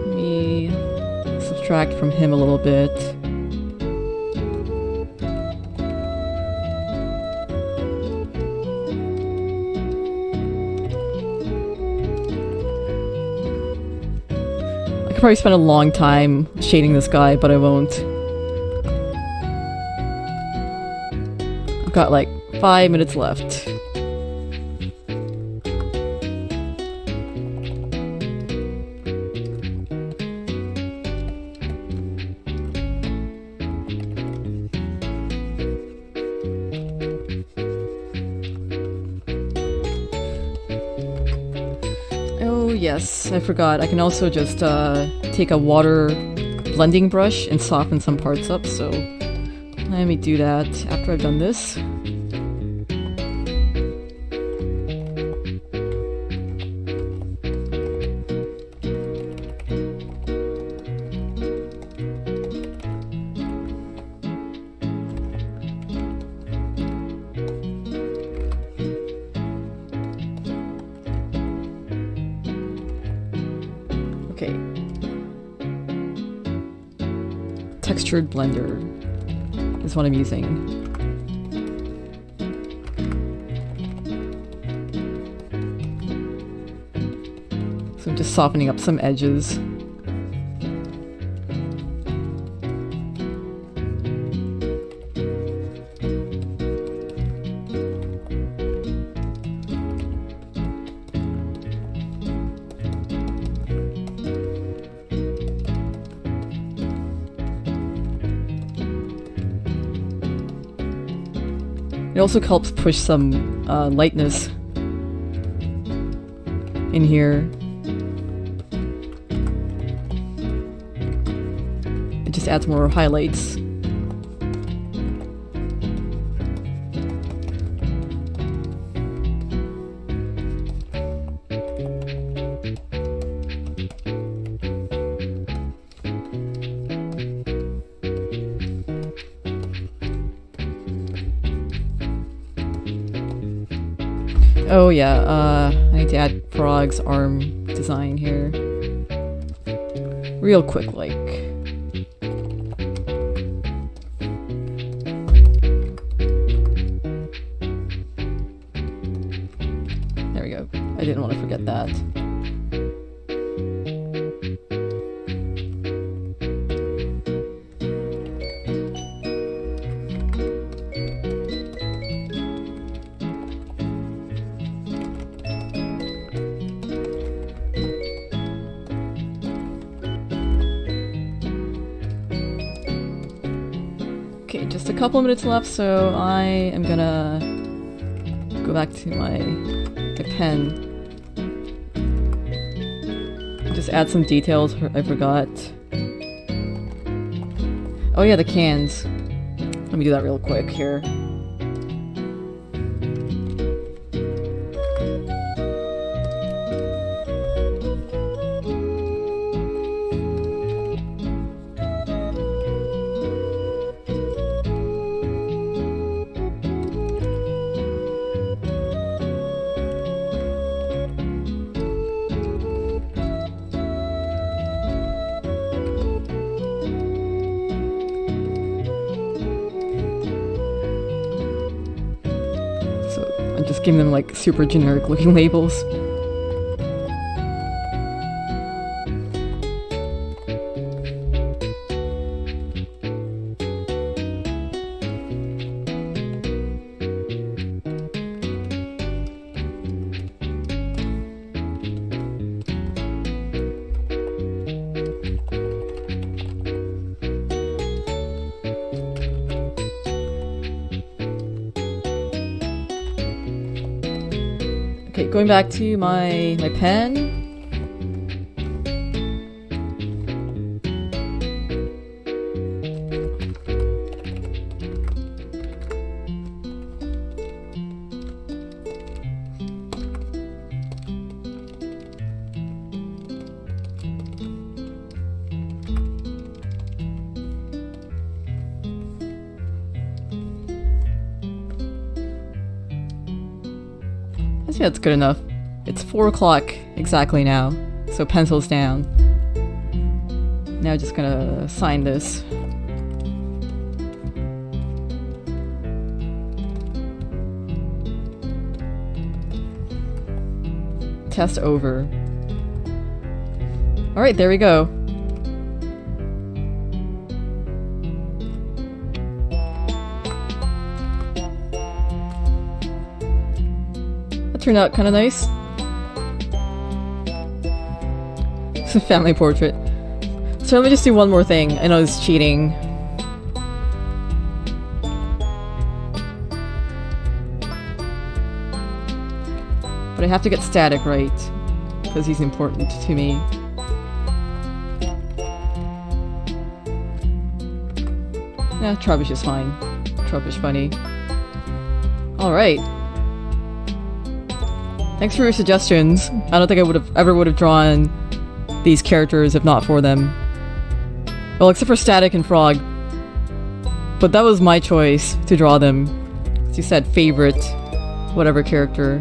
Let me subtract from him a little bit. I could probably spend a long time shading this guy, but I won't. Got like 5 minutes left. Oh yes, I forgot. I can also just take a water blending brush and soften some parts up, so let me do that after I've done this. Okay. Textured blender is what I'm using. So I'm just softening up some edges. It also helps push some lightness in here. It just adds more highlights. Oh yeah, I need to add Frog's arm design here. Real quick, like. There we go. I didn't want to forget that. Okay, just a couple of minutes left, so I am gonna go back to my pen. Just add some details I forgot. Oh yeah, the cans. Let me do that real quick here. Just giving them like super generic looking labels. Okay, going back to my pen. I think that's good enough. It's 4 o'clock exactly now, so pencils down. Now just gonna sign this. Test over. Alright, there we go. Turned out kind of nice. It's a family portrait. So let me just do one more thing. I know it's cheating. But I have to get static right, because he's important to me. Yeah, Trubbish is fine. Trubbish bunny. Alright. Thanks for your suggestions. I don't think I would have drawn these characters if not for them. Well, except for Static and Frog. But that was my choice to draw them. As you said, favorite, whatever character.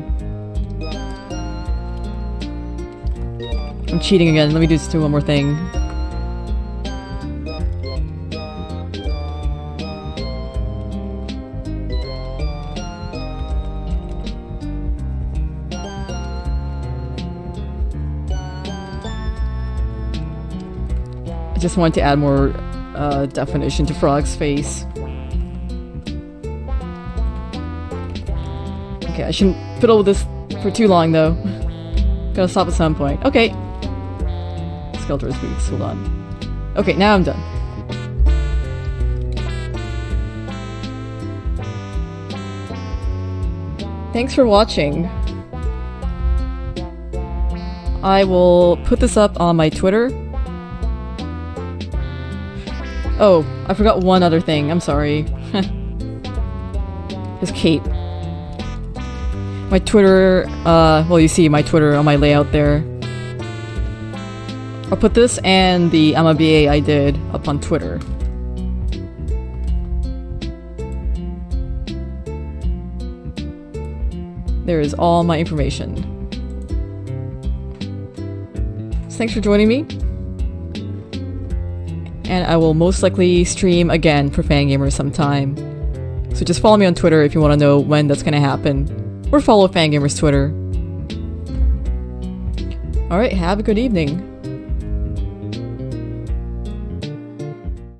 I'm cheating again. Let me just do one more thing. I just wanted to add more definition to Frog's face. Okay, I shouldn't fiddle with this for too long though. Gotta stop at some point. Okay. Skeletor's boots, hold on. Okay, now I'm done. Thanks for watching. I will put this up on my Twitter. Oh, I forgot one other thing. I'm sorry. His cape. My Twitter, well, you see my Twitter on my layout there. I'll put this and the MIBA I did up on Twitter. There is all my information. So thanks for joining me. And I will most likely stream again for Fangamer sometime. So just follow me on Twitter if you want to know when that's going to happen. Or follow Fangamer's Twitter. Alright, have a good evening.